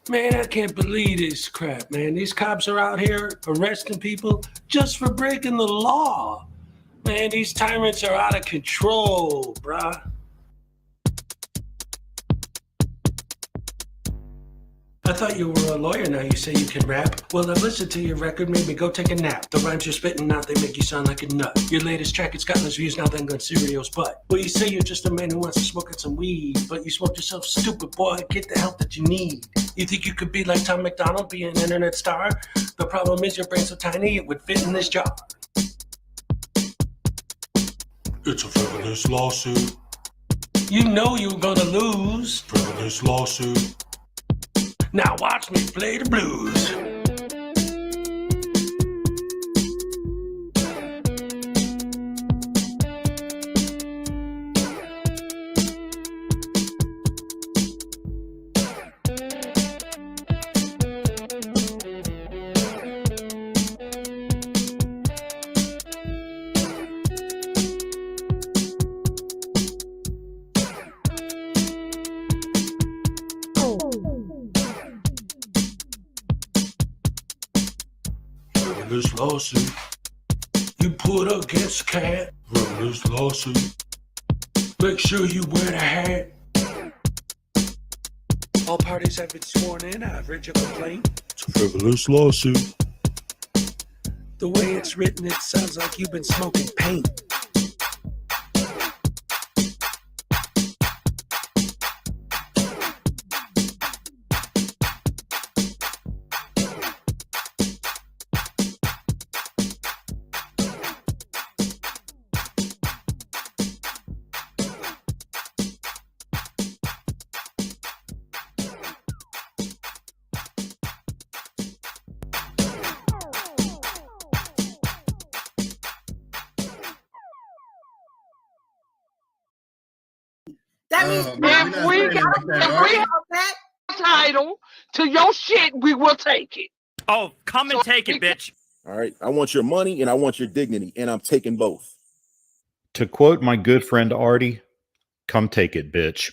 Man, I can't believe this crap, man. These cops are out here arresting people just for breaking the law. Man, these tyrants are out of control, bruh. I thought you were a lawyer, now you say you can rap. Well, I've listened to your record, made me go take a nap. The rhymes you're spitting out, they make you sound like a nut. Your latest track, it's got less views now than Gun Cereal's butt. Well, you say you're just a man who wants to smoke out some weed, but you smoked yourself stupid, boy, get the help that you need. You think you could be like Tom McDonald, be an internet star? The problem is your brain's so tiny, it would fit in this jar. It's a frivolous lawsuit. You know you're gonna lose. Frivolous lawsuit. Now watch me play the blues. Frivolous lawsuit. You put against a cat. Frivolous lawsuit. Make sure you wear the hat. All parties have been sworn in. I've read your complaint. It's a frivolous lawsuit. The way it's written, it sounds like you've been smoking paint. That means if we have that title to your shit, we will take it. Oh, come and take it, bitch. All right. I want your money and I want your dignity, and I'm taking both. To quote my good friend Artie, come take it, bitch.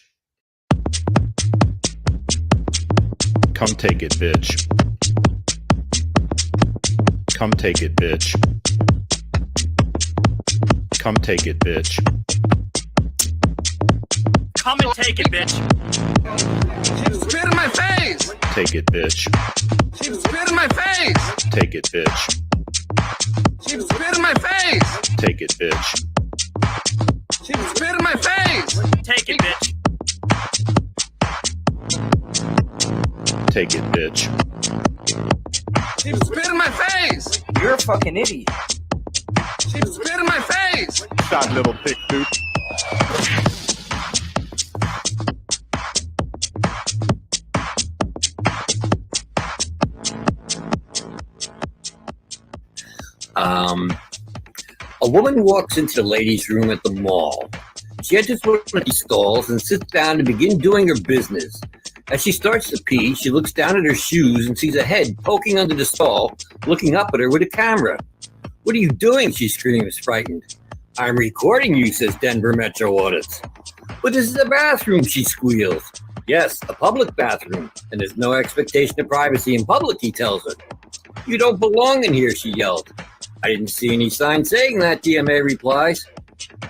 Come take it, bitch. Come take it, bitch. Come take it, bitch. Come and take it, bitch. She spit in my face. Take it, bitch. She spit in my face. Take it, bitch. She spit in my face. Take it, bitch. She spit in my face. Take it, bitch. Take it, bitch. She spit in my face. You're a fucking idiot. She spit in my face. Shot little thick dude. A woman walks into the ladies' room at the mall. She enters one of these stalls and sits down to begin doing her business. As she starts to pee, she looks down at her shoes and sees a head poking under the stall, looking up at her with a camera. "What are you doing?" she screams, frightened. "I'm recording you," says Denver Metro Audits. "But this is a bathroom," she squeals. "Yes, a public bathroom, and there's no expectation of privacy in public," he tells her. "You don't belong in here," she yelled. "I didn't see any sign saying that," DMA replies.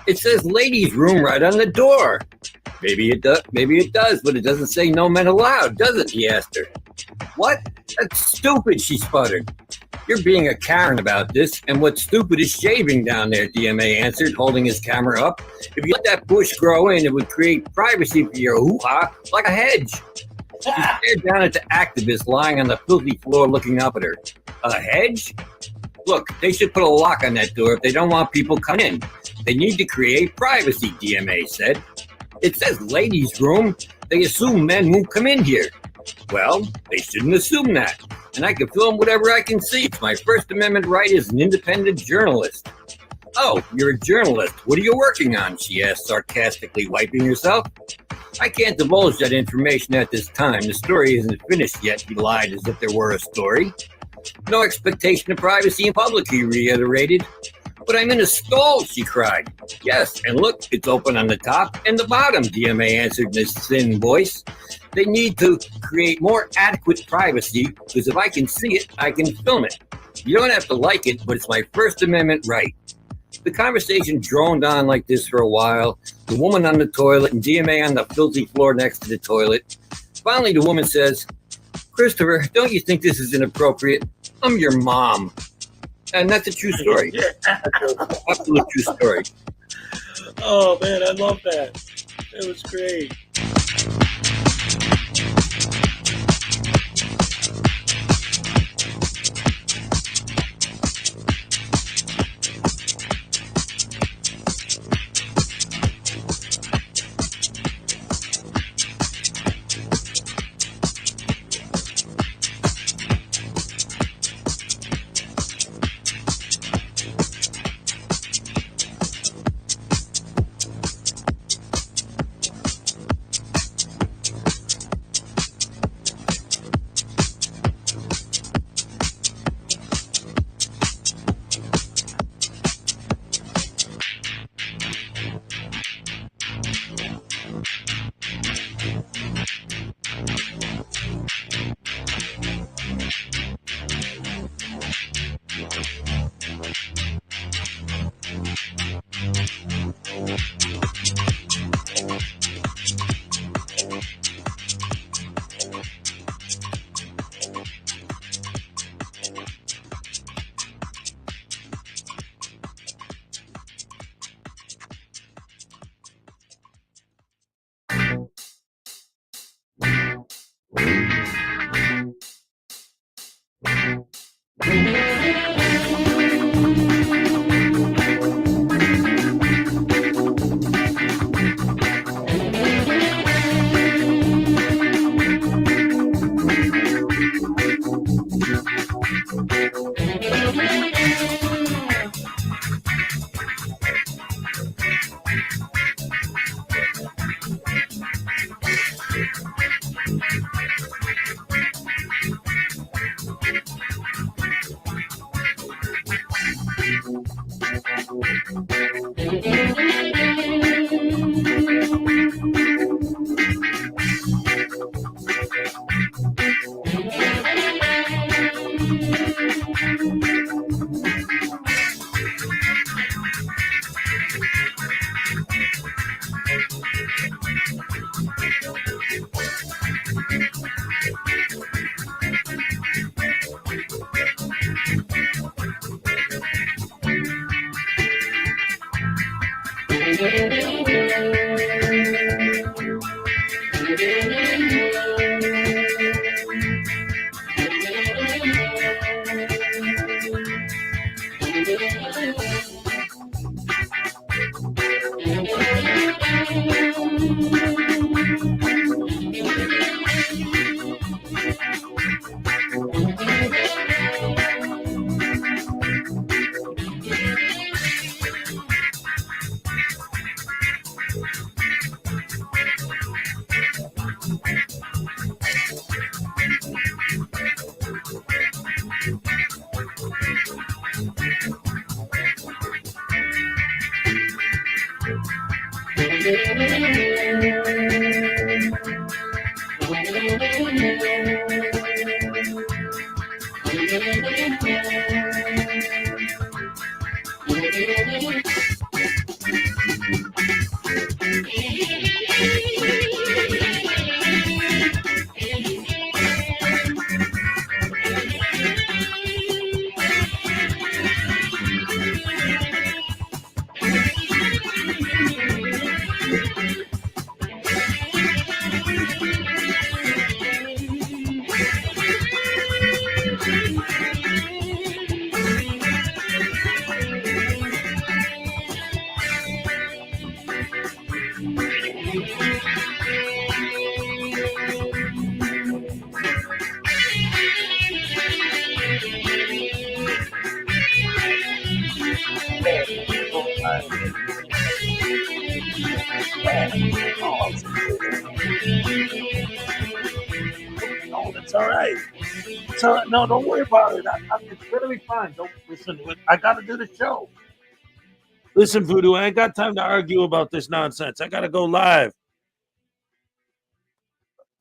"It says ladies' room right on the door." Maybe it does, but it doesn't say no men allowed, does it?" he asked her. "What? That's stupid," she sputtered. "You're being a Karen about this, and what's stupid is shaving down there," DMA answered, holding his camera up. "If you let that bush grow in, it would create privacy for your hoo-ha like a hedge." She stared down at the activist lying on the filthy floor looking up at her. "A hedge? Look, they should put a lock on that door if they don't want people coming in. They need to create privacy," DMA said. "It says ladies' room. They assume men won't come in here." "Well, they shouldn't assume that. And I can film whatever I can see. It's my First Amendment right as an independent journalist." "Oh, you're a journalist. What are you working on?" she asked, sarcastically, wiping herself. "I can't divulge that information at this time. The story isn't finished yet," he lied as if there were a story. "No expectation of privacy in public," he reiterated. But I'm in a stall, she cried. Yes, and look, it's open on the top and the bottom, DMA answered in his thin voice. They need to create more adequate privacy, because if I can see it, I can film it. You don't have to like it, but it's my First Amendment right. The conversation droned on like this for a while, the woman on the toilet and DMA on the filthy floor next to the toilet. Finally, the woman says, Christopher, don't you think this is inappropriate? I'm your mom. And that's a true story. Absolute true story. Oh, man, I love that. It was great. Oh, that's all right. So no, don't worry about it. It's gonna be fine. Don't listen. I got to do the show. Listen, Voodoo, I ain't got time to argue about this nonsense. I got to go live.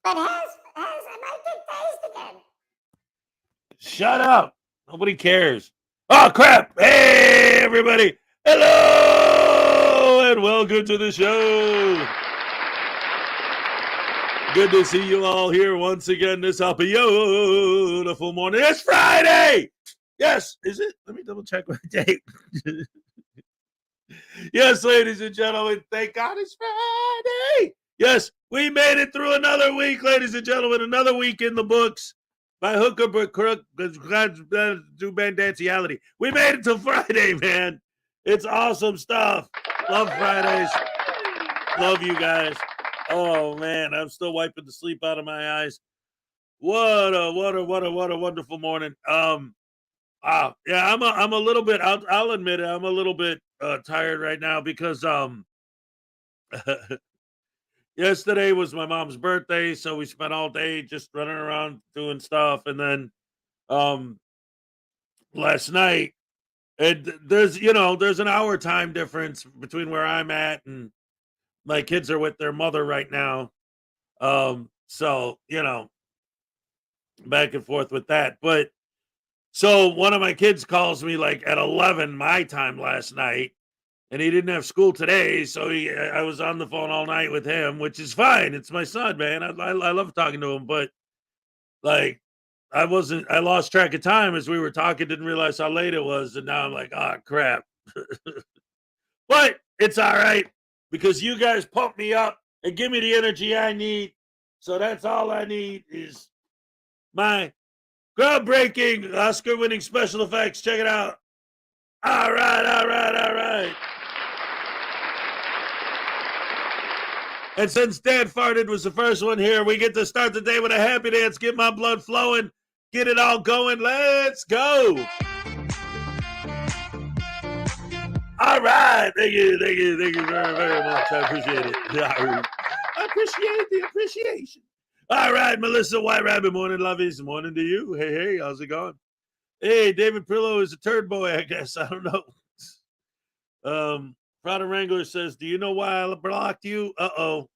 But I might get tased again. Shut up. Nobody cares. Oh, crap. Hey, everybody. Hello, and welcome to the show. Good to see you all here once again this beautiful morning. It's Friday. Yes, is it? Let me double check my date. Yes, ladies and gentlemen, thank God it's Friday. Yes, we made it through another week, ladies and gentlemen. Another week in the books. By hook or by crook, do bandanciality. We made it till Friday, man. It's awesome stuff. Love Fridays. Love you guys. Oh man, I'm still wiping the sleep out of my eyes. What a wonderful morning. Yeah, I'm a little bit. I'll admit it. I'm a little bit tired right now because yesterday was my mom's birthday, so we spent all day just running around doing stuff, and then last night, and there's an hour time difference between where I'm at and my kids are with their mother right now. So back and forth with that. But so one of my kids calls me like at 11 my time last night, and he didn't have school today, so I was on the phone all night with him, which is fine. It's my son, man. I love talking to him, but like I lost track of time as we were talking, didn't realize how late it was, and now I'm like, oh crap. But it's all right because you guys pump me up and give me the energy I need. So that's all I need is my groundbreaking Oscar-winning special effects. Check it out. All right. And since Dad Farted was the first one here, we get to start the day with a happy dance, get my blood flowing, get it all going. Let's go. All right. Thank you very, very much. I appreciate it. I appreciate the appreciation. All right, Melissa White Rabbit, morning, lovies. Morning to you. Hey, how's it going? Hey, David Prillo is a turd boy, I guess. I don't know. Prada Wrangler says, do you know why I blocked you? Uh-oh.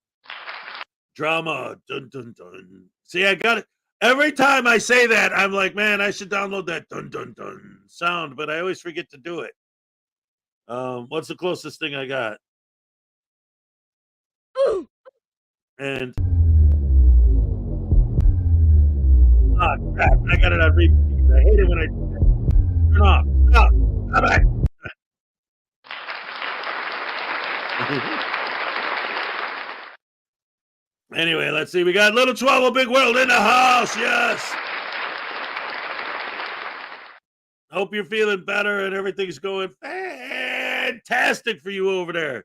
Drama. Dun, dun, dun. See, I got it. Every time I say that, I'm like, man, I should download that dun, dun, dun sound, but I always forget to do it. What's the closest thing I got? Ooh. And oh crap, I got it on repeat. I hate it when I do that. Turn off. Stop. Come back. Anyway, let's see. We got Little Trouble Big World in the house. Yes. Hope you're feeling better and everything's going fantastic for you over there.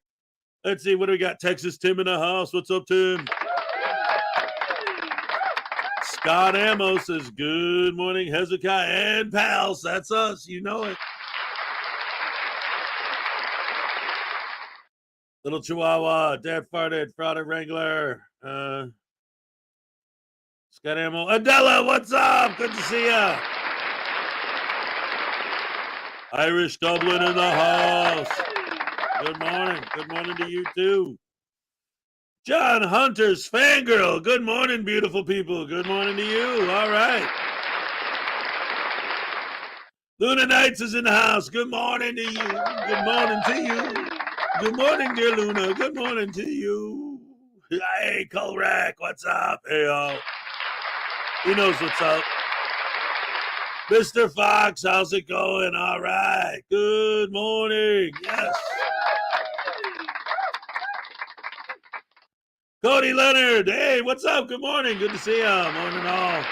Let's see. What do we got? Texas Tim in the house. What's up, Tim? Scott Amos says, good morning, Hezekiah and pals. That's us. You know it. Little Chihuahua, Dad Farted, Frauditor Wrangler, Scott Amos. Adela, what's up? Good to see ya. Irish Dublin in the house. Good morning. Good morning to you, too. John Hunter's fangirl. Good morning, beautiful people. Good morning to you. All right. Luna Knights is in the house. Good morning to you. Good morning to you. Good morning, dear Luna. Good morning to you. Hey, Kolrak, what's up? Hey, he knows what's up. Mr. Fox, how's it going? All right. Good morning. Yes. Cody Leonard, hey, what's up? Good morning. Good to see you. Morning all.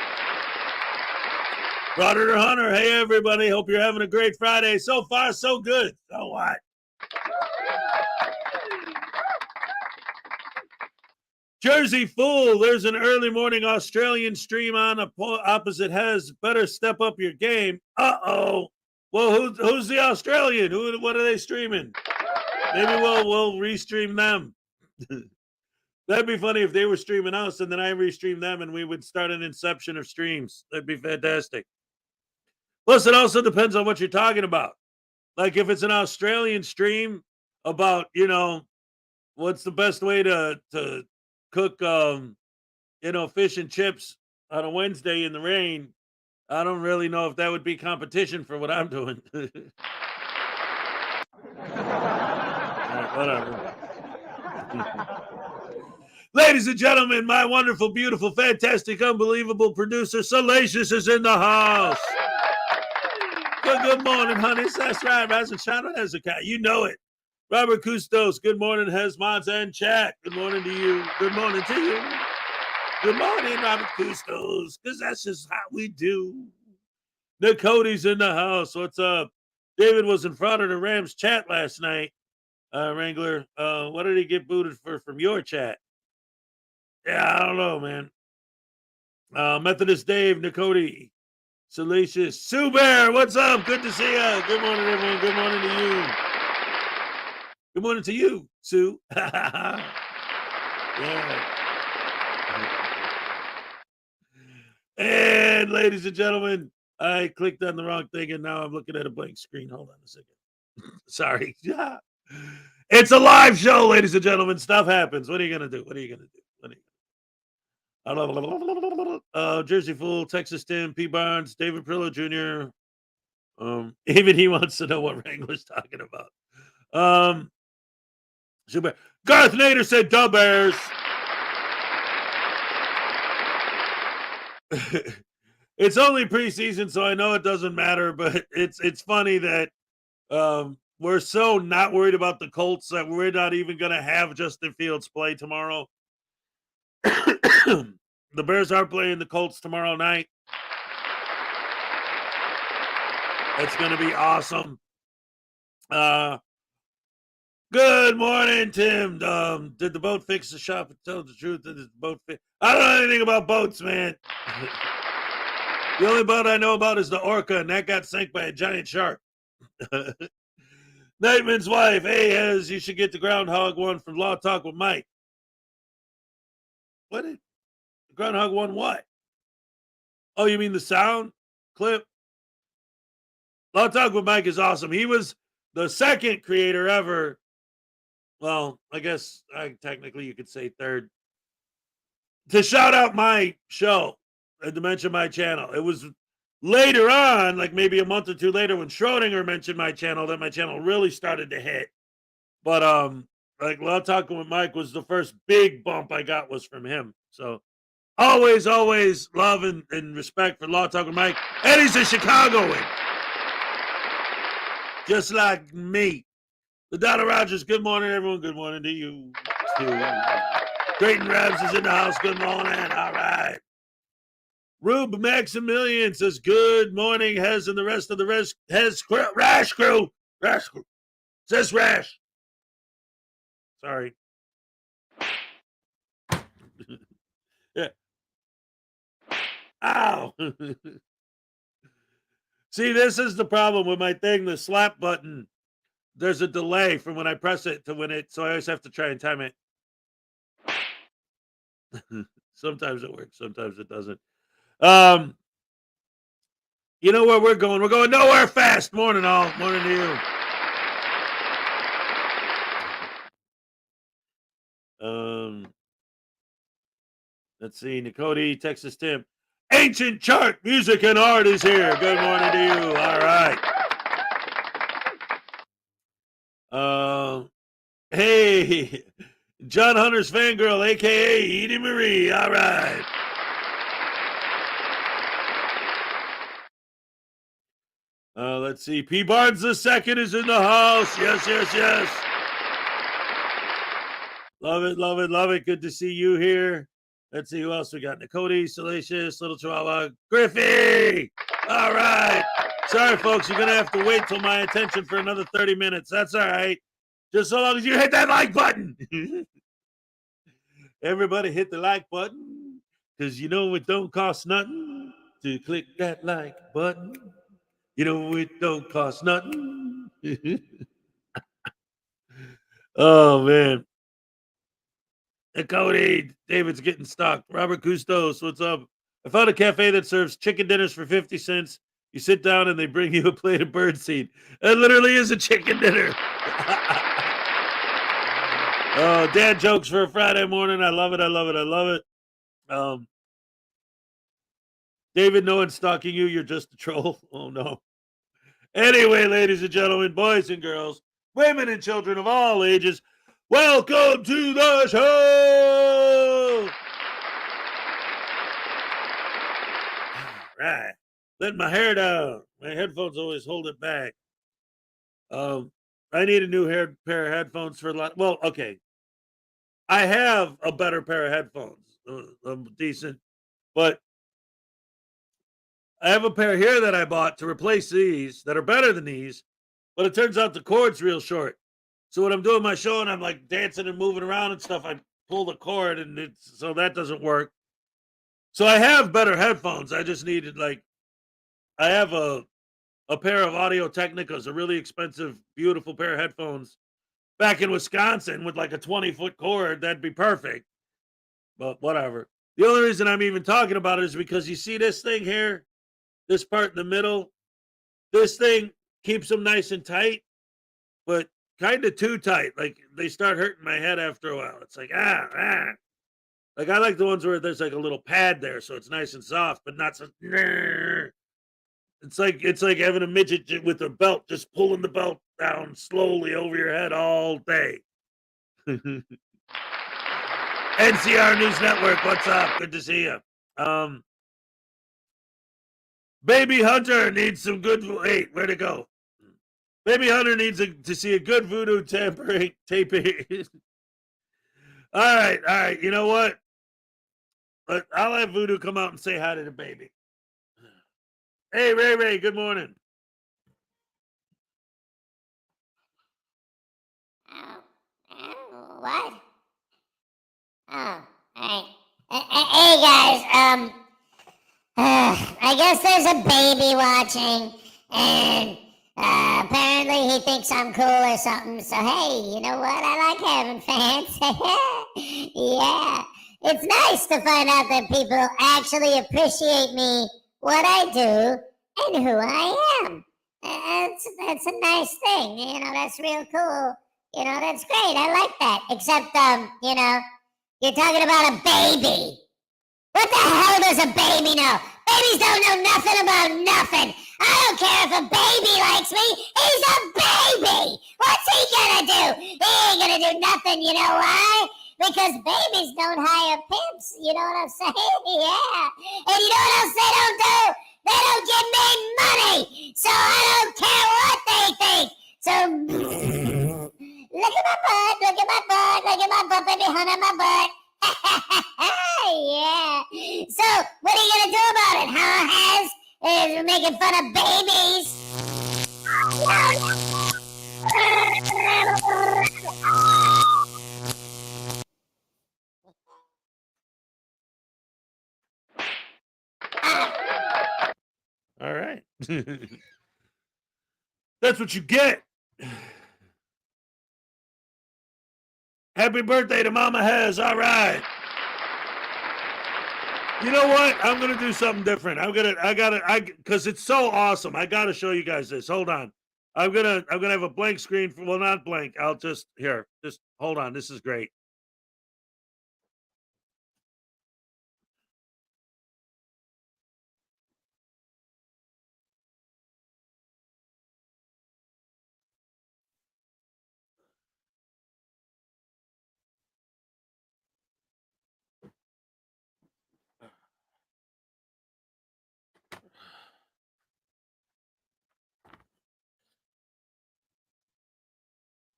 Frauditor Hunter, hey, everybody. Hope you're having a great Friday. So far, so good. So what? Jersey Fool, there's an early morning Australian stream on opposite Hez. Better step up your game. Uh-oh. Well, who's the Australian? What are they streaming? Maybe we'll restream them. That'd be funny if they were streaming us and then I restream them and we would start an inception of streams. That'd be fantastic. Plus, it also depends on what you're talking about. Like if it's an Australian stream, about, you know, what's the best way to cook, you know, fish and chips on a Wednesday in the rain. I don't really know if that would be competition for what I'm doing. All right, whatever. Ladies and gentlemen, my wonderful, beautiful, fantastic, unbelievable producer, Salacious, is in the house. Good morning, honey. That's right. Rise and shine on Hezokuai. You know it. Robert Custos, good morning, Hezmods and chat. Good morning to you. Good morning to you. Good morning, Robert Custos, because that's just how we do. Cody's in the house. What's up? David was in front of the Rams chat last night, Wrangler. What did he get booted for from your chat? Yeah, I don't know, man. Methodist Dave, Nicody, Salacious, Sue Bear, what's up? Good to see you. Good morning, everyone. Good morning to you. Good morning to you, Sue. Yeah. And ladies and gentlemen, I clicked on the wrong thing and now I'm looking at a blank screen. Hold on a second. Sorry. Yeah. It's a live show, ladies and gentlemen. Stuff happens. What are you gonna do? What are you gonna do? Jersey Fool, Texas Tim, P. Barnes, David Prillo Jr. Even he wants to know what Wrangler's talking about. Garth Nader said Dub Bears. It's only preseason, so I know it doesn't matter, but it's funny that we're so not worried about the Colts that we're not even going to have Justin Fields play tomorrow. The Bears are playing the Colts tomorrow night. It's going to be awesome. Good morning, Tim. Did the boat fix the shop and tell the truth? Did the boat fix? I don't know anything about boats, man. The only boat I know about is the Orca, and that got sank by a giant shark. Nightman's wife, hey, Hez, you should get the Groundhog one from Law Talk with Mike. What? Groundhog one what? Oh, you mean the sound clip? Law Talk with Mike is awesome. He was the second creator ever. Well, I guess technically you could say third. To shout out my show and to mention my channel. It was later on, like maybe a month or two later, when Schrodinger mentioned my channel, that my channel really started to hit. But like Law Talking with Mike was the first big bump I got was from him. So always love and respect for Law Talking with Mike. And he's a Chicagoan. Just like me. The Donna Rogers, good morning, everyone. Good morning to you. Creighton Rabs is in the house. Good morning. All right. Rube Maximilian says, good morning, Hez and the rest of the Rash crew. Rash crew. Says Rash. Sorry. Yeah. Ow. See, this is the problem with my thing, the slap button. There's a delay from when I press it to when it, so I always have to try and time it. Sometimes it works, sometimes it doesn't. You know where we're going? We're going nowhere fast. Morning, all. Morning to you. Let's see. Nicody, Texas Tim. Ancient Chart Music and Art is here. Good morning to you. All right. Hey, John Hunter's fangirl, a.k.a. Edie Marie. All right. Let's see. P. Barnes II is in the house. Yes. Love it. Good to see you here. Let's see who else we got. Nicody, Salacious, Little Chihuahua, Griffey. All right. Sorry, folks. You're going to have to wait till my attention for another 30 minutes. That's all right. Just so long as you hit that like button. Everybody hit the like button because you know it don't cost nothing to click that like button. You know it don't cost nothing. Oh, man. Cody, David's getting stuck. Robert Custos, what's up? I found a cafe that serves chicken dinners for 50 cents. You sit down and they bring you a plate of birdseed. It literally is a chicken dinner. Dad jokes for a Friday morning. I love it. I love it. I love it. David, no one's stalking you. You're just a troll. Oh, no. Anyway, ladies and gentlemen, boys and girls, women and children of all ages, welcome to the show. All right. Let my hair down. My headphones always hold it back. I need a new pair of headphones for a lot. Well, okay. I have a better pair of headphones. Decent. But I have a pair here that I bought to replace these that are better than these, but it turns out the cord's real short. So when I'm doing my show and I'm like dancing and moving around and stuff, I pull the cord and so that doesn't work. So I have better headphones. I just needed I have a pair of Audio Technicas, a really expensive, beautiful pair of headphones back in Wisconsin with like a 20-foot cord. That'd be perfect. But whatever. The only reason I'm even talking about it is because you see this thing here? This part in the middle, this thing keeps them nice and tight, but kind of too tight. Like they start hurting my head after a while. It's like, Like I like the ones where there's like a little pad there, so it's nice and soft, but not so. It's like having a midget with a belt, just pulling the belt down slowly over your head all day. NCR News Network, what's up? Good to see you. Baby Hunter needs some good. Hey, where'd it go? Baby Hunter needs to see a good voodoo taping. All right. You know what? I'll have Voodoo come out and say hi to the baby. Hey, Ray, good morning. What? Oh, all right. Hey, guys, I guess there's a baby watching, and apparently he thinks I'm cool or something. So, hey, you know what? I like having fans. Yeah. It's nice to find out that people actually appreciate me, what I do, and who I am. That's a nice thing. You know, that's real cool. You know, that's great. I like that. Except, you know, you're talking about a baby. What the hell does a baby know? Babies don't know nothing about nothing. I don't care if a baby likes me. He's a baby. What's he gonna do? He ain't gonna do nothing. You know why? Because babies don't hire pimps. You know what I'm saying? Yeah. And you know what else they don't do? They don't get made money. So I don't care what they think. So look at my butt. Look at my butt. Look at my butt, baby. Hunter, my butt. Yeah. So, what are you gonna do about it, huh, Hez? We're making fun of babies. All right. That's what you get. Happy birthday to Mama Hez. All right. You know what? I'm gonna do something different. Because it's so awesome. I gotta show you guys this. Hold on. I'm gonna have a blank screen. Well, not blank. I'll just hold on. This is great.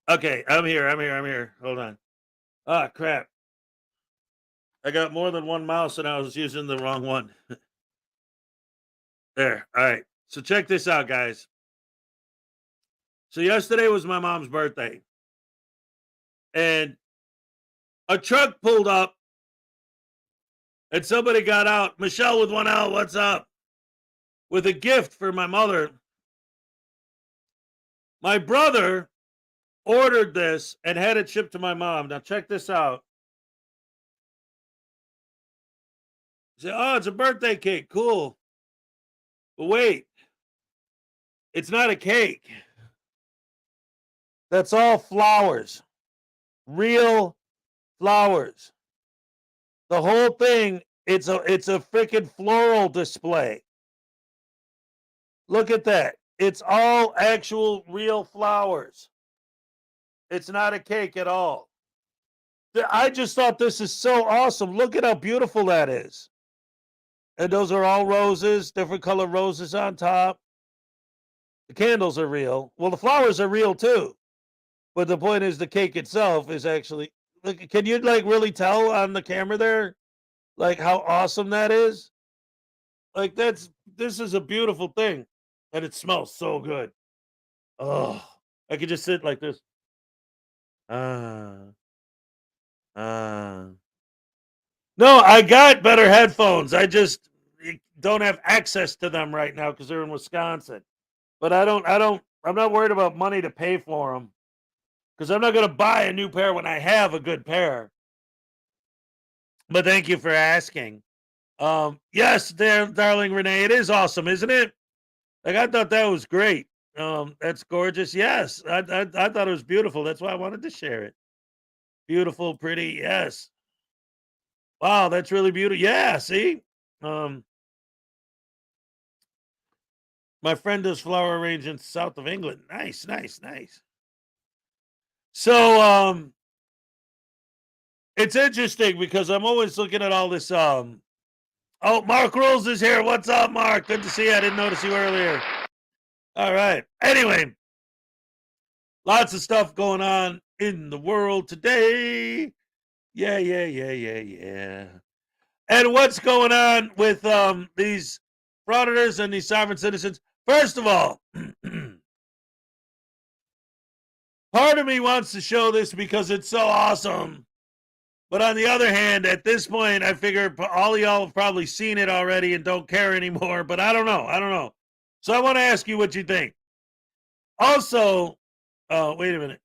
Okay, I'm here. Hold on. Ah, crap. I got more than one mouse and I was using the wrong one. There. All right. So check this out, guys. So yesterday was my mom's birthday. And a truck pulled up and somebody got out. Michelle with 1L, what's up? With a gift for my mother. My brother ordered this and had it shipped to my mom. Now check this out. He said, oh, it's a birthday cake. Cool. But wait, it's not a cake. That's all flowers. real flowers. The whole thing, it's a freaking floral display. Look at that. It's all actual real flowers. It's not a cake at all. I just thought this is so awesome. Look at how beautiful that is. And those are all roses, different color roses on top. The candles are real. Well, the flowers are real too. But the point is the cake itself is actually, look, can you like really tell on the camera there like how awesome that is? Like this is a beautiful thing. And it smells so good. Oh, I could just sit like this. No, I got better headphones. I just don't have access to them right now because they're in Wisconsin. But I'm not worried about money to pay for them because I'm not going to buy a new pair when I have a good pair. But thank you for asking. Yes, darling Renee, it is awesome, isn't it? Like, I thought that was great. That's gorgeous. Yes, I thought it was beautiful. That's why I wanted to share it. Beautiful, pretty. Yes. Wow, that's really beautiful. Yeah, see? My friend does flower arrangements south of England. Nice. So, it's interesting because I'm always looking at all this, oh, Mark Rules is here. What's up, Mark? Good to see you. I didn't notice you earlier. All right. Anyway, lots of stuff going on in the world today. Yeah. And what's going on with these frauditors and these sovereign citizens? First of all, part of me wants to show this because it's so awesome. But on the other hand, at this point, I figure all of y'all have probably seen it already and don't care anymore. But I don't know. So I want to ask you what you think. Also, wait a minute.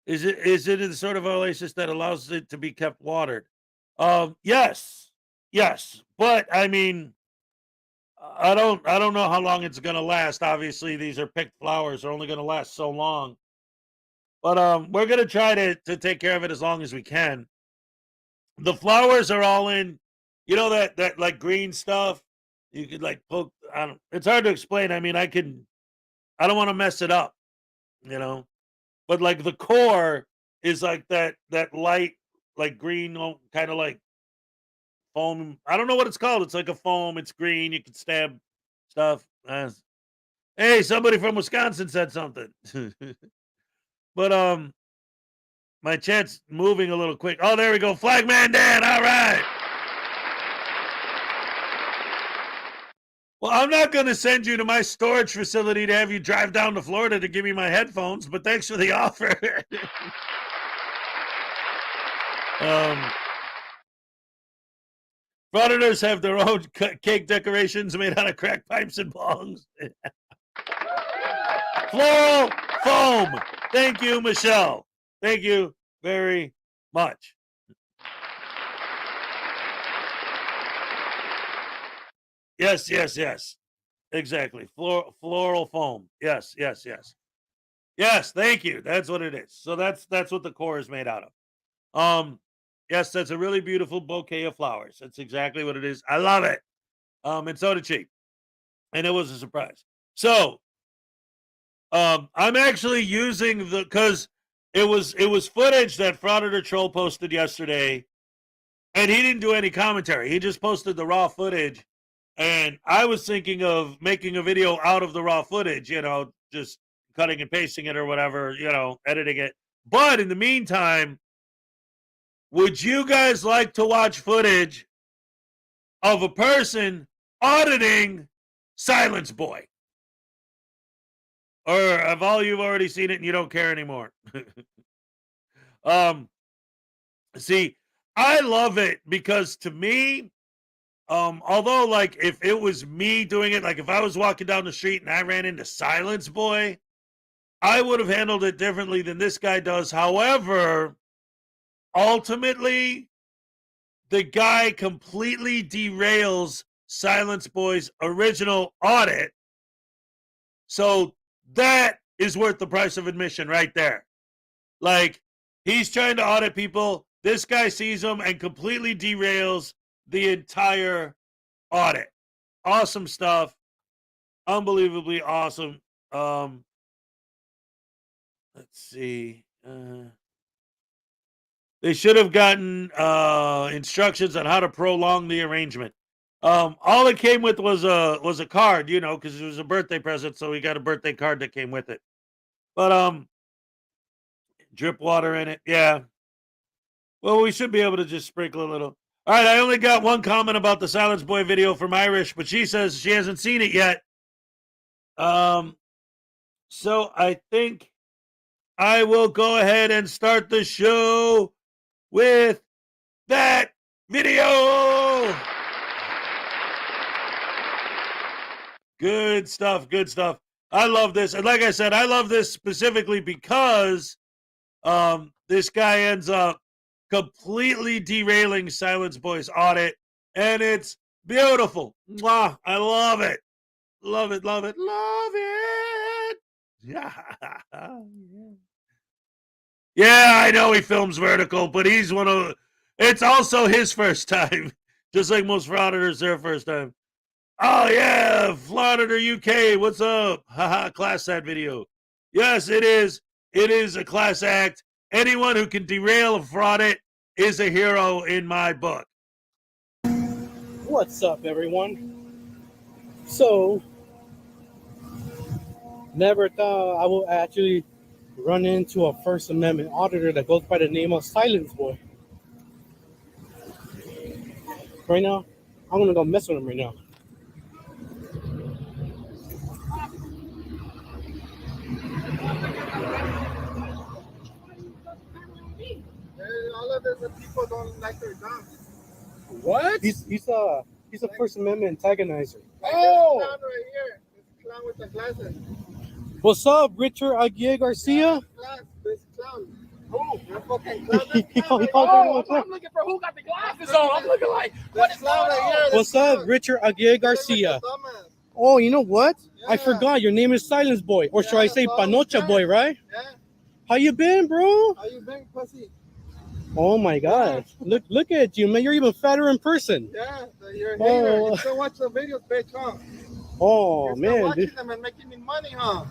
Is it the sort of oasis that allows it to be kept watered? Yes. But I mean, I don't know how long it's gonna last. Obviously, these are picked flowers; they're only gonna last so long. But we're gonna try to take care of it as long as we can. The flowers are all in, you know that like green stuff. You could like poke. I don't. It's hard to explain. I mean, I don't want to mess it up, you know. But like the core is like that light, like green, kind of like foam. I don't know what it's called. It's like a foam. It's green. You can stab stuff. Hey, somebody from Wisconsin said something. But my chat's moving a little quick. Oh, there we go. Flagman Dan. All right. Well, I'm not going to send you to my storage facility to have you drive down to Florida to give me my headphones, but thanks for the offer. Frauditors have their own cake decorations made out of crack pipes and bongs. Floral foam. Thank you, Michelle. Thank you very much. Yes. Exactly. Floral foam. Yes. Yes, thank you. That's what it is. So that's what the core is made out of. Yes, that's a really beautiful bouquet of flowers. That's exactly what it is. I love it. And so did she. And it was a surprise. So I'm actually using because it was footage that Frauditor Troll posted yesterday, and he didn't do any commentary. He just posted the raw footage. And I was thinking of making a video out of the raw footage, just cutting and pasting it or whatever, editing it. But in the meantime, would you guys like to watch footage of a person auditing Silence Boy? Or have all you've already seen it and you don't care anymore? See, I love it because to me, although like if it was me doing it, like if I was walking down the street and I ran into Silence Boy, I would have handled it differently than this guy does. However, ultimately, the guy completely derails Silence Boy's original audit. So that is worth the price of admission right there. Like, he's trying to audit people. This guy sees them and completely derails the entire audit. Awesome stuff. Unbelievably awesome. Let's see. They should have gotten instructions on how to prolong the arrangement. All it came with was a card, you know, because it was a birthday present, so we got a birthday card that came with it. But drip water in it, yeah. Well, we should be able to just sprinkle a little. All right, I only got one comment about the Silence Boy video from Irish, but she says she hasn't seen it yet. So I think I will go ahead and start the show with that video. Good stuff, good stuff. I love this. And like I said, I love this specifically because this guy ends up completely derailing Silence Boy's audit, and it's beautiful. Mwah, I love it. Love it, love it, love it. Yeah. Yeah, I know he films vertical, but he's it's also his first time. Just like most frauditors, their first time. Oh yeah, Frauditor UK, what's up? Haha, class act video. Yes, it is. It is a class act. Anyone who can derail a fraud it is a hero in my book. What's up, everyone? So, never thought I will actually run into a First Amendment auditor that goes by the name of Silence Boy. Right now, I'm gonna go mess with him right now. All of the people don't like their jobs. What? He's a First Amendment antagonizer. Like this clown right here. This clown with the glasses. What's up, Richard Aguirre Garcia? This clown. Oh, you're fucking clown. He called I'm looking for who got the glasses on. I'm looking like, what is going on? What's up, Richard Aguirre Garcia? Oh, you know what? Yeah. I forgot. Your name is Silence Boy, or should I say Panocha Boy, right? Yeah. How you been, bro? How you been, pussy? Oh my God! Look at you, man. You're even fatter in person. Yeah, you're a hater. You still watch the videos, bitch, huh? Oh You're man, watching dude. them and making me money, huh?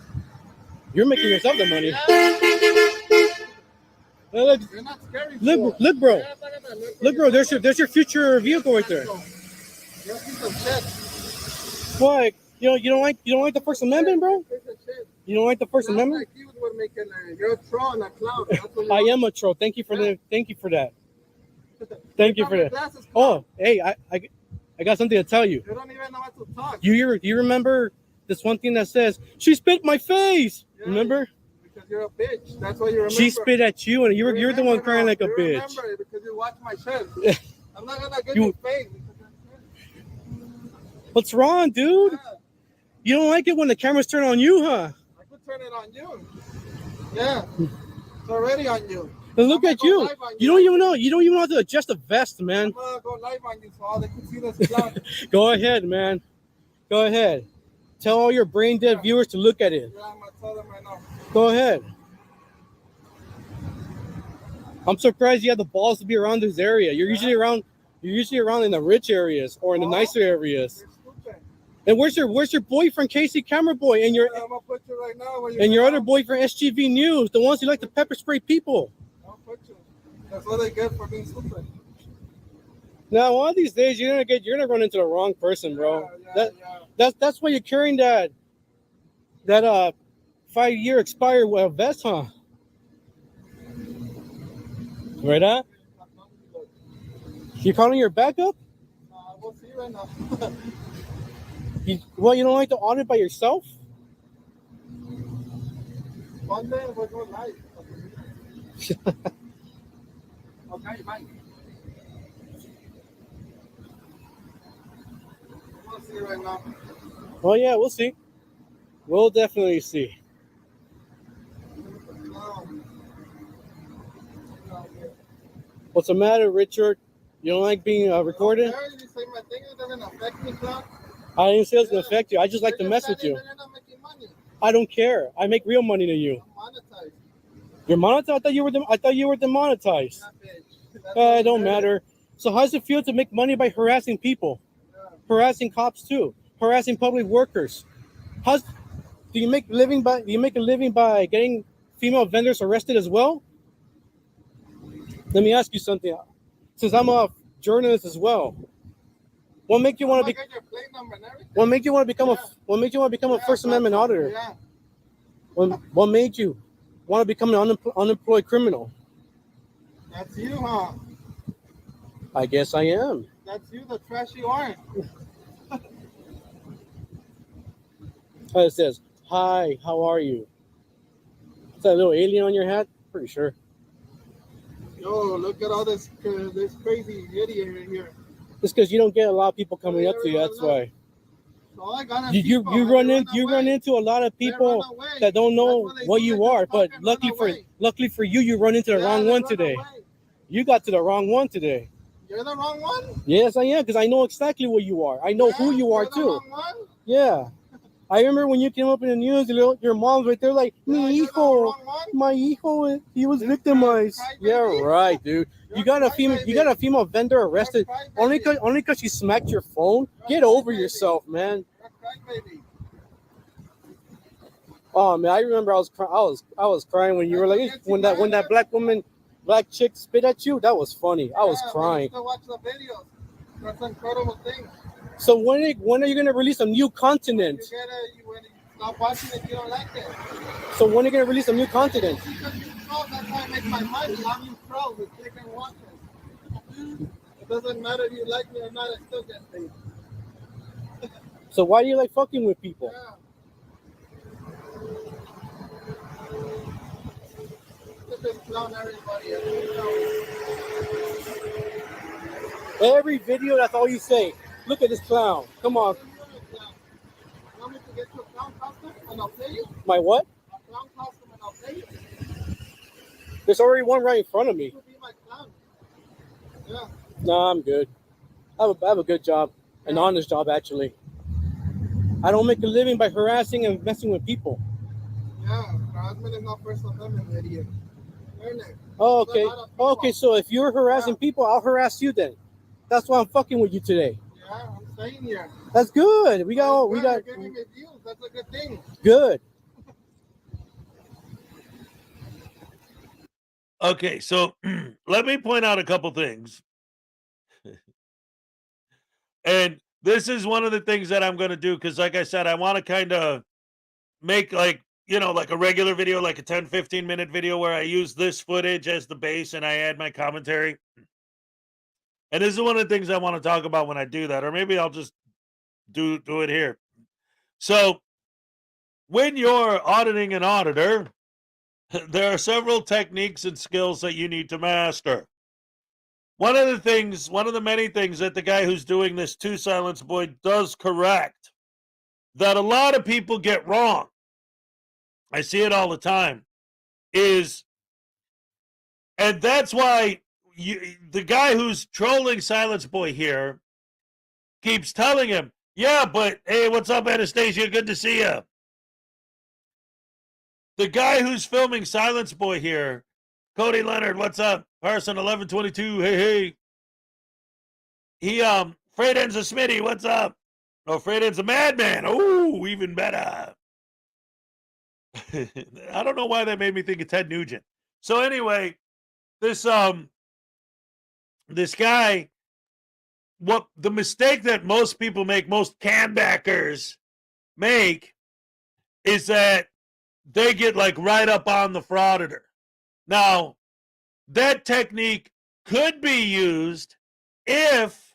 You're making yourself the money. Yeah. Look, You're not scary. look, bro. Look, bro. There's your future vehicle right there. You're a piece of shit. What? You don't like the First Amendment, bro? Piece of shit. You don't like the First Not Amendment? like you would make you're a troll and a clown. That's what you I are. am a troll. Thank you for that. Thank you for that. Thank you for that. Glasses, Oh, hey, I got something to tell you. you don't even know what to talk. You remember this one thing that says she spit in my face? Yeah, remember? Because you're a bitch. That's what you remember. She spit at you, and you're the one crying like a you bitch. Remember it because you watch my shit. I'm not gonna give you face. What's wrong, dude? Yeah, You don't like it when the cameras turn on you, huh? I could turn it on you. Yeah, it's already on you. And look I'm at gonna go you. live on You don't even know. You don't even have to adjust the vest, man. I'm gonna go live on you so all they can see this clown. Go ahead, man. Go ahead. Tell all your brain dead viewers to look at it. Yeah, I'm gonna tell them right now. Go ahead. I'm surprised you have the balls to be around this area. You're usually around in the rich areas or in the nicer areas. You're stupid. And where's your boyfriend, Casey Camera Boy, and your I'm gonna put you right now where you and your belong. other boyfriend, SGV News, the ones who like to pepper spray people? I'll put you. That's what they get for being stupid. Now, one of these days, you're gonna run into the wrong person, bro. Yeah. That's why you're carrying that 5-year expired vest, huh? Right, huh? You calling your backup? We'll see right now. You don't like to audit by yourself? One day we'll go live. Okay, bye. We'll see right now. Oh yeah, we'll see. We'll definitely see. What's the matter, Richard? You don't like being recorded? You say my thing doesn't affect me, clown. I didn't say it's gonna affect you. I just like to mess with you. You're not making money. I don't care. I make real money to you. Monetize. You're monetized. I thought you were demonetized. It don't matter. So how does it feel to make money by harassing people, harassing cops too, harassing public workers? Do you make a living by getting female vendors arrested as well? Let me ask you something. Since I'm a journalist as well, what make you want to be? What make you want to become a First Amendment auditor? Yeah. What made you want to become an unemployed criminal? That's you, huh? I guess I am. That's you, the trashy orange. It says, "Hi, how are you?" Is that a little alien on your hat? Pretty sure. Yo, look at all this crazy idiot right here. It's because you don't get a lot of people coming up to you. That's why. All I got You run into a lot of people that don't know what you are. But luckily for you, you run into the wrong one today. You got to the wrong one today. You're the wrong one? Yes, I am, because I know exactly what you are. I know who you are too. Wrong one? Yeah. I remember when you came up in the news, your mom's right there like, my hijo, he was victimized. Yeah, right, dude. You got a female vendor arrested only because she smacked your phone. Get over yourself, man. Oh man, I remember I was crying when you were like, when that black chick spit at you. That was funny. I was crying. Still watch the videos. That's an incredible thing. So when are you gonna release a new content? When you stop watching it, you don't like it. So when are you gonna release a new content? Because you troll, that's how I make my money. I'm you troll with click and watch it. It doesn't matter if you like me or not, I still get paid. So why do you like fucking with people? Yeah. Look at this clown, everybody. Every video, that's all you say. Look at this clown. Come on. You want me to get you a clown costume and I'll pay you? My what? A clown costume and I'll pay you? There's already one right in front of me. You be my clown. Yeah. No, I'm good. I have a good job. An honest job, actually. I don't make a living by harassing and messing with people. Yeah, harassment is not First Amendment, idiot. Learn it. Oh, okay. Okay, so if you're harassing people, I'll harass you then. That's why I'm fucking with you today. Yeah, I'm staying here. That's good. We got. You're giving me views. That's a good thing. Good. Okay, so let me point out a couple things. And this is one of the things that I'm going to do because, like I said, I want to kind of make like a regular video, like a 10-15 minute video where I use this footage as the base and I add my commentary. And this is one of the things I want to talk about when I do that, or maybe I'll just do it here. So when you're auditing an auditor, there are several techniques and skills that you need to master. One of the many things that the guy who's doing this to Silence Boy does correct, that a lot of people get wrong, I see it all the time, and that's why the guy who's trolling Silence Boy here keeps telling him, yeah, but hey, what's up, Anastasia? Good to see you. The guy who's filming Silence Boy here, Cody Leonard, what's up? Person 1122, hey. He, Fred Ends a Smitty, what's up? Oh, Fred Ends a Madman. Oh, even better. I don't know why that made me think of Ted Nugent. So anyway, this guy, what the mistake that most people make, most cam backers make, is that they get like right up on the frauditor. Now, that technique could be used if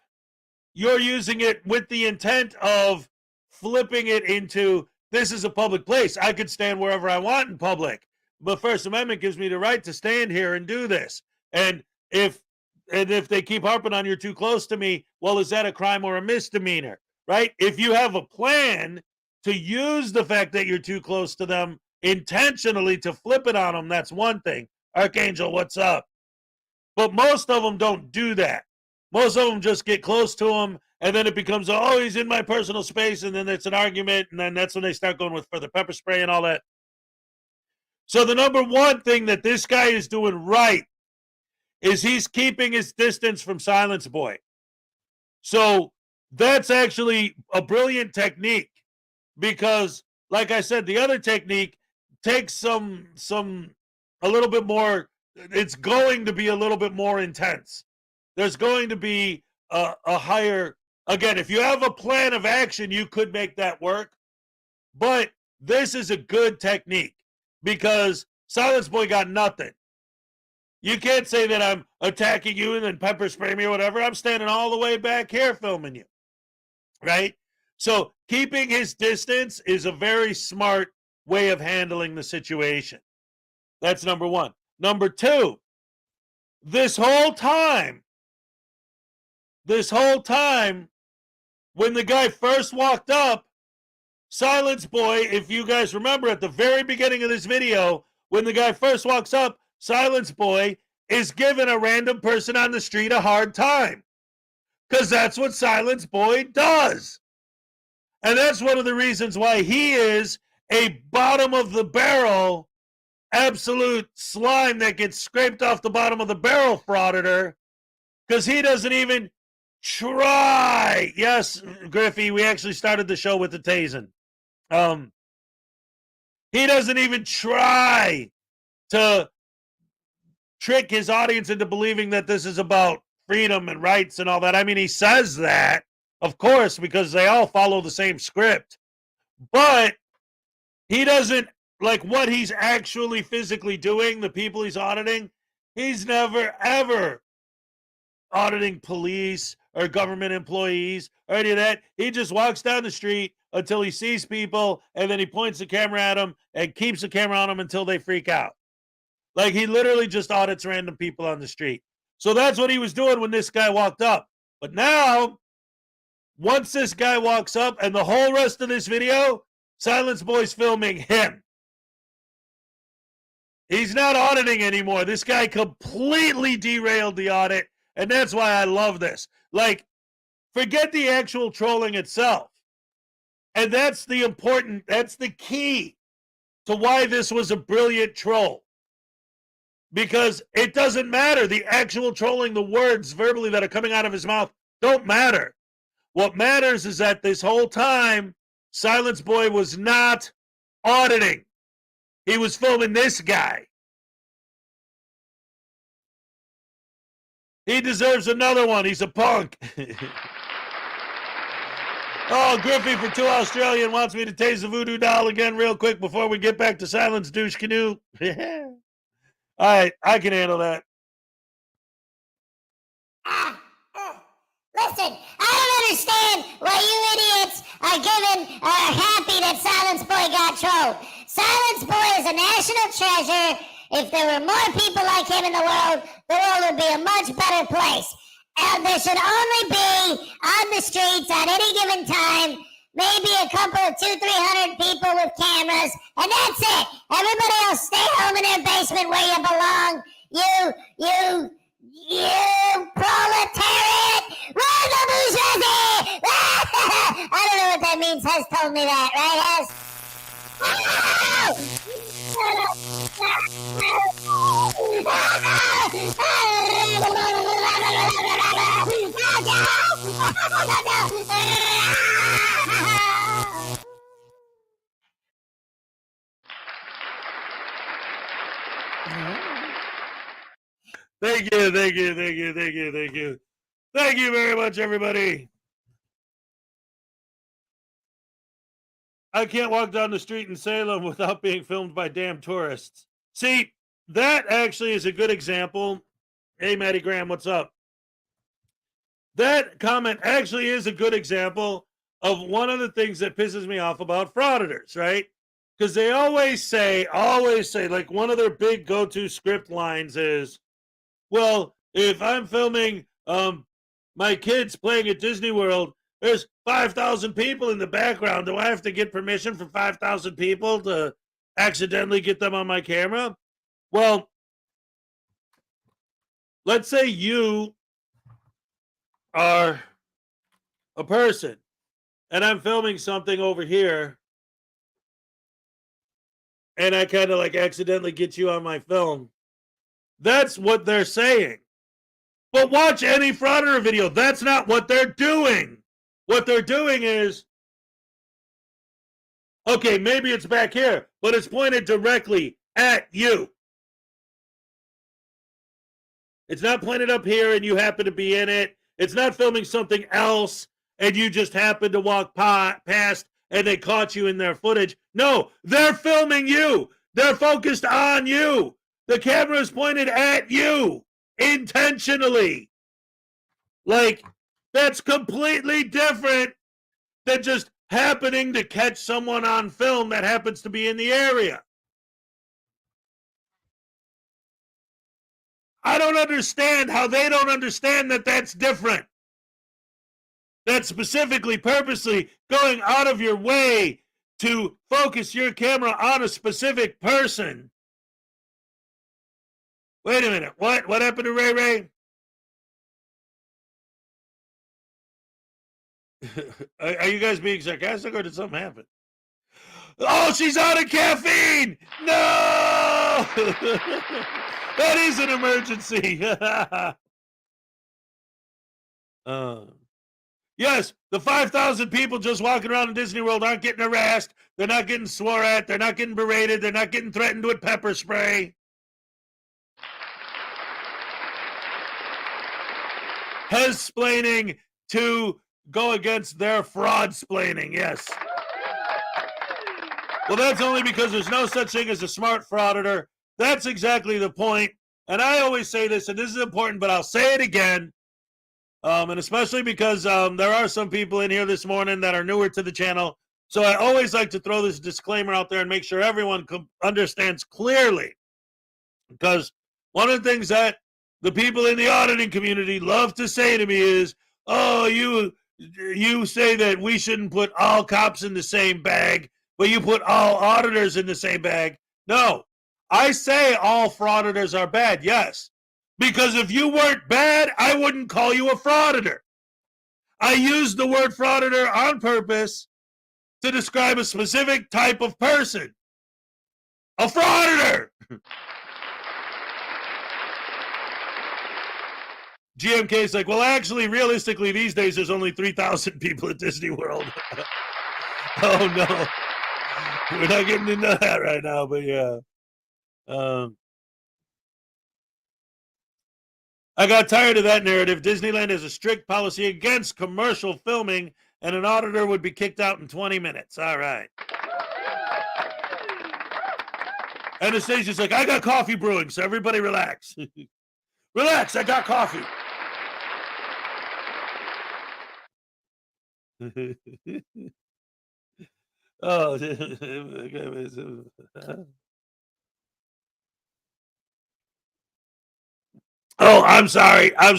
you're using it with the intent of flipping it into, this is a public place. I could stand wherever I want in public. But First Amendment gives me the right to stand here and do this. And if they keep harping on you're too close to me, well, is that a crime or a misdemeanor? Right? If you have a plan to use the fact that you're too close to them intentionally to flip it on them, that's one thing. Archangel, what's up? But most of them don't do that. Most of them just get close to him, and then it becomes, oh, he's in my personal space, and then it's an argument, and then that's when they start going with further pepper spray and all that. So the number one thing that this guy is doing right is he's keeping his distance from Silence Boy. So that's actually a brilliant technique because, like I said, the other technique takes a little bit more, it's going to be a little bit more intense. There's going to be a higher, again, if you have a plan of action, you could make that work. But this is a good technique because Silence Boy got nothing. You can't say that I'm attacking you and then pepper spray me or whatever. I'm standing all the way back here filming you, right? So keeping his distance is a very smart way of handling the situation. That's number one. Number two, this whole time, when the guy first walked up, Silence Boy, if you guys remember at the very beginning of this video, when the guy first walks up, Silence Boy is giving a random person on the street a hard time. Because that's what Silence Boy does. And that's one of the reasons why he is a bottom of the barrel, absolute slime that gets scraped off the bottom of the barrel frauditor. Because he doesn't even try. Yes, Griffey, we actually started the show with the tasing. He doesn't even try to trick his audience into believing that this is about freedom and rights and all that. I mean, he says that, of course, because they all follow the same script. But he doesn't, like what he's actually physically doing, the people he's auditing, he's never, ever auditing police or government employees or any of that. He just walks down the street until he sees people, and then he points the camera at them and keeps the camera on them until they freak out. Like, he literally just audits random people on the street. So that's what he was doing when this guy walked up. But now, once this guy walks up and the whole rest of this video, Silence Boy's filming him. He's not auditing anymore. This guy completely derailed the audit, and that's why I love this. Like, forget the actual trolling itself. And that's the key to why this was a brilliant troll. Because it doesn't matter. The actual trolling, the words verbally that are coming out of his mouth don't matter. What matters is that this whole time, Silence Boy was not auditing. He was filming this guy. He deserves another one. He's a punk. Oh, Griffey for 2 Australian wants me to taste the voodoo doll again real quick before we get back to Silence Douche Canoe. All right, I can handle that. Listen, I don't understand why you idiots are happy that Silence Boy got trolled. Silence Boy is a national treasure. If there were more people like him in the world would be a much better place. There should only be on the streets at any given time maybe a couple of 200-300 people with cameras, and that's it. Everybody else stay home in their basement where you belong. You proletariat! Run the bourgeoisie! I don't know what that means. Hez told me that, right, Hez? Thank you. Thank you very much, everybody. I can't walk down the street in Salem without being filmed by damn tourists. See, that actually is a good example. Hey, Matty Graham, what's up? That comment actually is a good example of one of the things that pisses me off about frauditors, right? Because they always say, like one of their big go-to script lines is, well, if I'm filming my kids playing at Disney World, there's 5,000 people in the background. Do I have to get permission from 5,000 people to accidentally get them on my camera? Well, let's say you are a person and I'm filming something over here and I kind of like accidentally get you on my film. That's what they're saying. But watch any frauditor video. That's not what they're doing. What they're doing is, okay, maybe it's back here, but it's pointed directly at you. It's not pointed up here and you happen to be in it. It's not filming something else and you just happen to walk past and they caught you in their footage. No, they're filming you. They're focused on you. The camera is pointed at you intentionally. Like, that's completely different than just happening to catch someone on film that happens to be in the area. I don't understand how they don't understand that that's different. That's specifically, purposely going out of your way to focus your camera on a specific person. Wait a minute. What happened to Ray Ray? Are you guys being sarcastic or did something happen? Oh, she's out of caffeine! No! That is an emergency. Yes, the 5,000 people just walking around in Disney World aren't getting harassed. They're not getting swore at. They're not getting berated. They're not getting threatened with pepper spray. Hez-splaining to go against their fraud-splaining, yes. Well, that's only because there's no such thing as a smart frauditor. That's exactly the point. And I always say this, and this is important, but I'll say it again. And especially because there are some people in here this morning that are newer to the channel. So I always like to throw this disclaimer out there and make sure everyone understands clearly. Because one of the things that the people in the auditing community love to say to me is, oh, you say that we shouldn't put all cops in the same bag, but you put all auditors in the same bag. No, I say all frauditors are bad, yes. Because if you weren't bad, I wouldn't call you a frauditor. I used the word frauditor on purpose to describe a specific type of person. A frauditor! GMK is like, well, actually, realistically, these days, there's only 3,000 people at Disney World. Oh, no. We're not getting into that right now, but yeah. I got tired of that narrative. Disneyland has a strict policy against commercial filming, and an auditor would be kicked out in 20 minutes. All right. Anastasia's like, I got coffee brewing, so everybody relax. Relax, I got coffee. Oh, oh, I'm sorry. I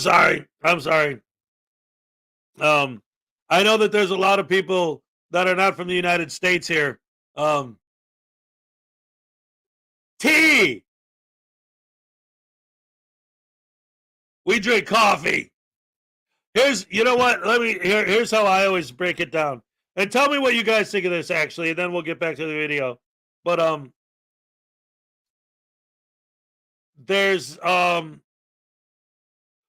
know that there's a lot of people that are not from the United States here. Tea. We drink coffee. You know what? Here's how I always break it down. And tell me what you guys think of this, actually, and then we'll get back to the video. But, there's,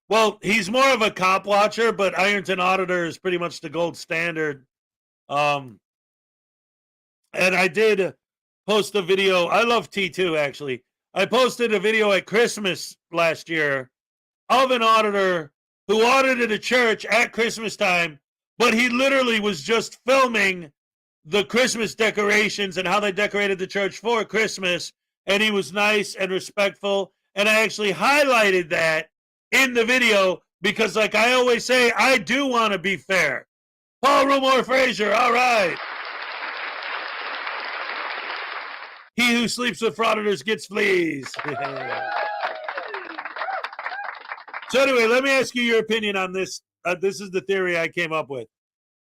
well, he's more of a cop watcher, but Ironton Auditor is pretty much the gold standard. And I did post a video. I love T2, actually. I posted a video at Christmas last year of an auditor who audited a church at Christmas time, but he literally was just filming the Christmas decorations and how they decorated the church for Christmas, and he was nice and respectful, and I actually highlighted that in the video because, like I always say, I do want to be fair. Paul Rumor Frazier, all right. He who sleeps with frauditors gets fleas. So anyway, let me ask you your opinion on this. This is the theory I came up with.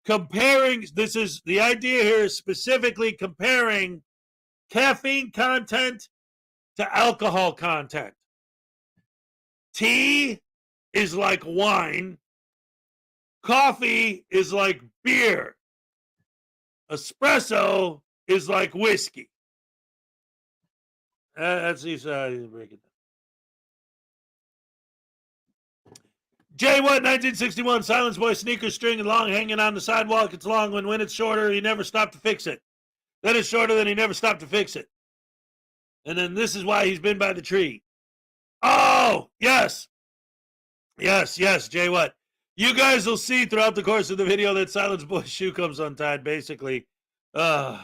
The idea here is specifically comparing caffeine content to alcohol content. Tea is like wine. Coffee is like beer. Espresso is like whiskey. Let's see. So break it down. Jay What, 1961, Silence Boy, sneaker string and long hanging on the sidewalk. It's long when it's shorter, he never stopped to fix it. Then it's shorter, then he never stopped to fix it. And then this is why he's been by the tree. Oh, yes. Yes, Jay What. You guys will see throughout the course of the video that Silence Boy's shoe comes untied, basically. This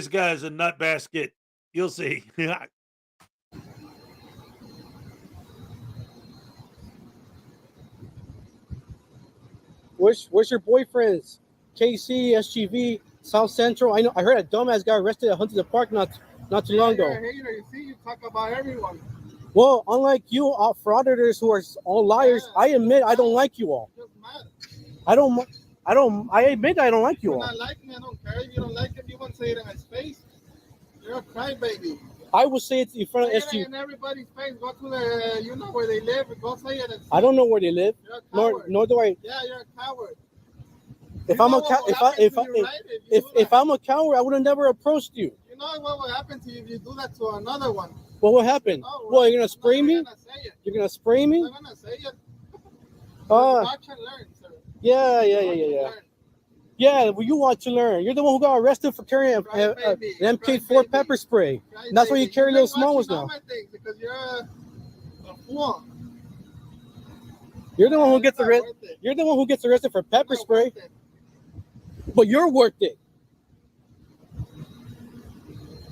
guy's a nut basket. You'll see. Where's your boyfriends? KC, SGV, South Central. I heard a dumbass got arrested at Huntington Park not too long ago. You see, you talk about everyone. Well, unlike you, all frauditors who are all liars, I admit I don't like you all. I admit I don't like you all. Not like me, I don't care. If you don't like it, you won't say it in my face. You're a crybaby. I will say it in front of SGV. In everybody's face. Go to the, you know where they live. Go say it. I don't know where they live. Nor do I. Yeah, you're a coward. If I'm a coward, I would have never approached you. You know what will happen to you if you do that to another one? What will happen? Oh, well, you're gonna spray me? You're gonna spray me? I'm gonna say it. Watch and learn, sir. Yeah. Yeah, well, you want to learn. You're the one who got arrested for carrying an MK4 pepper spray. And that's why you carry little small ones now. Because you're a fool. You're the one who gets arrested. You're the one who gets arrested for pepper spray. But you're worth it.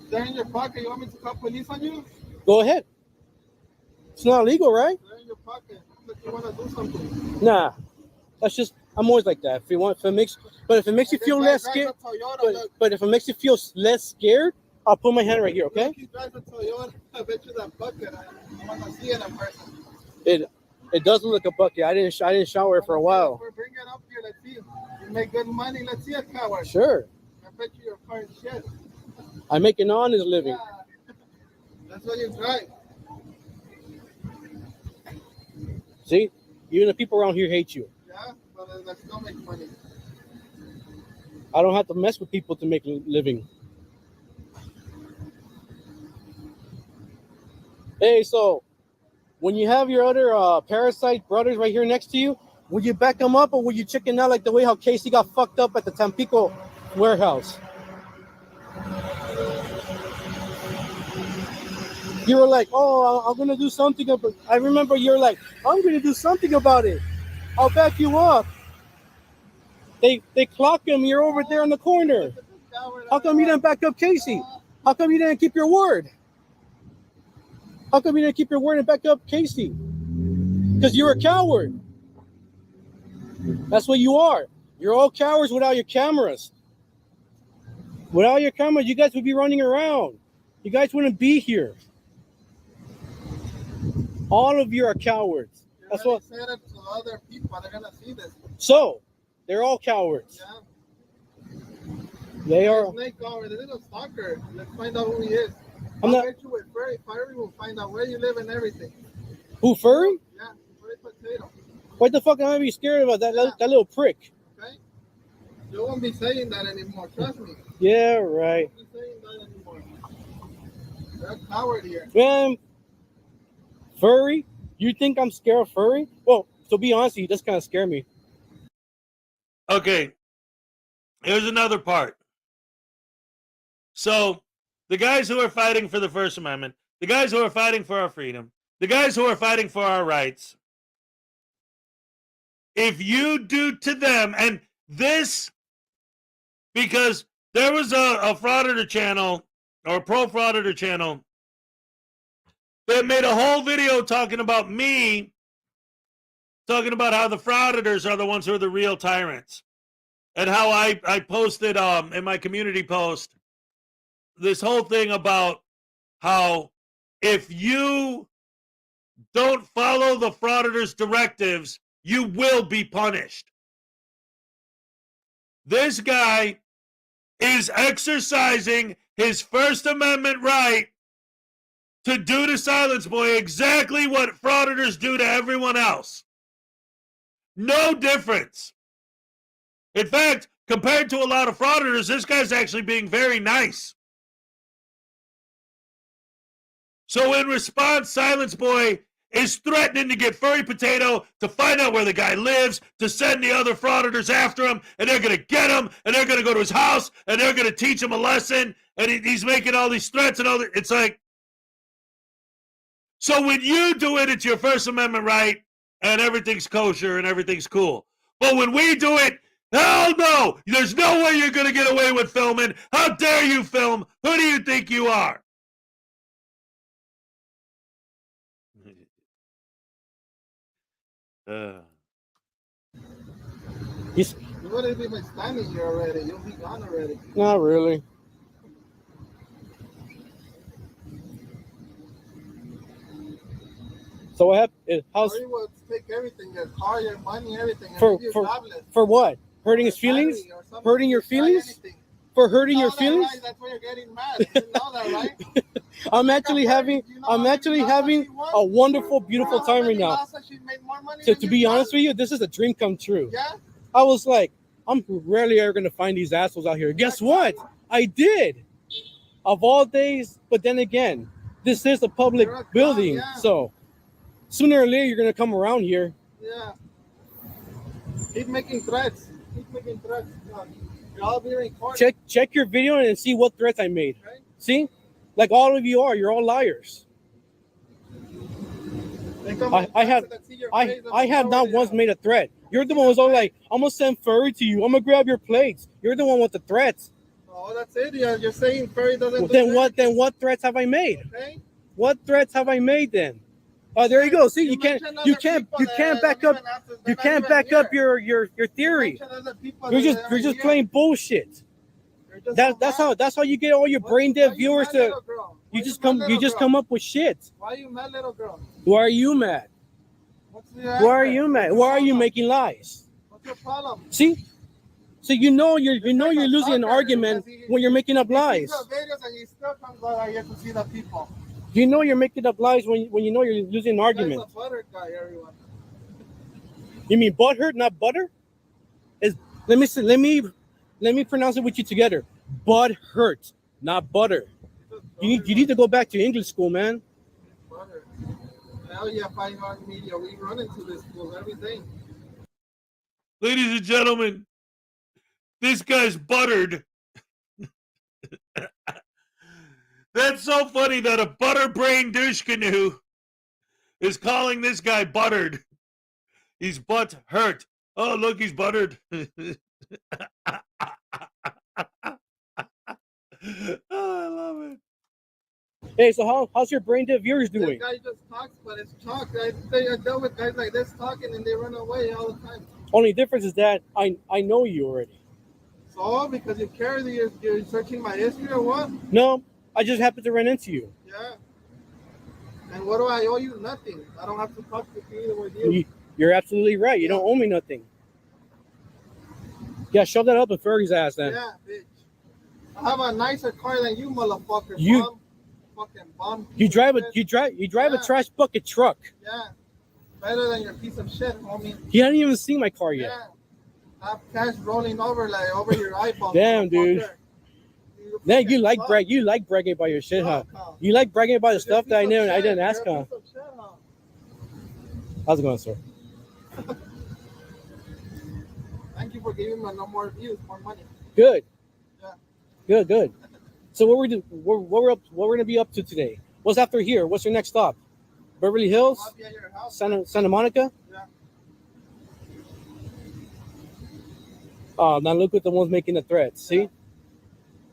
They're in your pocket. You want me to call police on you? Go ahead. It's not illegal, right? They're in your pocket. Look, you want to do something. Nah. That's just, I'm always like that. If it makes you feel less scared, but if it makes you feel less scared, I'll put my hand right here, okay? He drives a Toyota. I bet you that bucket. I want to see it in person. It does look like a bucket. I didn't shower for a while. Bring it up here. Let's see. You make good money. Let's see a coward. Sure. I bet you you're fine shit. I make an honest living. Yeah. That's what you drive. See? Even the people around here hate you. Yeah, but let's still make money. I don't have to mess with people to make a living. Hey, so when you have your other parasite brothers right here next to you, would you back them up or would you chicken out like the way how Casey got fucked up at the Tampico warehouse? You were like, oh, I'm going to do something about it. I remember you were like, I'm going to do something about it. I'll back you up. They clock him. You're over there in the corner. How come you didn't back up Casey? How come you didn't keep your word? How come you didn't keep your word and back up Casey? Because you're a coward. That's what you are. You're all cowards without your cameras. Without your cameras, you guys would be running around. You guys wouldn't be here. All of you are cowards. That's what. Say it to other people. They're gonna see this. So, they're all cowards. Yeah. They are. Snake over the little stalker. Let's find out who he is. I'm not. Bet you with Furry will find out where you live and everything. Who, Furry? Yeah, Furry Potato. What the fuck am I be scared about that little prick? Okay. You won't be saying that anymore. Trust me. Yeah, right. You won't be saying that anymore. You're a coward here. Man, Furry? You think I'm scared of Furry? Well, to be honest, he does kind of scare me. Okay. Here's another part. So, the guys who are fighting for the First Amendment, the guys who are fighting for our freedom, the guys who are fighting for our rights, if you do to them, and this, because there was a Frauditor channel, or a pro-Frauditor channel, that made a whole video talking about me, talking about how the Frauditors are the ones who are the real tyrants. And how I posted in my community post this whole thing about how if you don't follow the Frauditors' directives, you will be punished. This guy is exercising his First Amendment right to do to Silence Boy exactly what Frauditors do to everyone else. No difference. In fact, compared to a lot of Frauditors, this guy's actually being very nice. So in response, Silence Boy is threatening to get Furry Potato to find out where the guy lives, to send the other frauditors after him, and they're going to get him, and they're going to go to his house, and they're going to teach him a lesson, and he's making all these threats and all that. It's like, so when you do it, it's your First Amendment right, and everything's kosher and everything's cool. But when we do it, hell no! There's no way you're going to get away with filming. How dare you film? Who do you think you are? You wouldn't even standing here already. You'll be gone already. Not really. So what happened? How's Furry will take everything, your car, your money, everything. And for leave you jobless. for what? Hurting his feelings? Hurting your feelings? For hurting your feelings? Right? That's why you're getting mad. You know that, right? I'm actually having a wonderful, beautiful time right now. So to be honest with you, this is a dream come true. Yeah. I was like, I'm rarely ever gonna find these assholes out here. Guess what? I did. Of all days, but then again, this is a public building, so sooner or later you're gonna come around here. Yeah. Keep making threats. Keep making threats. You're all being recorded. Check your video and see what threats I made. Right? See, like all of you are. You're all liars. I have not once made a threat. You're the one who's all like, I'm gonna send Furry to you. I'm gonna grab your plates. You're the one with the threats. Oh, that's it. Yeah, you're saying Furry doesn't. Then what threats have I made? Okay. What threats have I made then? Oh, there you go. See, you can't back up your theory. You're just playing bullshit. That's how you get all your brain dead viewers to. You just come up with shit. Why are you mad, little girl? Why are you mad? Why are you mad? Why are you making lies? What's your problem? See, so you're losing an argument when you're making up lies. You still come out here to see the people. You know you're making up lies when you know you're losing an argument. That's a butter guy, everyone. You mean butthurt, not butter? Let me pronounce it with you together. Bud hurt, not butter. You need to go back to English school, man. Butter. Hell yeah, Fine Art Media. We run into this school every day. Ladies and gentlemen, this guy's buttered. That's so funny that a butter-brained douche canoe is calling this guy buttered. He's butt hurt. Oh, look, he's buttered. Oh, I love it. Hey, so how's your brain dead viewers doing? This guy just talks, but it's talk. I deal with guys like this talking and they run away all the time. Only difference is that I know you already. So, because you carry you're searching my history or what? No, I just happened to run into you. Yeah. And what do I owe you? Nothing. I don't have to talk to you with you. You're absolutely right. You don't owe me nothing. Yeah, shove that up in Fergie's ass then. Yeah, bitch. I have a nicer car than you, motherfucker. You fucking bum. You drive a trash bucket truck. Yeah. Better than your piece of shit, homie. You hadn't even seen my car yet. Yeah. I have cash rolling over your eyeball. Damn, dude. Man, you like bragging about your shit, huh? You like bragging about the stuff that I didn't ask, huh? How's it going, sir? Thank you for giving me no more views, more money. Good. Yeah. Good. So what we're gonna be up to today? What's after here? What's your next stop? Beverly Hills? I'll be at your house. Santa Monica? Yeah. Oh, now look at the ones making the threats. See?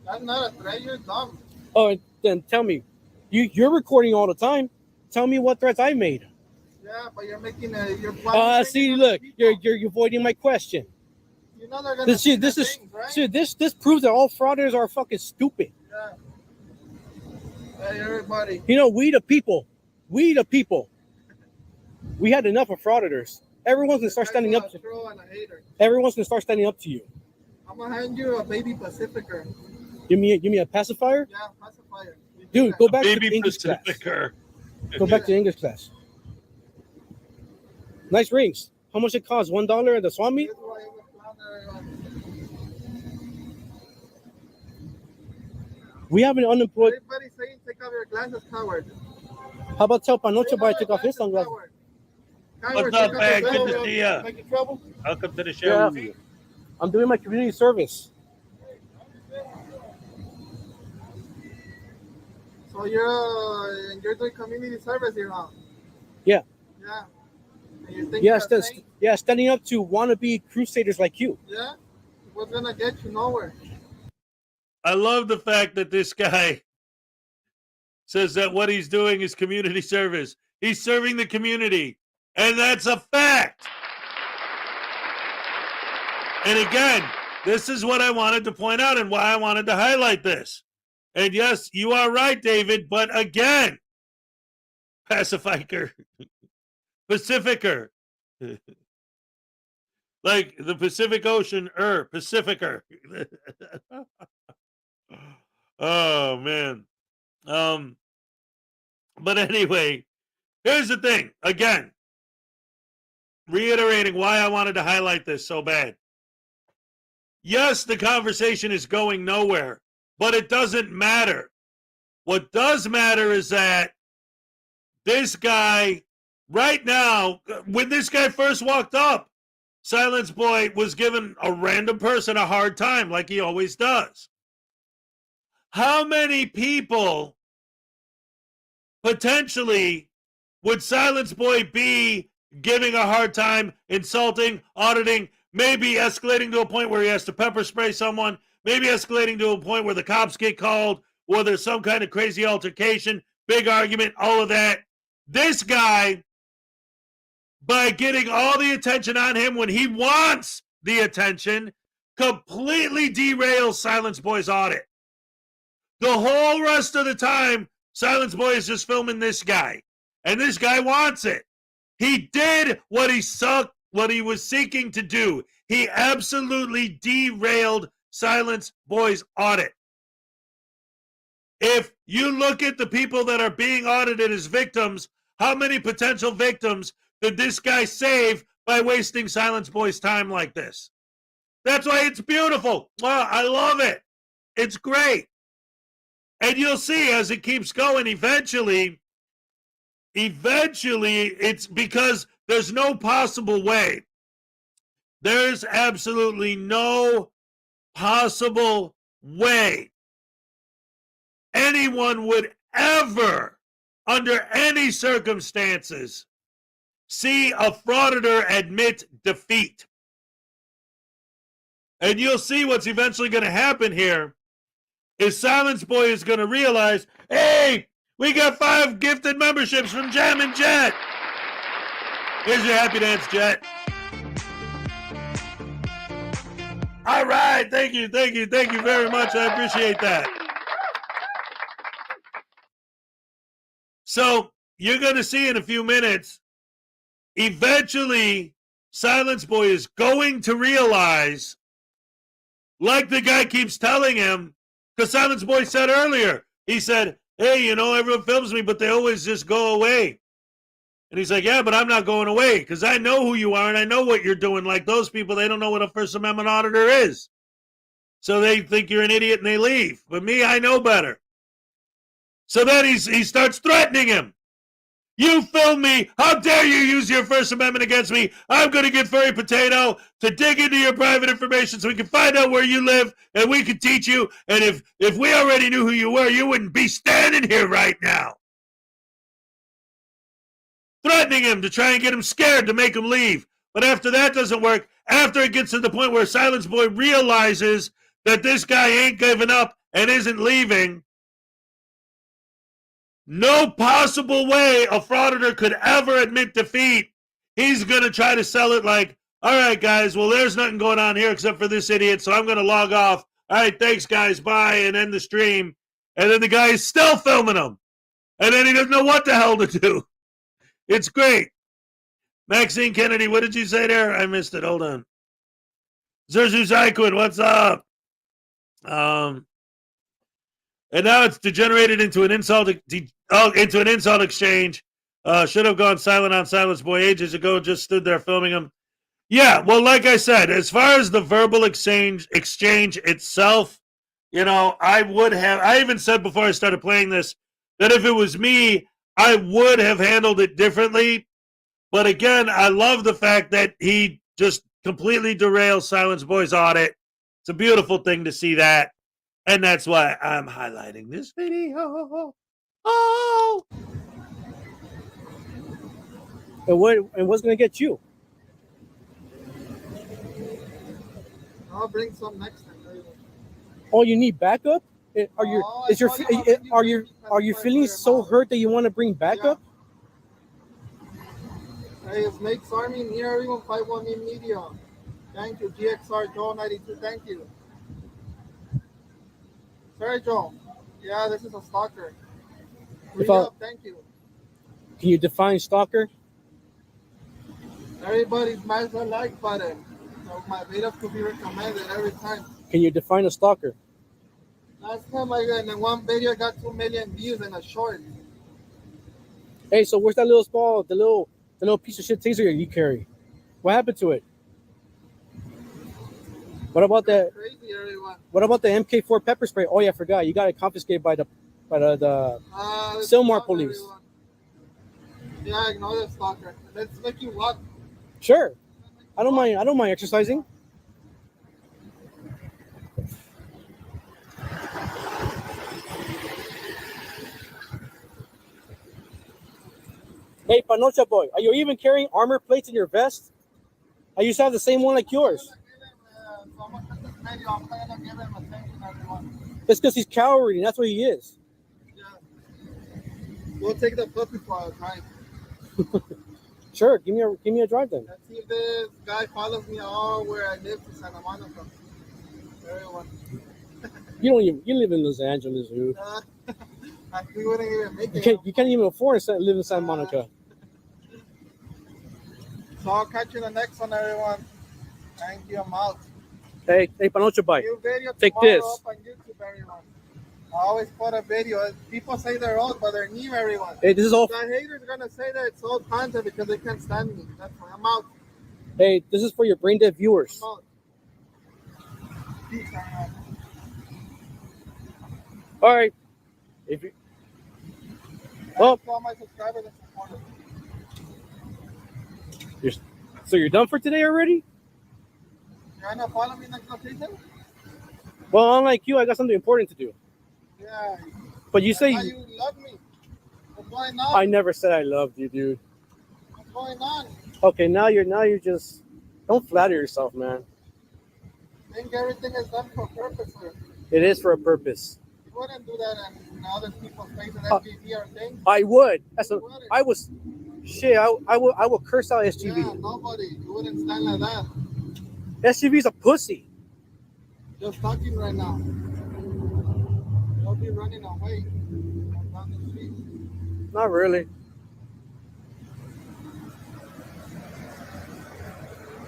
That's not a threat. You're dumb. Oh, then tell me. You're recording all the time. Tell me what threats I made. Yeah, but you're making you're see, look, you're avoiding my question. You know they're gonna This proves that all fraudsters are fucking stupid. Yeah. Hey, everybody. You know, we the people, we had enough of fraudsters. Everyone's gonna start standing up. Everyone's gonna start standing up to you. I'm gonna hand you a baby Pacificer. Give me a pacifier. Yeah, pacifier. Dude, go back to Baby English class. Pacificer. Go back to English class. Nice rings. How much it cost? $1 at the swap meet? We have an unemployed. Everybody saying take off your glasses, coward. How about tell Panocho I took off his sunglasses? What's up, man? Good to see you. Making trouble? Welcome to the show. Yeah. I'm doing my community service. So you're doing community service here, huh? Yeah. Yeah. And you're thinking Yeah, of saying, standing up to wannabe crusaders like you. yeah? What's gonna get you nowhere? I love the fact that this guy says that what he's doing is community service. He's serving the community, and that's a fact. And again, this is what I wanted to point out and why I wanted to highlight this. And yes, you are right, David, but again, pacifier, pacificer, like the Pacific Ocean, pacificer. Oh, man. But anyway, here's the thing. Again, reiterating why I wanted to highlight this so bad. Yes, the conversation is going nowhere, but it doesn't matter. What does matter is that this guy, right now, when this guy first walked up, Silence Boy was giving a random person a hard time like he always does. How many people potentially would Silence Boy be giving a hard time, insulting, auditing, maybe escalating to a point where he has to pepper spray someone, maybe escalating to a point where the cops get called, or there's some kind of crazy altercation, big argument, all of that. This guy, by getting all the attention on him when he wants the attention, completely derails Silence Boy's audit. The whole rest of the time, Silence Boy is just filming this guy. And this guy wants it. He did what he was seeking to do. He absolutely derailed Silence Boy's audit. If you look at the people that are being audited as victims, how many potential victims did this guy save by wasting Silence Boy's time like this? That's why it's beautiful. Wow, I love it. It's great. And you'll see as it keeps going, eventually, it's because there's no possible way. There's absolutely no possible way anyone would ever, under any circumstances, see a frauditor admit defeat. And you'll see what's eventually going to happen here is Silence Boy is going to realize, hey, we got 5 gifted memberships from Jam and Jet. Here's your happy dance, Jet. All right, thank you very much. I appreciate that. So you're going to see in a few minutes, eventually, Silence Boy is going to realize, like the guy keeps telling him, because Silence Boy said earlier, he said, hey, everyone films me, but they always just go away. And he's like, yeah, but I'm not going away because I know who you are and I know what you're doing. Like those people, they don't know what a First Amendment auditor is. So they think you're an idiot and they leave. But me, I know better. So then he starts threatening him. You filmed me. How dare you use your First Amendment against me? I'm going to get Furry Potato to dig into your private information so we can find out where you live and we can teach you. And if we already knew who you were, you wouldn't be standing here right now. Threatening him to try and get him scared to make him leave. But after that doesn't work, after it gets to the point where Silence Boy realizes that this guy ain't giving up and isn't leaving, no possible way a frauditor could ever admit defeat. He's going to try to sell it like, all right, guys, well, there's nothing going on here except for this idiot, so I'm going to log off. All right, thanks, guys, bye, and end the stream. And then the guy is still filming him. And then he doesn't know what the hell to do. It's great. Maxine Kennedy, what did you say there? I missed it. Hold on. Zerzu Zaikun, what's up? And now it's degenerated into an insult exchange. Should have gone silent on Silence Boy ages ago, just stood there filming him. Yeah, well, like I said, as far as the verbal exchange itself, I even said before I started playing this, that if it was me, I would have handled it differently. But again, I love the fact that he just completely derails Silence Boy's audit. It's a beautiful thing to see that. And that's why I'm highlighting this video. Oh! And what's going to get you? I'll bring some next time. Oh, you need backup? Are you Oh, is your I told you I'll are bring you you are you for feeling your so mouth. hurt that you want to bring backup? Hey, it's Make Army near everyone 518 Media. Thank you. GXR Joe 92. Thank you. Sorry, Joe. Yeah, this is a stalker. If I- Thank you. Can you define stalker? Everybody smash the like button. So my videos could be recommended every time. Can you define a stalker? Last time I got in one video, I got 2 million views in a short. Hey, so where's that little small, the little piece of shit taser you carry? What happened to it? What about that? Crazy, everyone. What about the MK4 pepper spray? Oh yeah, I forgot. You got it confiscated by the Silmar police. Everyone. Yeah, ignore the stalker. Let's make you walk. Sure. I don't mind exercising. Hey, Panocha boy, are you even carrying armor plates in your vest? I used to have the same one like yours. It's because he's cowardly. That's what he is. Yeah. We'll take the puppy for a drive. Sure, give me a drive then. Let's see if this guy follows me all where I live to Santa Monica. Everyone. You live in Los Angeles, dude. We wouldn't even make it. You can't even afford to live in Santa Monica. So I'll catch you in the next one, everyone. Thank you. I'm out. Hey, Panocha boy. New video Take tomorrow this. up on YouTube, everyone. I always put a video. People say they're old, but they're new, everyone. Hey, this is all. The haters are gonna say that it's old content because they can't stand me. That's why I'm out. Hey, this is for your brain dead viewers. I'm out. Peace, everyone. All right. If you. Well, Thanks to all my subscribers and supporters. So you're done for today already? You're gonna follow me next location? Well, unlike you, I got something important to do. Yeah. But you say How you love me. What's going on? I never said I loved you, dude. What's going on? Okay, now you're just don't flatter yourself, man. I think everything is done for purpose, sir. It is for a purpose. You wouldn't do that in other people's faces, SGV or things. I would. You wouldn't. I was. Shit, I will curse out SGV. Yeah, nobody. You wouldn't stand like that. SGV's a pussy. Just talking right now. You'll be running away down the street. Not really.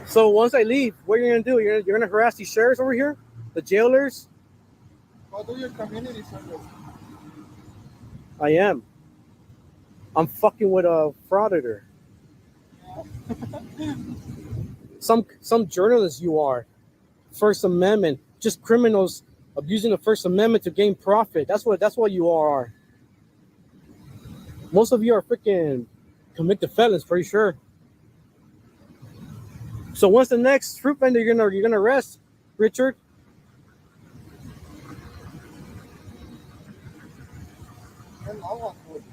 So once I leave, what are you gonna do? You're gonna harass these sheriffs over here, the jailers? Go do your community service. I am. I'm fucking with a frauditor. Some journalists you are. First Amendment, just criminals abusing the First Amendment to gain profit. That's what you are. Most of you are freaking convicted felons, pretty sure. So when's the next fruit vendor you're gonna arrest, Richard? And no one would.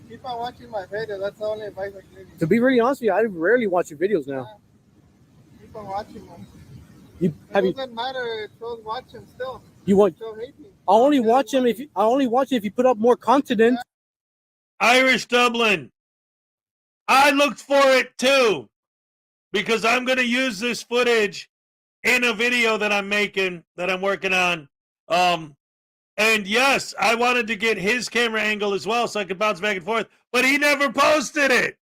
Keep on watching my video. That's the only advice I give you. To be really honest with you, I rarely watch your videos now. Keep on watching them. It doesn't matter. It shows watching still. You want? Still hate me. I only watch him if you put up more content. Irish Dublin. I looked for it too because I'm going to use this footage in a video that I'm making, that I'm working on. And yes, I wanted to get his camera angle as well so I could bounce back and forth, but he never posted it.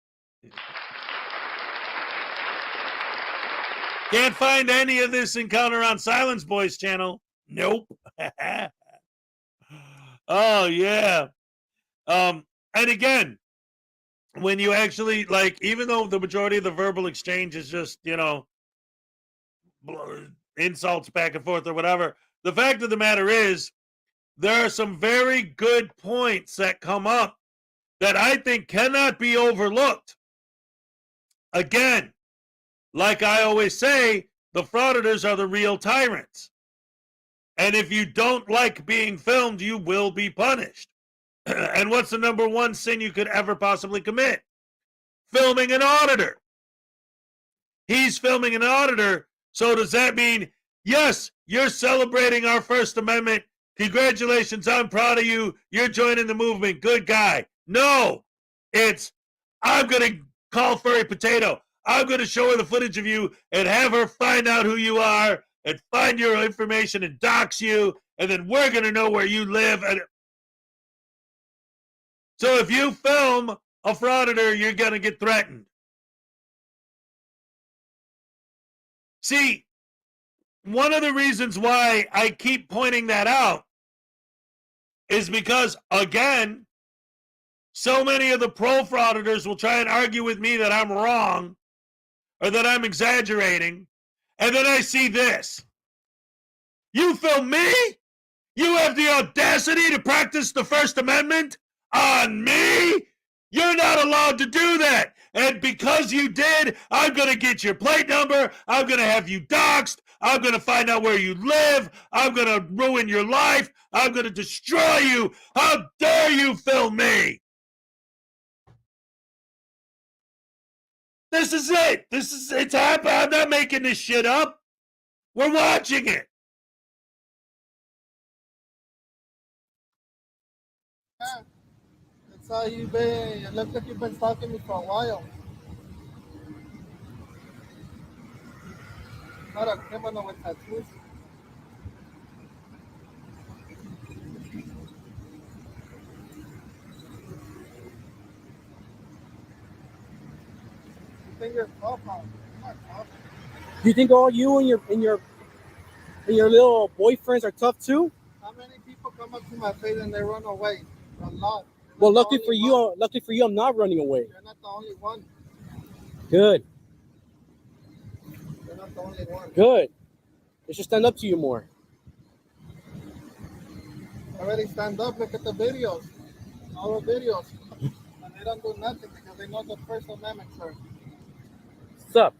Can't find any of this encounter on Silence Boy's channel. Nope. Oh, yeah. And again, when you actually, like, even though the majority of the verbal exchange is just, insults back and forth or whatever, the fact of the matter is there are some very good points that come up that I think cannot be overlooked. Again, like I always say, the frauditors are the real tyrants. And if you don't like being filmed, you will be punished. And what's the number one sin you could ever possibly commit? Filming an auditor. He's filming an auditor. So does that mean, yes, you're celebrating our First Amendment. Congratulations, I'm proud of you. You're joining the movement. Good guy. No, it's, I'm going to call Furry Potato. I'm going to show her the footage of you and have her find out who you are and find your information and dox you, and then we're going to know where you live. And so if you film a frauditor, you're going to get threatened. See, one of the reasons why I keep pointing that out is because, again, so many of the pro-frauditors will try and argue with me that I'm wrong or that I'm exaggerating, and then I see this. You film me? You have the audacity to practice the First Amendment on me? You're not allowed to do that. And because you did, I'm going to get your plate number. I'm going to have you doxxed. I'm going to find out where you live. I'm going to ruin your life. I'm going to destroy you. How dare you film me? This is it. It's happening. I'm not making this shit up. We're watching it. Yeah. That's how you've been. It looks like you've been stalking me for a while. Not a criminal with tattoos. You think you're tough, huh? You're not tough. Do you think all you and your little boyfriends are tough too? How many people come up to my face and they run away? A lot. Well, luckily for you, I'm not running away. You're not the only one. Good. You're not the only one. Good. They should stand up to you more. Already stand up. Look at the videos. All the videos. And they don't do nothing because they know the First Amendment, sir. What's up?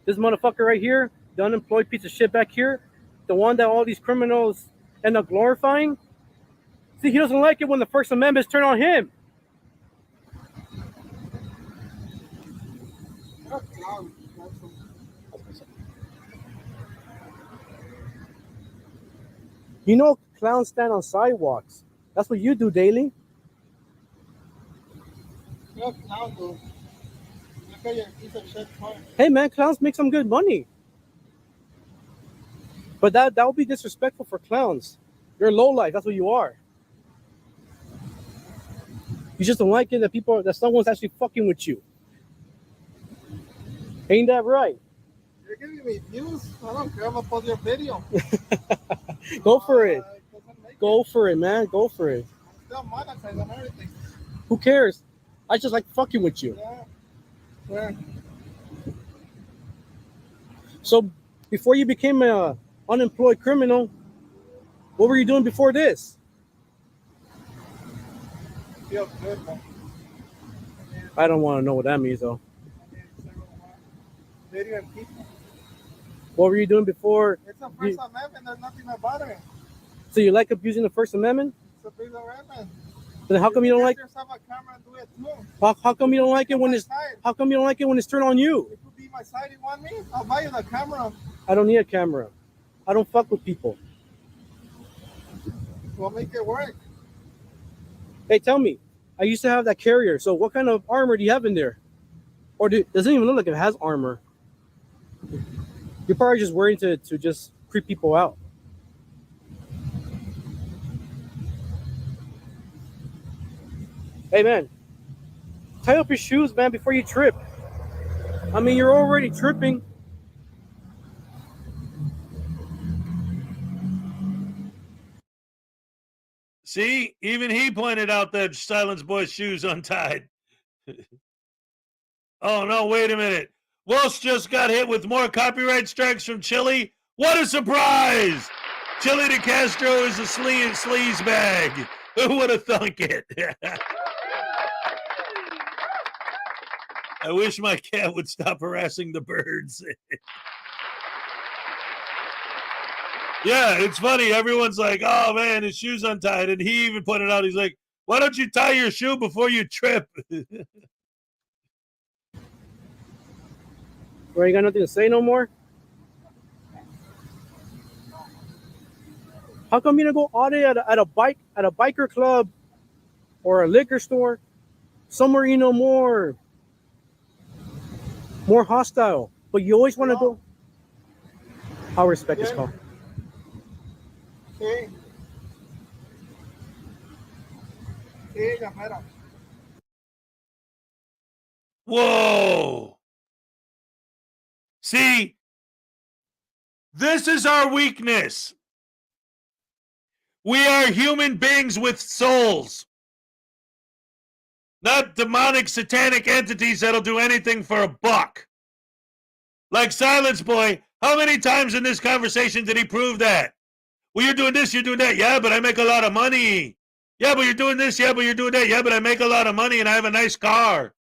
This motherfucker right here, the unemployed piece of shit back here, the one that all these criminals end up glorifying. See, he doesn't like it when the First Amendment is turned on him. You're a clown. You know, clowns stand on sidewalks. That's what you do daily. You're a clown, dude. Look at your piece of shit car. Hey, man, clowns make some good money. But that would be disrespectful for clowns. You're low life. That's what you are. You just don't like it that someone's actually fucking with you. Ain't that right? You're giving me views. I don't care. I'm gonna post your video. Go for it. Go for it, man. Go for it. I'm still monetized on everything. Who cares? I just like fucking with you. Yeah. Sure. So before you became an unemployed criminal, what were you doing before this? Feel good, man. I don't want to know what that means, though. Video and people. What were you doing before? It's a First Amendment. There's nothing about it. So you like abusing the First Amendment? It's a First Amendment. Then how come you don't like? Yourself a camera and do it too. How come you don't like it when it's? How come you don't like it when it's turned on you? If you be my side, you want me? I'll buy you the camera. I don't need a camera. I don't fuck with people. We'll make it work. Hey, tell me. I used to have that carrier. So what kind of armor do you have in there? Or doesn't even look like it has armor. You're probably just wearing to just creep people out. Hey, man. Tie up your shoes, man, before you trip. I mean, you're already tripping. See, even he pointed out that Silence Boy's shoes untied. Oh, no, wait a minute. Walsh just got hit with more copyright strikes from Chile. What a surprise! Chili de Castro is a sleaze bag. Who would have thunk it? I wish my cat would stop harassing the birds. Yeah, it's funny. Everyone's like, oh, man, his shoe's untied. And he even pointed out, he's like, why don't you tie your shoe before you trip? Or you got nothing to say no more? How come you don't go audit at a biker club or a liquor store? Somewhere you know more hostile. But you always want to go. I'll respect this call. Sí. Sí, ya mera. Whoa. See, this is our weakness. We are human beings with souls, not demonic satanic entities that'll do anything for a buck. Like Silence Boy, how many times in this conversation did he prove that? Well, you're doing this, you're doing that. Yeah, but I make a lot of money. Yeah, but you're doing this. Yeah, but you're doing that. Yeah, but I make a lot of money and I have a nice car.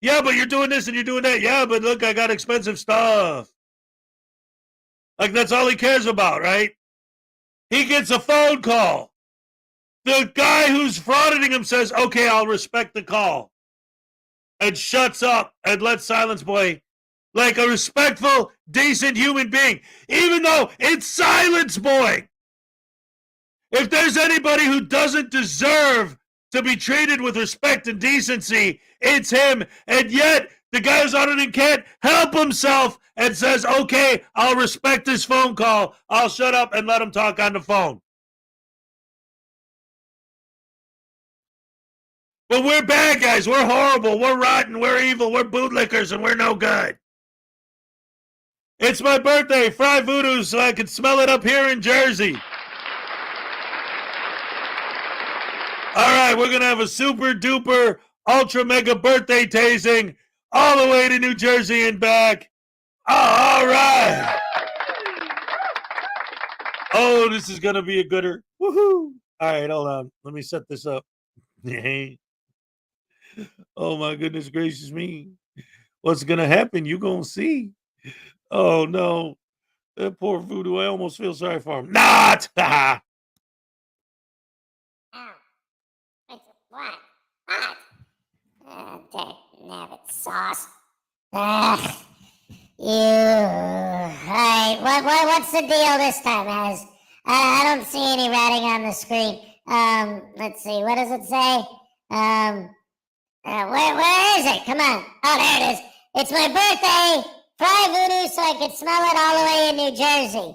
Yeah, but you're doing this and you're doing that. Yeah, but look, I got expensive stuff. Like, that's all he cares about, right? He gets a phone call. The guy who's frauditing him says, okay, I'll respect the call. And shuts up and lets Silence Boy, like a respectful, decent human being, even though it's Silence Boy. If there's anybody who doesn't deserve to be treated with respect and decency, it's him. And yet, the guy who's auditing can't help himself and says, okay, I'll respect this phone call. I'll shut up and let him talk on the phone. But we're bad guys. We're horrible. We're rotten. We're evil. We're bootlickers, and we're no good. It's my birthday. Fry voodoo so I can smell it up here in Jersey. All right, we're going to have a super duper ultra mega birthday tasting all the way to New Jersey and back. Oh, all right. Oh, this is going to be a gooder. Woohoo. All right, hold on. Let me set this up. Oh, my goodness gracious me. What's going to happen? You're going to see. Oh, no. That poor voodoo. I almost feel sorry for him. Not! What? Okay, now it's sauce. Ugh. Alright, what's the deal this time, Az? I don't see any writing on the screen. Let's see, what does it say? Where is it? Come on. Oh, there it is. It's my birthday. Fry voodoo so I can smell it all the way in New Jersey.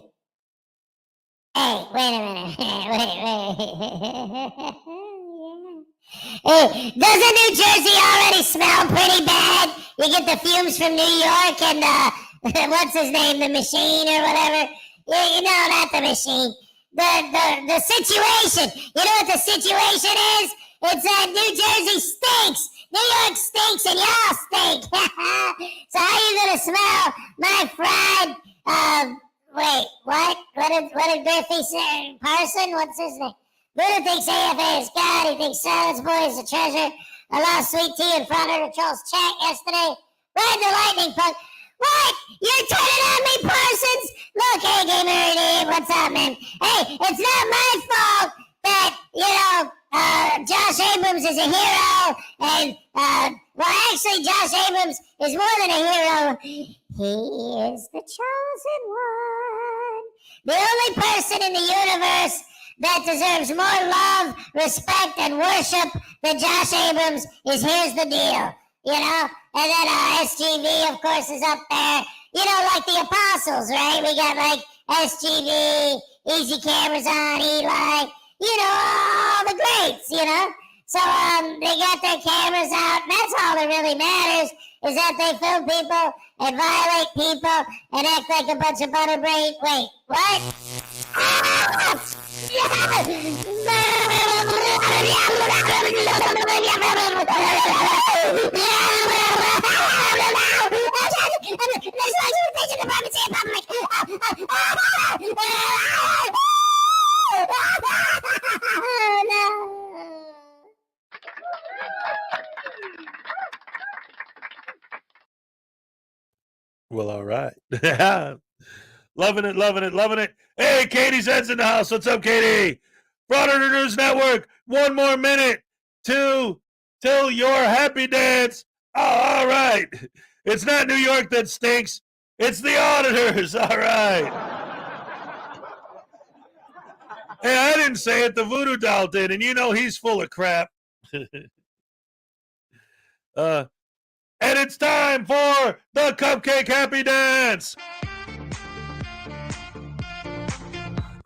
Hey, wait a minute. Wait. Hey, doesn't New Jersey already smell pretty bad? You get the fumes from New York and, what's his name, the machine or whatever? You know, not the machine. The situation. You know what the situation is? It's that New Jersey stinks. New York stinks and y'all stink. So how are you going to smell my fried, wait, what? What did Griffey say? Parson? What's his name? Buddha thinks AFA is God. He thinks Silence Boy is a treasure. I lost sweet tea in Frauditor Troll's chat yesterday. Ride the lightning punk. What? You're turning on me, Parsons? Look, hey, Gamer, what's up, man? Hey, it's not my fault that, Josh Abrams is a hero. And, well, actually, Josh Abrams is more than a hero. He is the chosen one. The only person in the universe that deserves more love, respect, and worship than Josh Abrams is Here's the Deal, And then SGV, of course, is up there. Like the apostles, right? We got, like, SGV, Easy Cameras on, Eli, all the greats, So, they got their cameras out, and that's all that really matters, is that they film people and violate people and act like a bunch of butterbrain. Wait, what? Well, all right. Loving it, loving it, loving it. Hey, Katie's Ed's in the house. What's up, Katie? Frauditor News Network. 1 more minute till your happy dance. Oh, all right. It's not New York that stinks. It's the auditors. All right. Hey, I didn't say it. The voodoo doll did, and you know he's full of crap. And it's time for the Cupcake Happy Dance.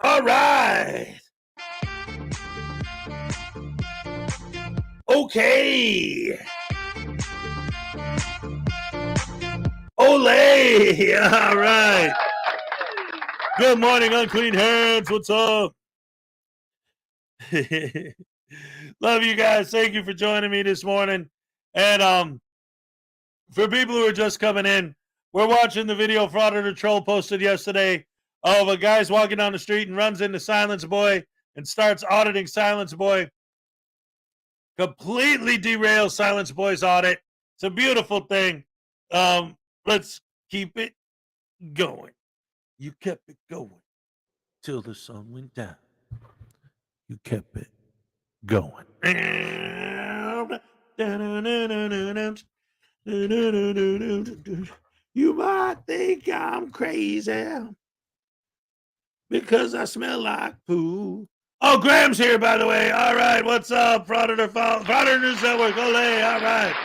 All right. Okay. Olay. All right. Good morning, unclean hands. What's up? Love you guys. Thank you for joining me this morning. And for people who are just coming in, we're watching the video Frauditor Troll posted yesterday of a guy's walking down the street and runs into Silence Boy and starts auditing Silence Boy. Completely derails Silence Boy's audit. It's a beautiful thing. Let's keep it going. You kept it going till the sun went down. You kept it going. You might think I'm crazy because I smell like poo. Oh, Graham's here, by the way. All right, what's up, Frauditor News Network? Olay, all right.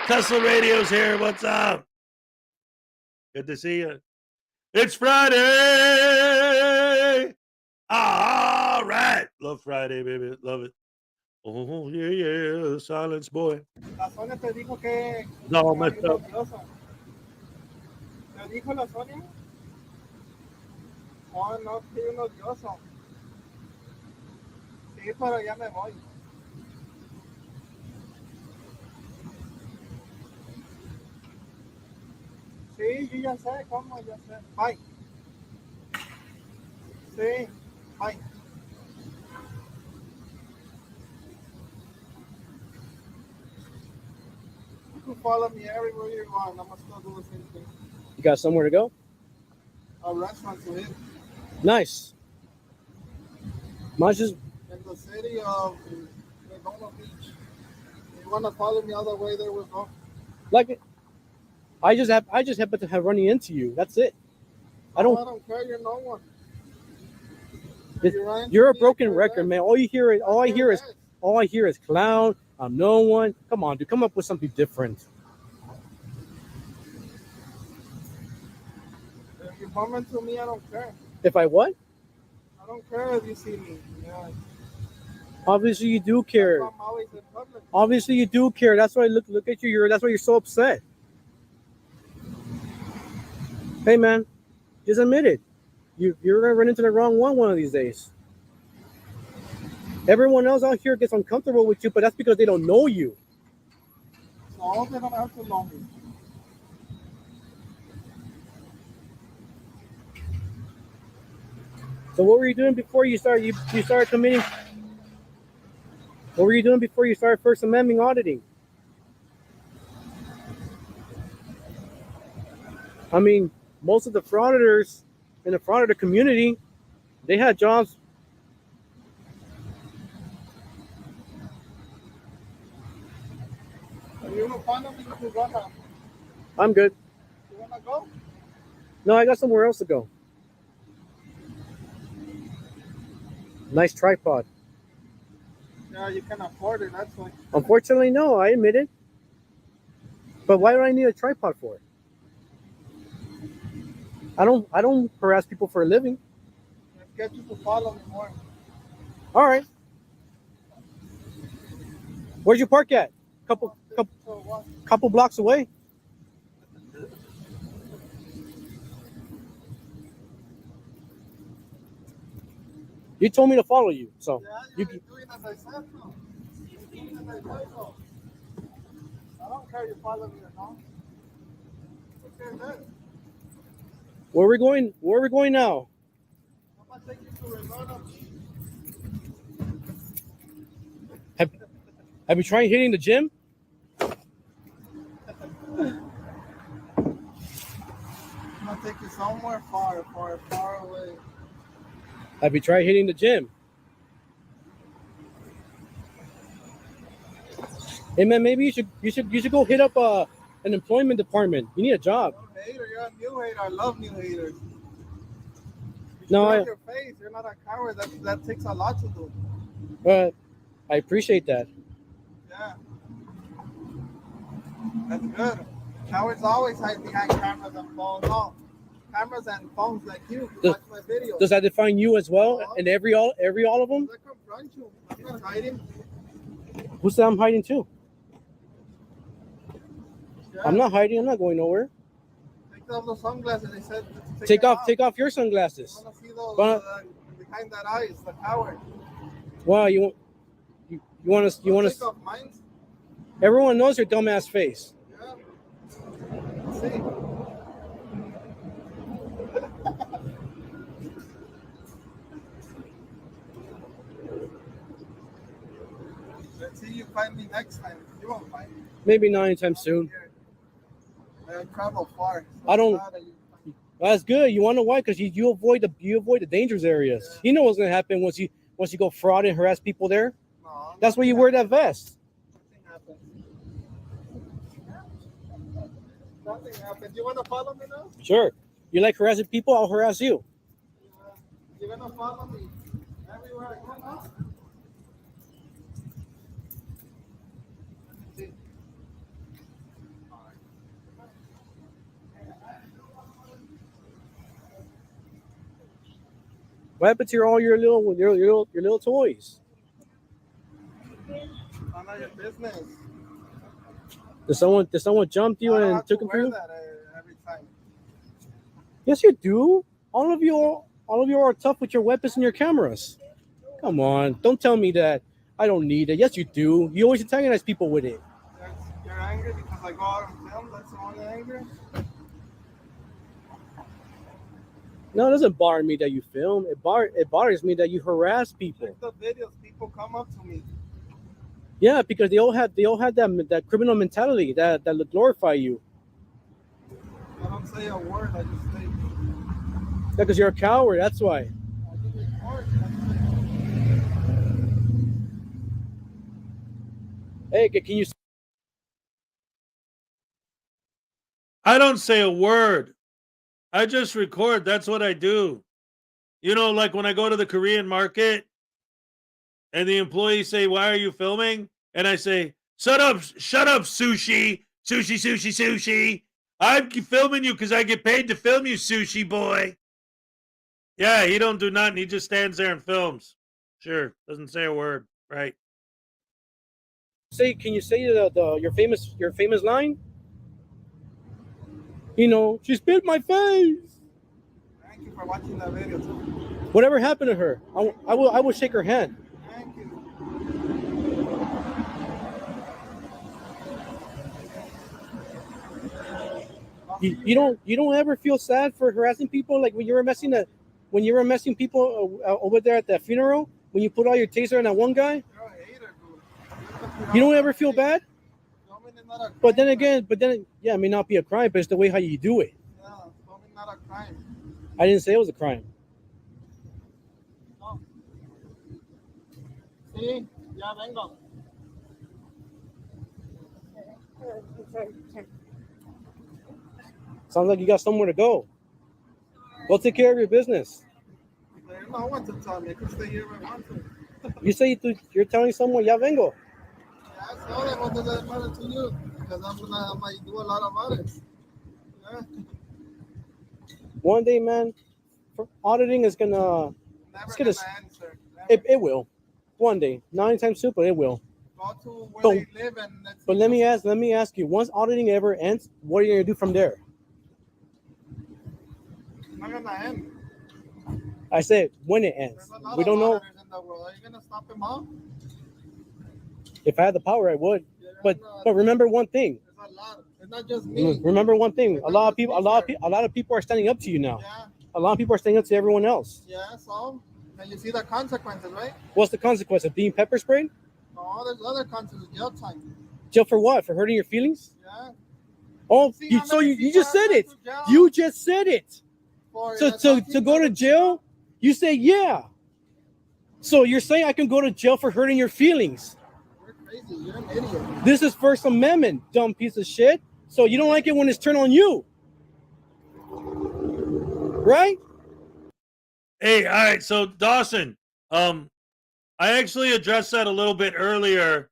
Tesla Radio's here. What's up? Good to see you. It's Friday. All right. Love Friday, baby. Love it. Oh, yeah, yeah. Silence Boy. La Sonia te dijo que... No, messed up. ¿Te dijo la Sonia? Oh, no, estoy un odioso. Sí, pero ya me voy. Sí, yo ya sé cómo, ya sé. Bye. Sí, bye. You can follow me everywhere you want. I'm still doing the same thing. You got somewhere to go? A restaurant to eat. Nice. Mine's just In the city of Laguna Beach. You want to follow me all the way there, we'll go. like it. I just happen to have running into you. That's it. I don't care. You're no one. You're a broken record, man. All I hear is clown. I'm no one. Come on, dude. Come up with something different. If you bump into me, I don't care. If I what? I don't care if you see me. Yeah. Obviously you do care. I'm always in public. Obviously you do care. That's why I look at you. That's why you're so upset. Hey man, just admit it. You're gonna run into the wrong one of these days. Everyone else out here gets uncomfortable with you, but that's because they don't know you. No, they don't have to know me. So what were you doing before you started committing? What were you doing before you started First Amendment auditing? I mean, most of the frauditors in the frauditor community, they had jobs. I'm good. You wanna go? No, I got somewhere else to go. Nice tripod. Yeah, you can afford it. That's why. Unfortunately, no. I admit it. But why do I need a tripod for it? I don't harass people for a living. Let's get you to follow me more. All right. Where'd you park at? Couple blocks away. You told me to follow you, so you're doing as I said. No. You're doing as I said, so. I don't care if you follow me or not. Okay, then. Where are we going? Where are we going now? I'm gonna take you to Renata. Have you tried hitting the gym? take you somewhere far away. Have you tried hitting the gym? Hey man, maybe you should go hit up an employment department. You need a job. Hater, you're a new hater. I love new haters. No, Show your face. You're not a coward. That takes a lot to do. I appreciate that. Yeah. That's good. Cowards always hide behind cameras and phones. No. Cameras and phones like you. Watch my videos. Does that define you as well? And every all of them? I confront you. I'm not hiding. Who said I'm hiding too? Yeah. I'm not hiding. I'm not going nowhere. Take off those sunglasses. They said Take off your sunglasses. I want to see those behind that eyes. The coward. Wow, you want to Take off mine. Everyone knows your dumbass face. Yeah. Let's see. Let's see you find me next time. You won't find me. Maybe not anytime soon. I travel far. So I don't. That's good. You want to know why? Because you avoid the dangerous areas. Yeah. You know what's gonna happen once you go fraud and harass people there. No, that's why you wear that vest. Nothing happened. You want to follow me now? Sure. You like harassing people? I'll harass you. You're gonna follow me everywhere I go now? What happened to all your little toys? None of your business. Did someone jump you and took them from you? That every time. Yes, you do. All of you are tough with your weapons and your cameras. Come on, don't tell me that I don't need it. Yes, you do. You always antagonize people with it. You're angry because I go out and film. That's the only anger. No, it doesn't bother me that you film. It bothers me that you harass people. Check the videos. People come up to me. Yeah, because they all have that criminal mentality that glorify you. I don't say a word. I just say. Yeah, because you're a coward. That's why. Hey, can you? I don't say a word. I just record. That's what I do. You know, like when I go to the Korean market and the employees say, "Why are you filming?" And I say, shut up, sushi, sushi. I'm filming you because I get paid to film you, sushi boy. Yeah, he don't do nothing. He just stands there and films. Sure, doesn't say a word. Right. Can you say your famous line? You know, she spit my face. Thank you for watching that video too. Whatever happened to her? I will shake her hand. Thank you. You don't ever feel sad for harassing people, like when you were messing people over there at that funeral when you put all your taser on that one guy. You're a hater, dude. You don't ever feel bad. But then yeah, it may not be a crime, but it's the way how you do it. Yeah, filming not a crime. I didn't say it was a crime. No. See, ya vengo. Sounds like you got somewhere to go. Go take care of your business. I don't know what to tell me. I can stay here if I want to. You say you're telling someone, ya vengo. Yeah, so then what does that matter to you? Because I might do a lot about it. Yeah. One day, man, auditing is gonna. Never gonna answer. It will. One day, not anytime soon, but it will. Go to where they live and but let me ask you. Once auditing ever ends, what are you gonna do from there? It's not gonna end. I said when it ends. We don't know. In the world. Are you gonna stop him all? If I had the power, I would. But remember one thing. There's a lot. It's not just me. Remember one thing. A lot of people are standing up to you now. Yeah. A lot of people are standing up to everyone else. Yeah. So, and you see the consequences, right? What's the consequence of being pepper sprayed? No, there's other consequences. Jail time. Jail for what? For hurting your feelings? Yeah. Oh, See you, how so many you people just said have it. gone to jail You just said it. for So to go to jail, you say yeah. So you're saying I can go to jail for hurting your feelings. You're crazy. You're an idiot. This is First Amendment, dumb piece of shit. So you don't like it when it's turned on you. Right? Hey, all right. So Dawson, I actually addressed that a little bit earlier.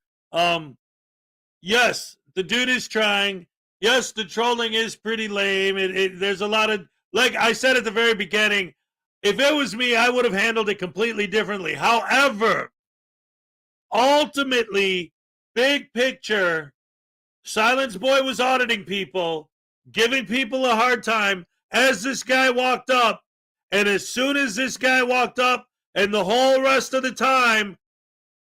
Yes, the dude is trying. Yes, the trolling is pretty lame. There's a lot of, like I said at the very beginning, if it was me, I would have handled it completely differently. However, ultimately, big picture, Silence Boy was auditing people, giving people a hard time as this guy walked up. And as soon as this guy walked up and the whole rest of the time,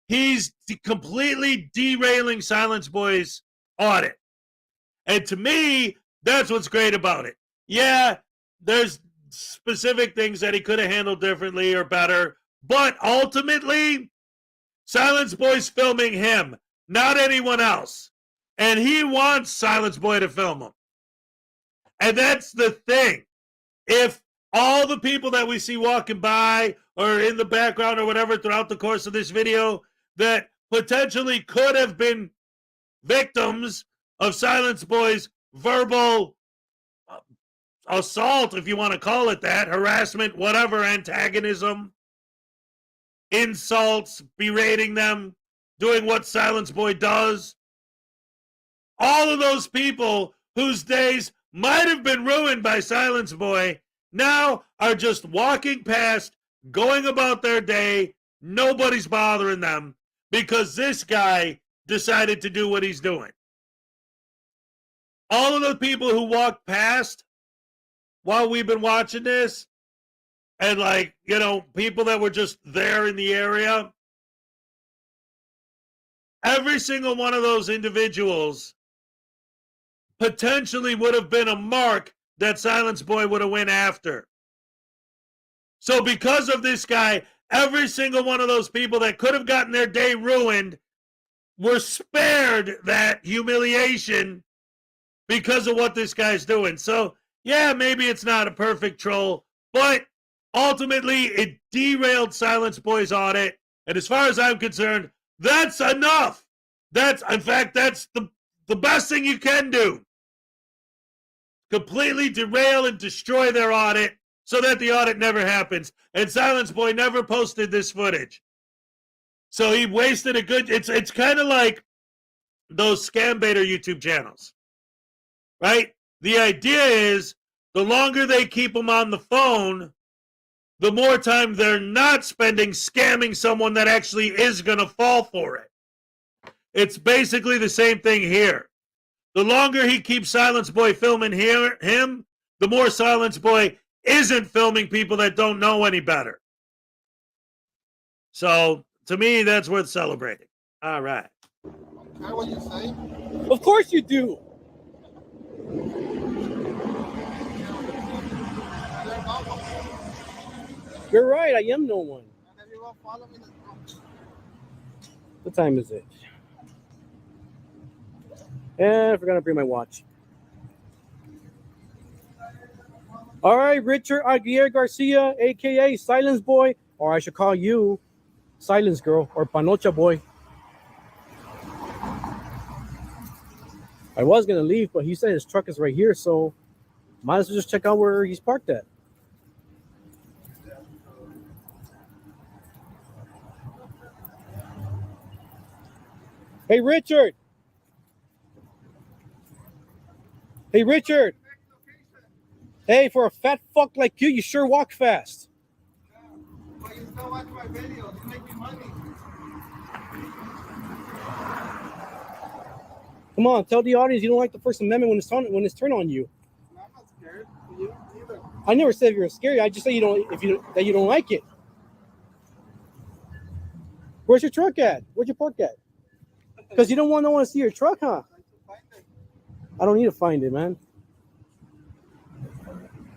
he's completely derailing Silence Boy's audit. And to me, that's what's great about it. Yeah, there's specific things that he could have handled differently or better, but ultimately, Silence Boy's filming him, not anyone else. And he wants Silence Boy to film him. And that's the thing. If all the people that we see walking by or in the background or whatever throughout the course of this video that potentially could have been victims of Silence Boy's verbal assault, if you want to call it that, harassment, whatever, antagonism, insults, berating them, doing what Silence Boy does. All of those people whose days might have been ruined by Silence Boy now are just walking past, going about their day. Nobody's bothering them because this guy decided to do what he's doing. All of the people who walked past while we've been watching this, and like, you know, people that were just there in the area, every single one of those individuals potentially would have been a mark that Silence Boy would have went after. So because of this guy, every single one of those people that could have gotten their day ruined were spared that humiliation because of what this guy's doing. So, yeah, maybe it's not a perfect troll, but ultimately it derailed Silence Boy's audit. And as far as I'm concerned, that's enough. In fact, that's the best thing you can do. Completely derail and destroy their audit so that the audit never happens. And Silence Boy never posted this footage. So he wasted a good, it's kind of like those scam baiter YouTube channels, right? The idea is the longer they keep them on the phone, the more time they're not spending scamming someone that actually is going to fall for it. It's basically the same thing here. The longer he keeps Silence Boy filming him, the more Silence Boy isn't filming people that don't know any better. So, to me, that's worth celebrating. All right. Care what you say? Of course you do. You're right. I am no one. And if you won't follow me, then no. What time is it? I forgot to bring my watch. All right, Richard Aguirre Garcia, a.k.a. Silence Boy, or I should call you Silence Girl or Panocha Boy. I was going to leave, but he said his truck is right here, so might as well just check out where he's parked at. Hey, Richard. Hey, Richard. Hey, for a fat fuck like you sure walk fast. But you still watch my videos. You make me money. Come on, tell the audience you don't like the First Amendment when it's turned on you. I'm not scared. You either. I never said you're scary. I just say you don't like it. Where's your truck at? Where's your park at? Because you don't want no one to see your truck, huh? I don't need to find it, man.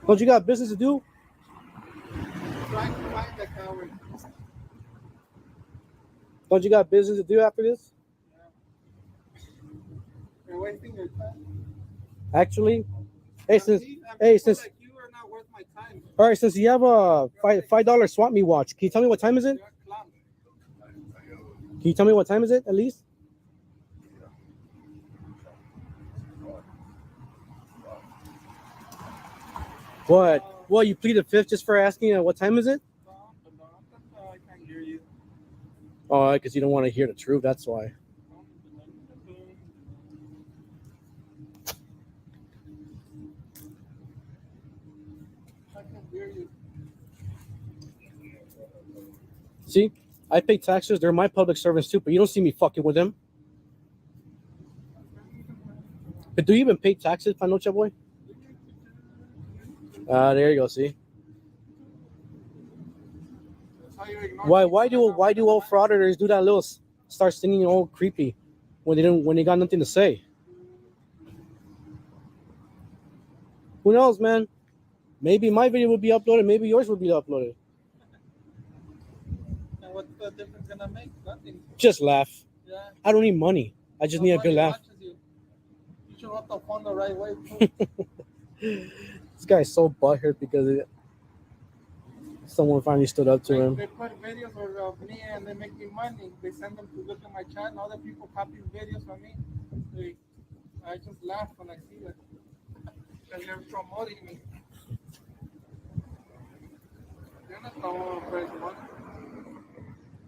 Don't you got business to do? Trying to find the coward. Don't you got business to do after this? You're wasting your time. Actually, hey, since Like you are not worth my time. all right, since you have a $5 swap me watch, can you tell me what time is it? You're a clown. Can you tell me what time is it at least? What? You pleaded fifth just for asking what time is it? I can't hear you. Oh, because you don't want to hear the truth. That's why. I can hear you. See, I pay taxes. They're my public servants too, but you don't see me fucking with them. But do you even pay taxes, Panocha boy? There you go. See. Why do all frauditors do that little start singing all creepy when they got nothing to say? Who knows, man? Maybe my video will be uploaded, maybe yours will be uploaded. And what's the difference gonna make? Nothing. Just laugh. Yeah. I don't need money. I just need a good laugh. You should hold the phone the right way. This guy's so butthurt because someone finally stood up to him. They put videos of me and they make me money. They send them to look at my channel. Other people copy videos of me. I just laugh when I see it. Because they're promoting me. You're not the first one.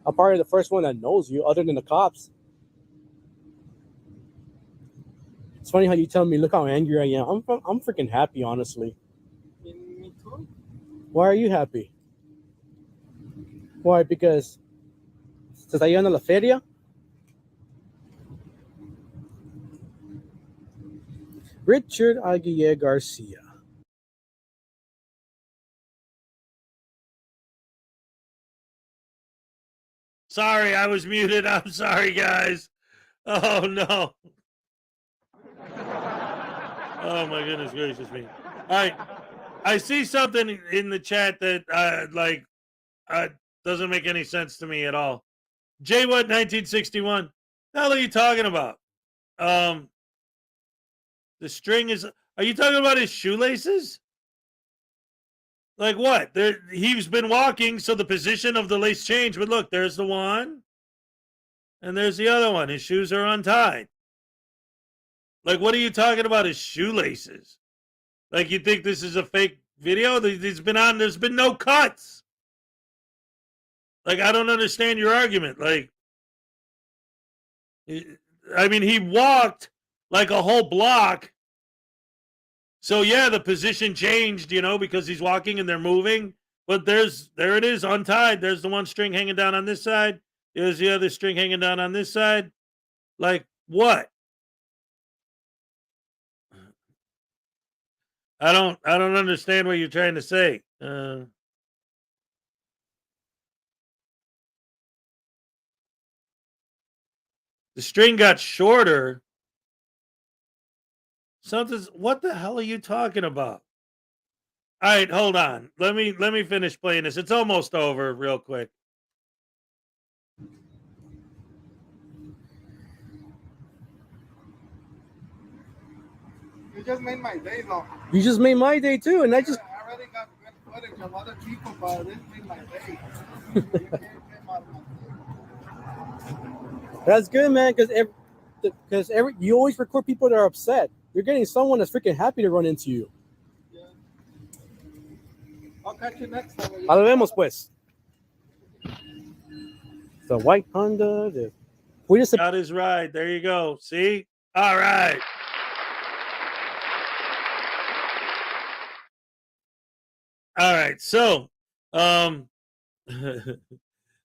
I'm probably the first one that knows you, other than the cops. It's funny how you tell me, look how angry I am. I'm freaking happy, honestly. Me too. Why are you happy? Why? Because se está yendo a la feria. Richard Aguirre Garcia. Sorry, I was muted. I'm sorry, guys. Oh, no. Oh, my goodness gracious me. All right. I see something in the chat that, doesn't make any sense to me at all. J. What 1961? The hell are you talking about? The string is... Are you talking about his shoelaces? Like what? He's been walking, so the position of the lace changed. But look, there's the one. And there's the other one. His shoes are untied. Like, what are you talking about his shoelaces? Like, you think this is a fake video? There's been no cuts. Like, I don't understand your argument. Like, I mean, he walked like a whole block. So, yeah, the position changed, because he's walking and they're moving. But there it is, untied. There's the one string hanging down on this side. There's the other string hanging down on this side. Like, what? I don't understand what you're trying to say. The string got shorter. What the hell are you talking about? All right, hold on. Let me finish playing this. It's almost over real quick. You just made my day, though. You just made my day too, and I already got good footage of other people, but this made my day. That's good, man. Because you always record people that are upset. You're getting someone that's freaking happy to run into you. Yeah. I'll catch you next time. A lo vemos, pues. The white Honda. We just got his ride. There you go. See? All right. All right. So,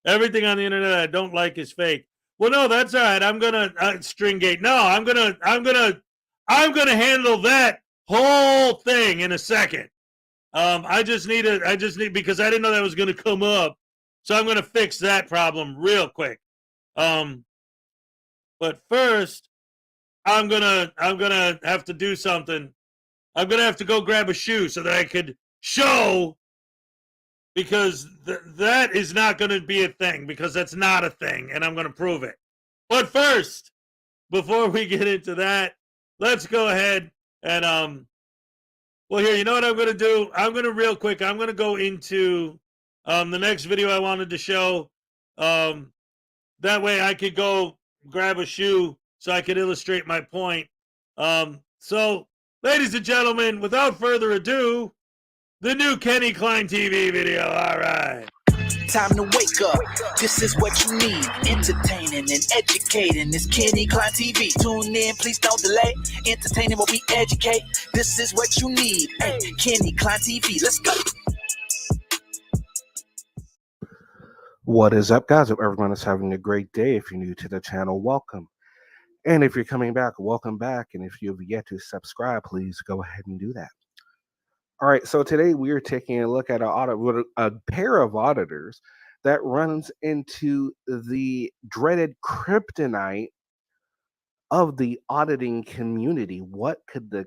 everything on the internet I don't like is fake. Well, no, that's all right. I'm gonna Stringgate. No, I'm gonna handle that whole thing in a second. I just need because I didn't know that was gonna come up, so I'm gonna fix that problem real quick. But first, I'm gonna have to do something. I'm gonna have to go grab a shoe so that I could show. Because that is not going to be a thing, because that's not a thing, and I'm going to prove it. But first, before we get into that, let's go ahead And well, here, you know what I'm going to do? I'm going to real quick. I'm going to go into the next video I wanted to show. That way I could go grab a shoe so I could illustrate my point. So, ladies and gentlemen, without further ado, the new Kenny Klein TV video. All right. Time to wake up. This is what you need. Entertaining and educating. This Kenny Klein TV. Tune in, please don't delay. Entertaining while we educate. This is what you need. Hey, Kenny Klein TV. Let's go. What is up, guys? Hope everyone is having a great day. If you're new to the channel, welcome. And if you're coming back, welcome back. And if you have yet to subscribe, please go ahead and do that. All right, so today we are taking a look at a pair of auditors that runs into the dreaded kryptonite of the auditing community. What could the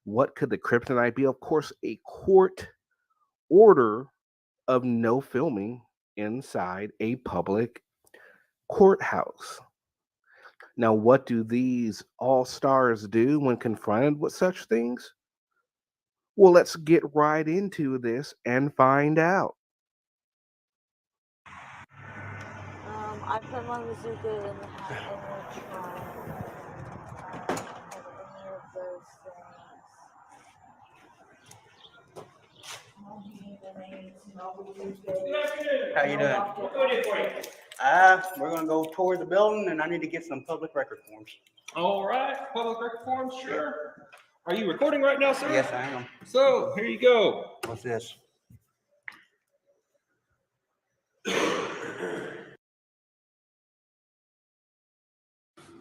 kryptonite be? Of course, a court order of no filming inside a public courthouse. Now, what do these all-stars do when confronted with such things? Well, let's get right into this and find out. I put my bazooka in the trial. Any of those things. How you doing? What can we do for you? We're gonna go tour the building, and I need to get some public record forms. All right, public record forms, sure. Are you recording right now, sir? Yes, I am. So, here you go. What's this?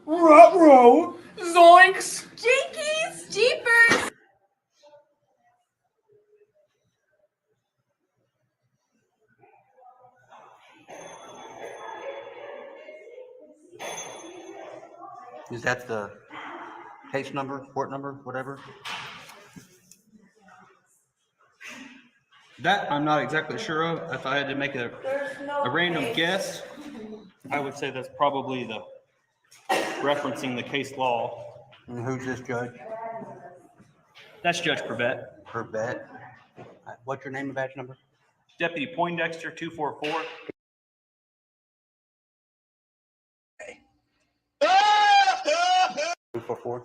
Ruh-roh! Zoinks! Jinkies! Jeepers! Is that the case number, court number, whatever? That I'm not exactly sure of. If I had to make a random guess, I would say that's probably the referencing the case law. And who's this judge? That's Judge Prevett. Prevett. What's your name and badge number? Deputy Poindexter 244.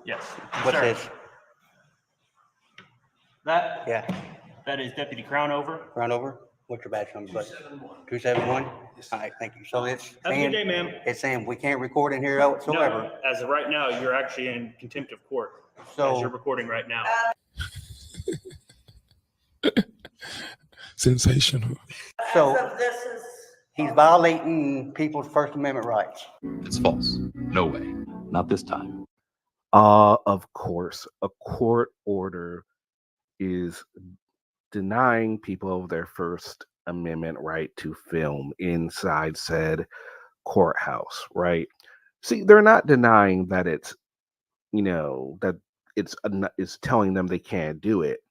Yes. What's sir. this? That? Yeah. That is Deputy Crownover. Crownover. What's your badge number? 271. All right, thank you. So it's Have a saying, good day, ma'am. it's saying we can't record in here whatsoever. No, as of right now, you're actually in contempt of court. So as you're recording right now. Sensational. So he's violating people's First Amendment rights. It's false. No way. Not this time. Of course, a court order is denying people of their First Amendment right to film inside said courthouse, right? See, they're not denying that it's, that it's telling them they can't do it.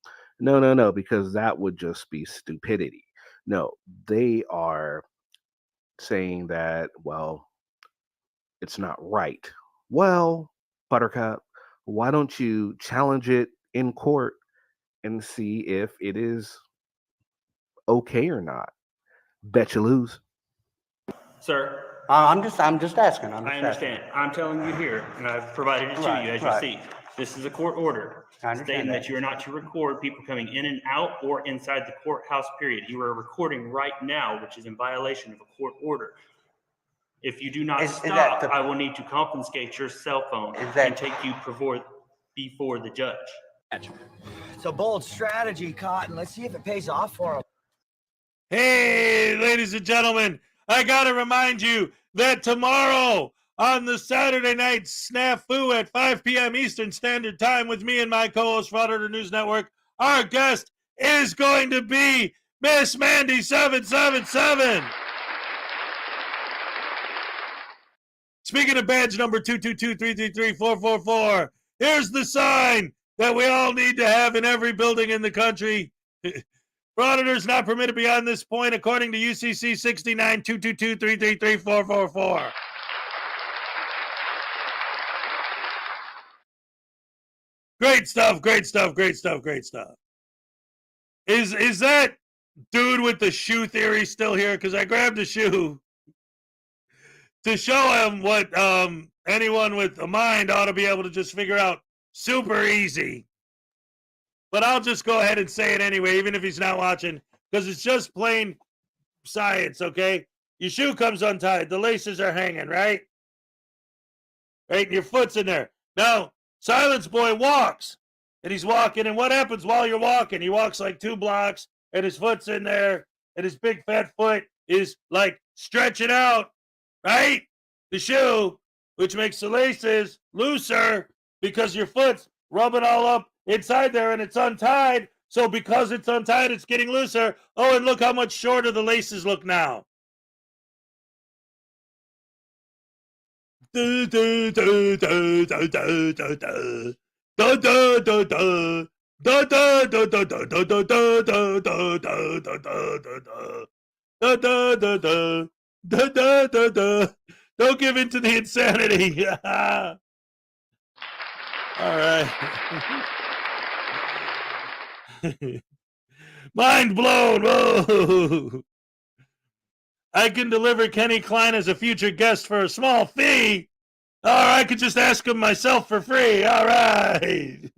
No, because that would just be stupidity. No, they are saying that, well, it's not right. Well, Buttercup, why don't you challenge it in court and see if it is okay or not? Bet you lose. Sir. I'm just asking. I understand. I'm telling you here, and I've provided it to you as you see. This is a court order stating that you are not to record people coming in and out or inside the courthouse, period. You are recording right now, which is in violation of a court order. If you do not stop, I will need to confiscate your cell phone and take you before the judge. It's a bold strategy, Cotton. Let's see if it pays off for him. Hey, ladies and gentlemen, I got to remind you that tomorrow on the Saturday Night Snafu at 5 p.m. Eastern Standard Time with me and my co-host, Frauditor News Network, our guest is going to be Miss Mandy 777. Speaking of badge number 222-333-444, here's the sign that we all need to have in every building in the country. Frauditors not permitted beyond this point, according to UCC 69-222-333-444. Great stuff. Is that dude with the shoe theory still here? Because I grabbed a shoe to show him what anyone with a mind ought to be able to just figure out super easy. But I'll just go ahead and say it anyway, even if he's not watching, because it's just plain science, okay? Your shoe comes untied. The laces are hanging, right? Right? And your foot's in there. Now, Silence Boy walks. And he's walking. And what happens while you're walking? He walks like 2 blocks, and his foot's in there, and his big fat foot is like stretching out, right? The shoe, which makes the laces looser because your foot's rubbing all up inside there and it's untied. So because it's untied, it's getting looser. Oh, and look how much shorter the laces look now. Do, do, do, do, do, do, do, do. Do, do, do, do. Do, do, do, do, do, do, do, do, do, do, do, do, do, do. Da, da, da, da. Da, da, da, da. Don't give in to the insanity. All right. Mind blown. Whoa. I can deliver Kenny Klein as a future guest for a small fee. Or I could just ask him myself for free. All right.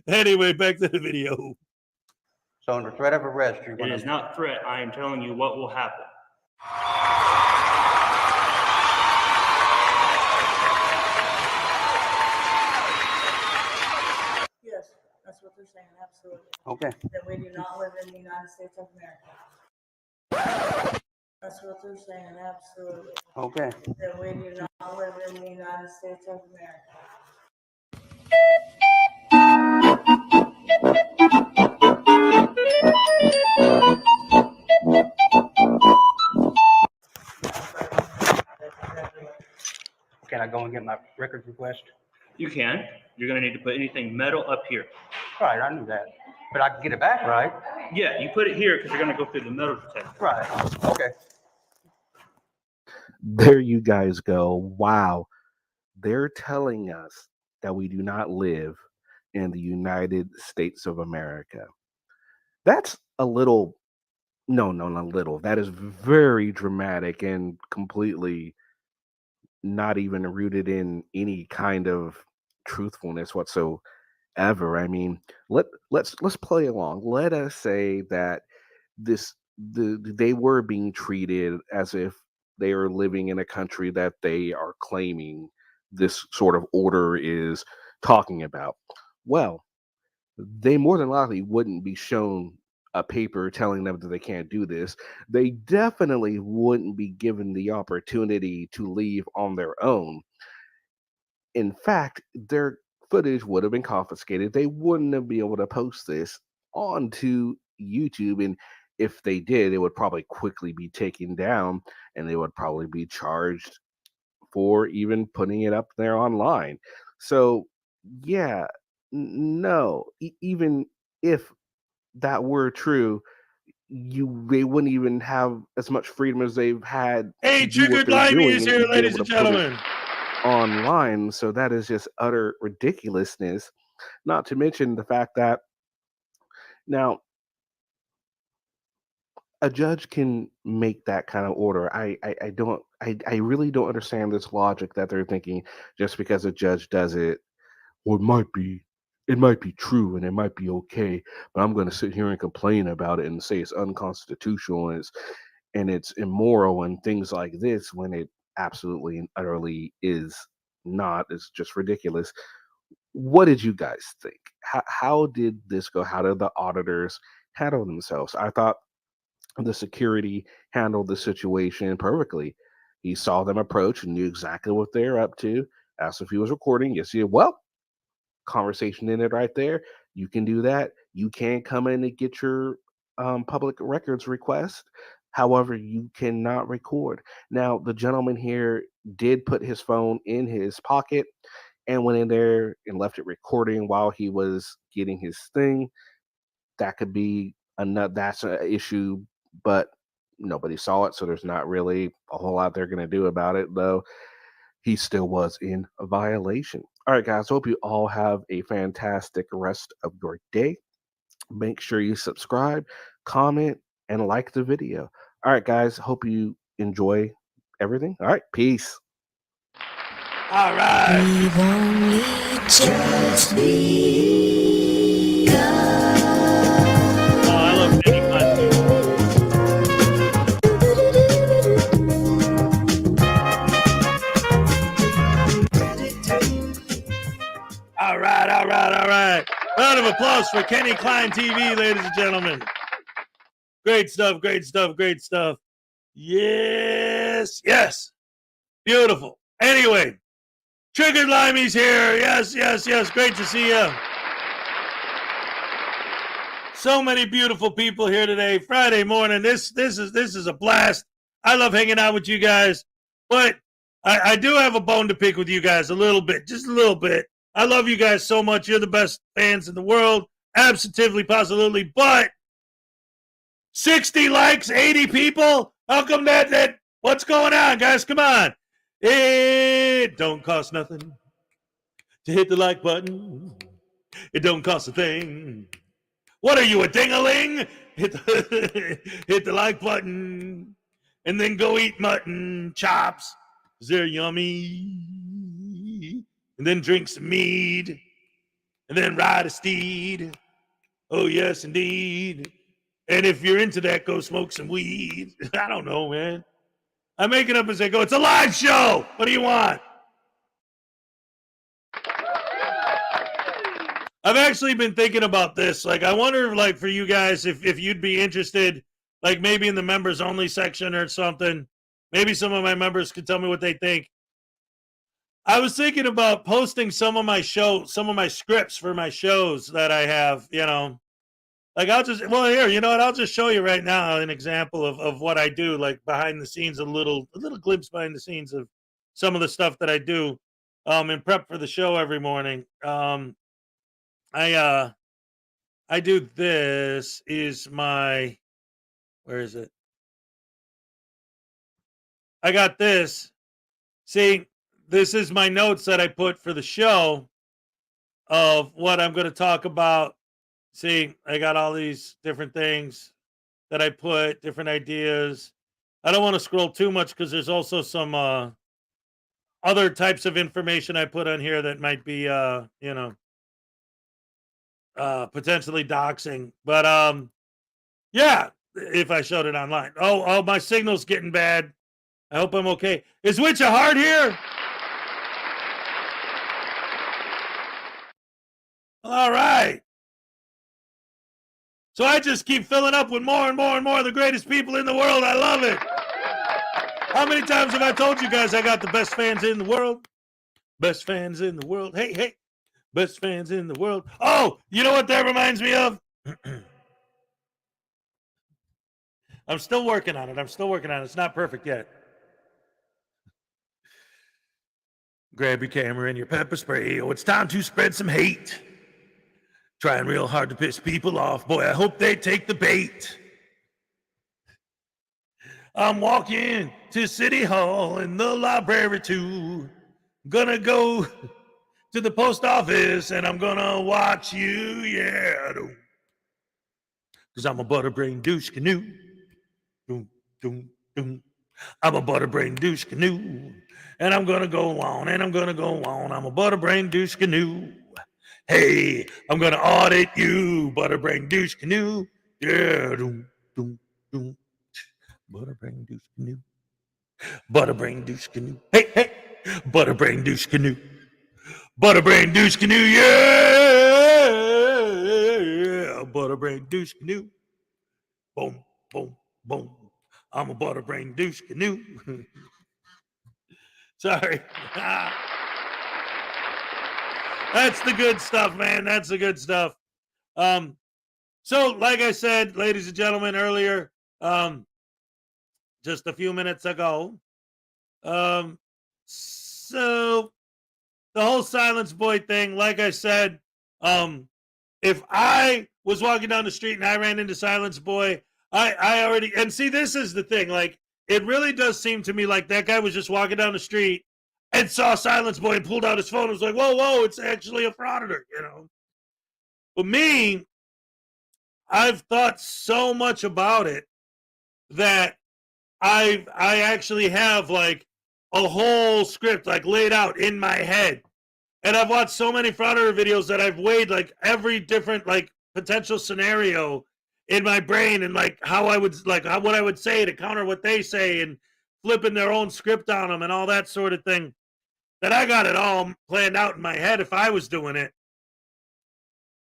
Anyway, back to the video. So under threat of arrest, you're It going to... is not threat. I am telling you what will happen. Yes, that's what they're saying, absolutely. Okay. That we do not live in the United States of America. That's what they're saying, absolutely. Okay. That we do not live in the United States of America. Can I go and get my records request? You can. You're going to need to put anything metal up here. Right, I knew that. But I can get it back, right? Yeah, you put it here because you're going to go through the metal detector. Right. Okay. There you guys go. Wow. They're telling us that we do not live in the United States of America. That's a little, no, not little. That is very dramatic and completely not even rooted in any kind of truthfulness whatsoever. I mean, let's play along. Let us say that they were being treated as if they are living in a country that they are claiming this sort of order is talking about. Well, they more than likely wouldn't be shown a paper telling them that they can't do this. They definitely wouldn't be given the opportunity to leave on their own. In fact, their footage would have been confiscated. They wouldn't have been able to post this onto YouTube. And if they did, it would probably quickly be taken down and they would probably be charged for even putting it up there online. So, yeah, no, even if that were true, they wouldn't even have as much freedom as they've had. Hey, to do what Triggered they're Limey doing is and here, be ladies able and to put it gentlemen. online. So that is just utter ridiculousness. Not to mention the fact that now a judge can make that kind of order. I really don't understand this logic that they're thinking just because a judge does it. Well, it might be true and it might be okay, but I'm going to sit here and complain about it and say it's unconstitutional and it's immoral and things like this when it absolutely and utterly is not. It's just ridiculous. What did you guys think? How did this go? How did the auditors handle themselves? I thought the security handled the situation perfectly. He saw them approach and knew exactly what they're up to. Asked if he was recording. Yes, he did. Well, conversation in it right there. You can do that. You can come in and get your public records request. However, you cannot record. Now, the gentleman here did put his phone in his pocket and went in there and left it recording while he was getting his thing. That could be that's an issue, but Nobody saw it, so there's not really a whole lot they're going to do about it, though he still was in a violation. All right, guys, hope you all have a fantastic rest of your day. Make sure you subscribe, comment, and like the video. All right, guys, hope you enjoy everything. All right, peace. All right. We've only just begun. Oh, I love Kenny Klein too. All right, all right, all right. Round of applause for Kenny Klein TV, ladies and gentlemen. Great stuff, great stuff, great stuff. Yes, yes. Beautiful. Anyway, Triggered Limey's here. Yes, yes, yes. Great to see you. So many beautiful people here today. Friday morning. This is a blast. I love hanging out with you guys. But I do have a bone to pick with you guys a little bit. Just a little bit. I love you guys so much. You're the best fans in the world. Absolutely, positively. But 60 likes, 80 people? How come that what's going on, guys? Come on. It don't cost nothing to hit the like button. It don't cost a thing. What are you, a ding-a-ling? Hit the like button and then go eat mutton chops. They're yummy. And then drink some mead. And then ride a steed. Oh, yes, indeed. And if you're into that, go smoke some weed. I don't know, man. I make it up as I go. It's a live show. What do you want? I've actually been thinking about this. Like, I wonder, like, for you guys, if you'd be interested, like, maybe in the members only section or something. Maybe some of my members could tell me what they think. I was thinking about posting some of my scripts for my shows that I have, you know. Like, here, you know what? I'll just show you right now an example of what I do, like, behind the scenes, a little glimpse behind the scenes of some of the stuff that I do in prep for the show every morning. I do this is my, where is it? I got this. See, this is my notes that I put for the show of what I'm going to talk about. See, I got all these different things that I put, different ideas. I don't want to scroll too much because there's also some other types of information I put on here that might be, potentially doxing. But yeah, if I showed it online. Oh, my signal's getting bad. I hope I'm okay. Is Witch a Heart here? All right. So I just keep filling up with more and more and more of the greatest people in the world. I love it. How many times have I told you guys I got the best fans in the world? Best fans in the world. Hey. Best fans in the world. Oh, you know what that reminds me of? I'm still working on it. It's not perfect yet. Grab your camera and your pepper spray. Oh, it's time to spread some hate. Trying real hard to piss people off. Boy, I hope they take the bait. I'm walking to City Hall and the library too. Gonna go to the post office and I'm gonna watch you, yeah. Cause I'm a butterbrain douche canoe. Doom, doom, doom. I'm a butterbrain douche canoe. And I'm gonna go on and I'm gonna go on. I'm a butterbrain douche canoe. Hey, I'm gonna audit you, butterbrain douche canoe. Yeah, doom, doom, doom. Butterbrain douche canoe. Butterbrain douche canoe. Hey, butterbrain douche canoe. Butterbrain douche canoe, yeah. Butterbrain douche canoe. Boom, boom, boom. I'm a butterbrain douche canoe. Sorry. That's the good stuff, man. That's the good stuff. So, like I said, ladies and gentlemen, earlier, just a few minutes ago, so the whole Silence Boy thing, like I said, if I was walking down the street and I ran into Silence Boy, I already, and see, this is the thing. Like, it really does seem to me like that guy was just walking down the street and saw Silence Boy and pulled out his phone and was like, whoa, it's actually a frauditor, you know? But me, I've thought so much about it that I actually have like a whole script like laid out in my head. And I've watched so many frauditor videos that I've weighed like every different like potential scenario in my brain and like how I would like what I would say to counter what they say and flipping their own script on them and all that sort of thing. That I got it all planned out in my head if I was doing it.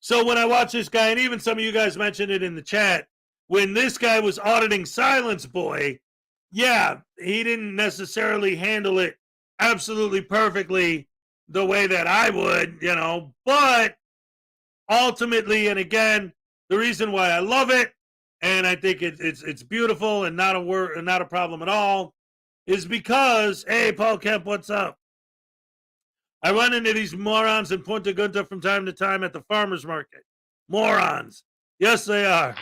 So when I watch this guy, and even some of you guys mentioned it in the chat, when this guy was auditing Silence Boy, yeah, he didn't necessarily handle it absolutely perfectly the way that I would, you know, but ultimately, and again, the reason why I love it, and I think it's beautiful and not a problem at all, is because, hey, Paul Kemp, what's up? I run into these morons in Punta Gunta from time to time at the farmer's market. Morons. Yes, they are.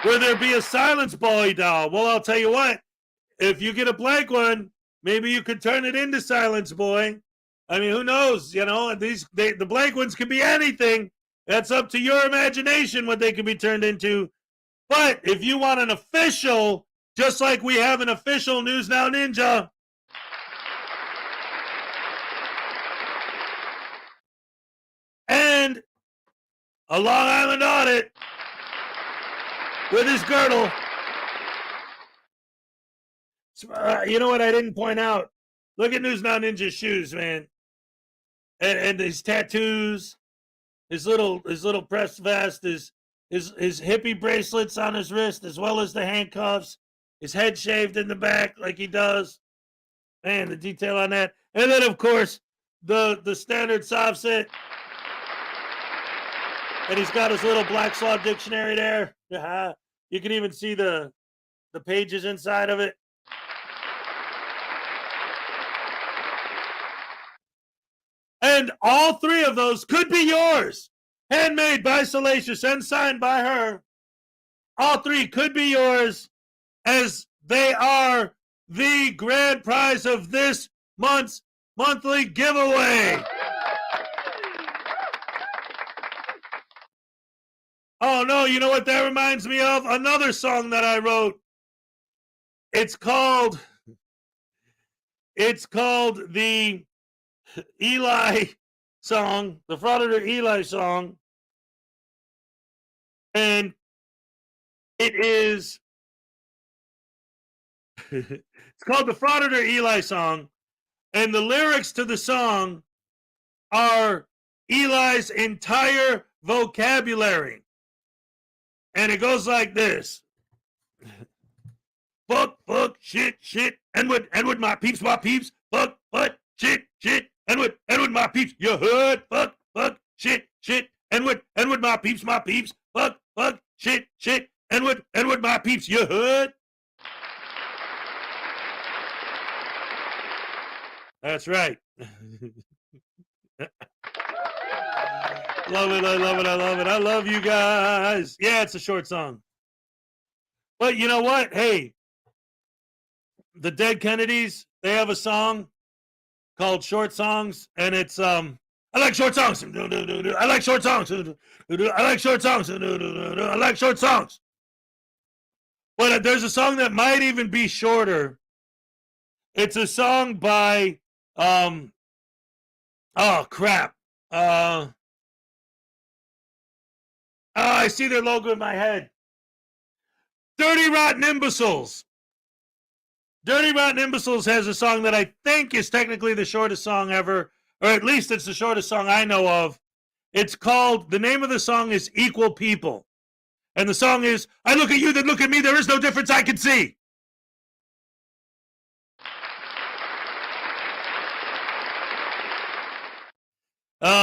Will there be a Silence Boy doll? Well, I'll tell you what. If you get a blank one, maybe you could turn it into Silence Boy. I mean, who knows? You know, the blank ones could be anything. That's up to your imagination what they can be turned into. But if you want an official, just like we have an official News Now Ninja, and a Long Island audit with his girdle. You know what I didn't point out? Look at News Now Ninja's shoes, man. And his tattoos, his little press vest, his hippie bracelets on his wrist, as well as the handcuffs, his head shaved in the back like he does. Man, the detail on that. And then, of course, the standard soft set. And he's got his little Black's Law dictionary there. You can even see the pages inside of it. And all three of those could be yours. Handmade by Salacious and signed by her. All three could be yours, as they are the grand prize of this month's monthly giveaway. Oh, no, you know what that reminds me of? Another song that I wrote. It's called the Eli song, the Frauditor Eli song. And it is, it's called the Frauditor Eli song. And the lyrics to the song are Eli's entire vocabulary. And it goes like this. Fuck, shit, and with my peeps, fuck, shit, and with my peeps, you heard? Fuck, shit, and with my peeps, fuck, shit, and with my peeps, you heard? That's right. Love it, I love it, I love it. I love you guys. Yeah, it's a short song. But you know what? Hey, the Dead Kennedys, they have a song called Short Songs, and it's I like short songs. I like short songs. I like short songs. I like short songs. But there's a song that might even be shorter. It's a song by oh crap. I see their logo in my head. Dirty Rotten Imbeciles. Dirty Rotten Imbeciles has a song that I think is technically the shortest song ever, or at least it's the shortest song I know of. It's called, the name of the song is Equal People. And the song is, I look at you, then look at me, there is no difference I can see.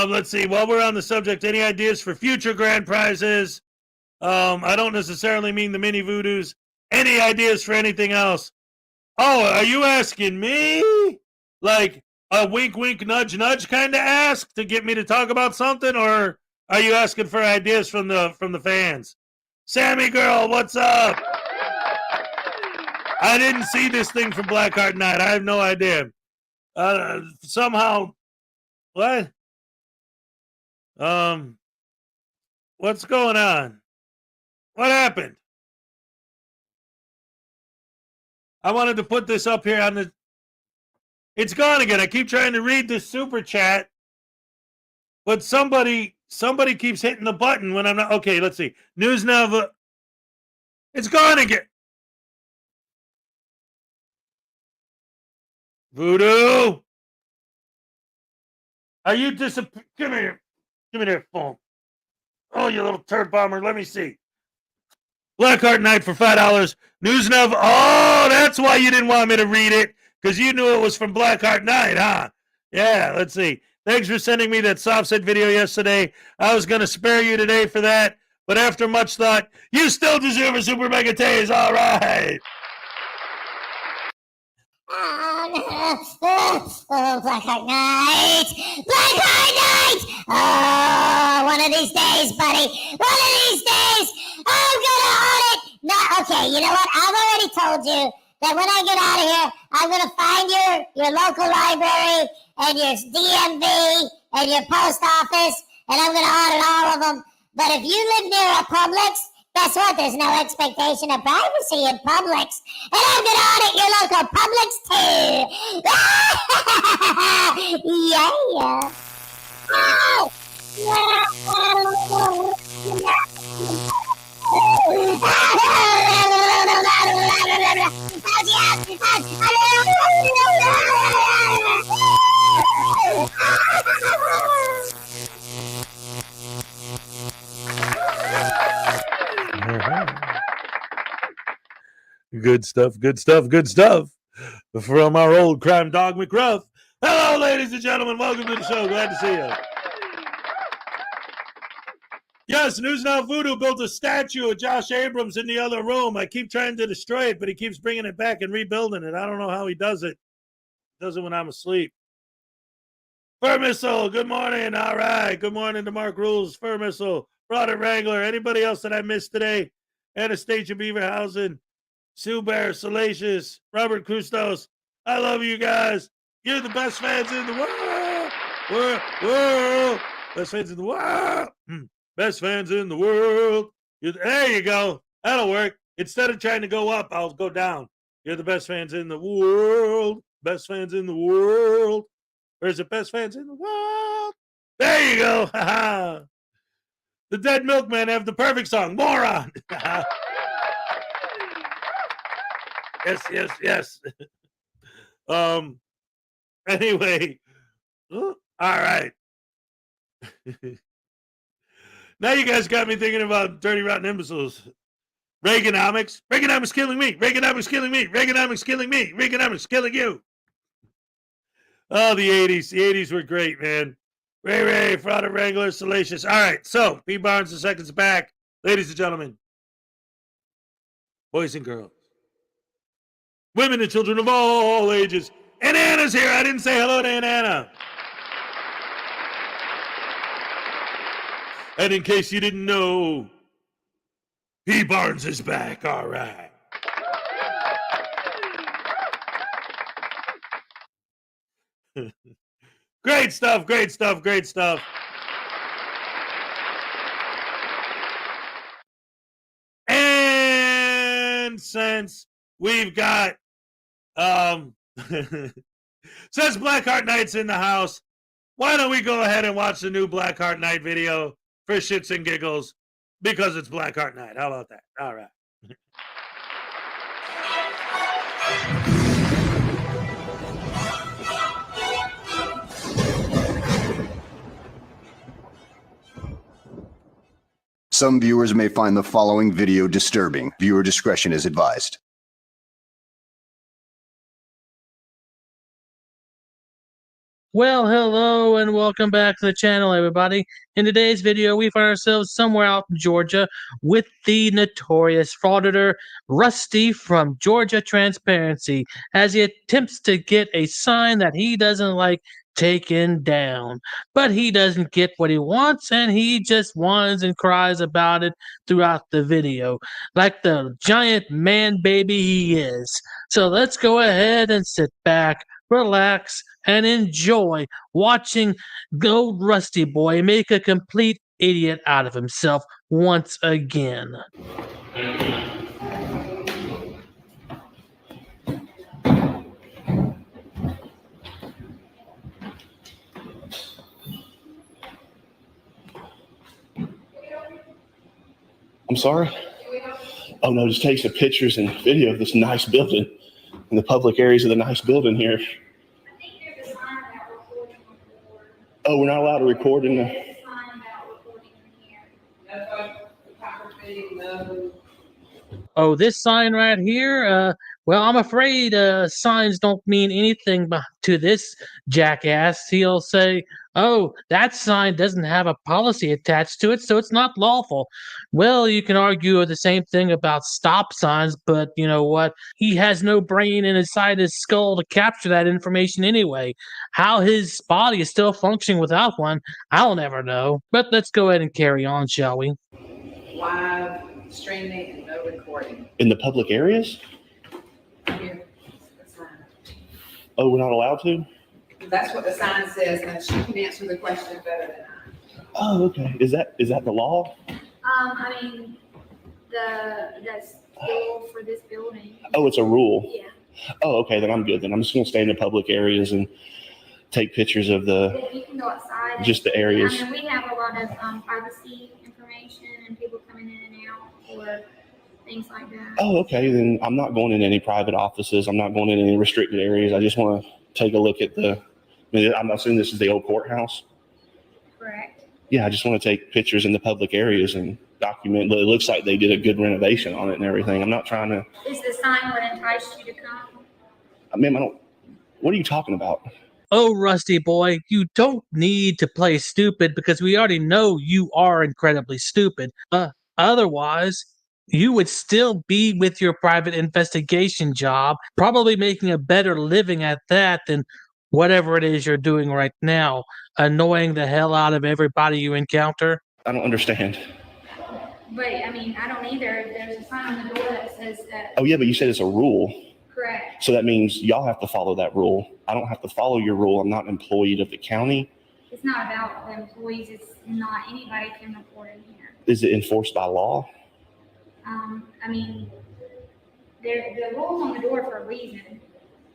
Let's see, while we're on the subject, any ideas for future grand prizes? I don't necessarily mean the mini voodoos. Any ideas for anything else? Oh, are you asking me? Like a wink, wink, nudge, nudge kind of ask to get me to talk about something? Or Are you asking for ideas from the fans? Sammy girl, what's up? I didn't see this thing from Blackheart Night. I have no idea. Somehow, what? What's going on? What happened? I wanted to put this up here on the. It's gone again. I keep trying to read this super chat, but somebody keeps hitting the button when I'm not. Okay, let's see. News Now. It's gone again. Voodoo. Are you disappearing? Come here. Give me that phone. Oh, you little turd bomber. Let me see. Blackheart Night for $5. News Now. Oh, that's why you didn't want me to read it, because you knew it was from Blackheart Night, huh? Yeah, let's see. Thanks for sending me that soft set video yesterday. I was going to spare you today for that, but after much thought, you still deserve a super mega tase. All right. Blackheart Night! Blackheart Night! Oh, one of these days, buddy. One of these days, I'm gonna audit. No, okay, you know what? I've already told you that when I get out of here, I'm gonna find your local library and your DMV and your post office, and I'm gonna audit all of them. But if you live near a Publix, guess what? There's no expectation of privacy in Publix. And I'm going to audit your local Publix too. Yeah. Good stuff, good stuff, good stuff. From our old crime dog McRuff. Hello, ladies and gentlemen. Welcome to the show. Glad to see you. Yes, News Now Voodoo built a statue of Josh Abrams in the other room. I keep trying to destroy it, but he keeps bringing it back and rebuilding it. I don't know how he does it. He does it when I'm asleep. Fur Missile, good morning. All right. Good morning to Mark Rules, Fur Missile, Frauditor Wrangler. Anybody else that I missed today? Anastasia Beaverhausen, Sue Bear, Salacious, Robert Kustos. I love you guys. You're the best fans in the world. World. Best fans in the world. Best fans in the world. There you go. That'll work. Instead of trying to go up, I'll go down. You're the best fans in the world. Best fans in the world. Or is it best fans in the world? There you go. The Dead Milkmen have the perfect song. Moron. Yes. Anyway. All right. Now you guys got me thinking about Dirty Rotten Imbeciles. Reaganomics. Reaganomics killing me. Reaganomics killing me. Reaganomics killing me. Reaganomics killing you. Oh, the 80s. The 80s were great, man. Ray, Frauditor Wrangler, Salacious. All right, so P. Barnes II's back. Ladies and gentlemen, boys and girls, women and children of all ages. And Anna's here. I didn't say hello to Aunt Anna. And in case you didn't know, P. Barnes is back. All right. Great stuff. And since we've got since Blackheart Night's in the house, why don't we go ahead and watch the new Blackheart Night video for shits and giggles, because it's Blackheart Night. How about that? All right. Some viewers may find the following video disturbing. Viewer discretion is advised. Well, hello and welcome back to the channel, everybody. In today's video, we find ourselves somewhere out in Georgia with the notorious frauditor Rusty from Georgia Transparency as he attempts to get a sign that he doesn't like taken down. But he doesn't get what he wants, and he just whines and cries about it throughout the video, like the giant man baby he is. So let's go ahead and sit back, relax, and enjoy watching Gold Rusty Boy make a complete idiot out of himself once again. I'm sorry? Oh no, just take some pictures and video of this nice building and the public areas of the nice building here. Oh, we're not allowed to record in the... Oh, this sign right here? Well, I'm afraid signs don't mean anything to this jackass. He'll say, oh, that sign doesn't have a policy attached to it, so it's not lawful. Well, you can argue the same thing about stop signs, but you know what? He has no brain inside his skull to capture that information anyway. How his body is still functioning without one, I'll never know. But let's go ahead and carry on, shall we? Live streaming and no recording. In the public areas? Here, the sign. Oh, we're not allowed to? That's what the sign says, and she can answer the question better than I. Oh, okay. Is that the law? I mean, that's rule for this building. Oh, it's a rule. Yeah. Oh, okay, then I'm good. Then I'm just gonna stay in the public areas and take pictures of You can go outside. just the areas. I mean, we have a lot of privacy information and people coming in and out or things like that. Oh, okay. Then I'm not going in any private offices. I'm not going in any restricted areas. I just want to take a look at I'm assuming this is the old courthouse. Correct. Yeah, I just want to take pictures in the public areas and document. It looks like they did a good renovation on it and everything. I'm not trying to. Is the sign what enticed you to come? Ma'am, I don't. What are you talking about? Oh, Rusty Boy, you don't need to play stupid because we already know you are incredibly stupid. Otherwise, you would still be with your private investigation job, probably making a better living at that than whatever it is you're doing right now, annoying the hell out of everybody you encounter. I don't understand. But I mean, I don't either. There's a sign on the door that says that. Oh, yeah, but you said it's a rule. Correct. So that means y'all have to follow that rule. I don't have to follow your rule. I'm not an employee of the county. It's not about the employees. It's not anybody can report in here. Is it enforced by law? I mean, the rule's on the door for a reason.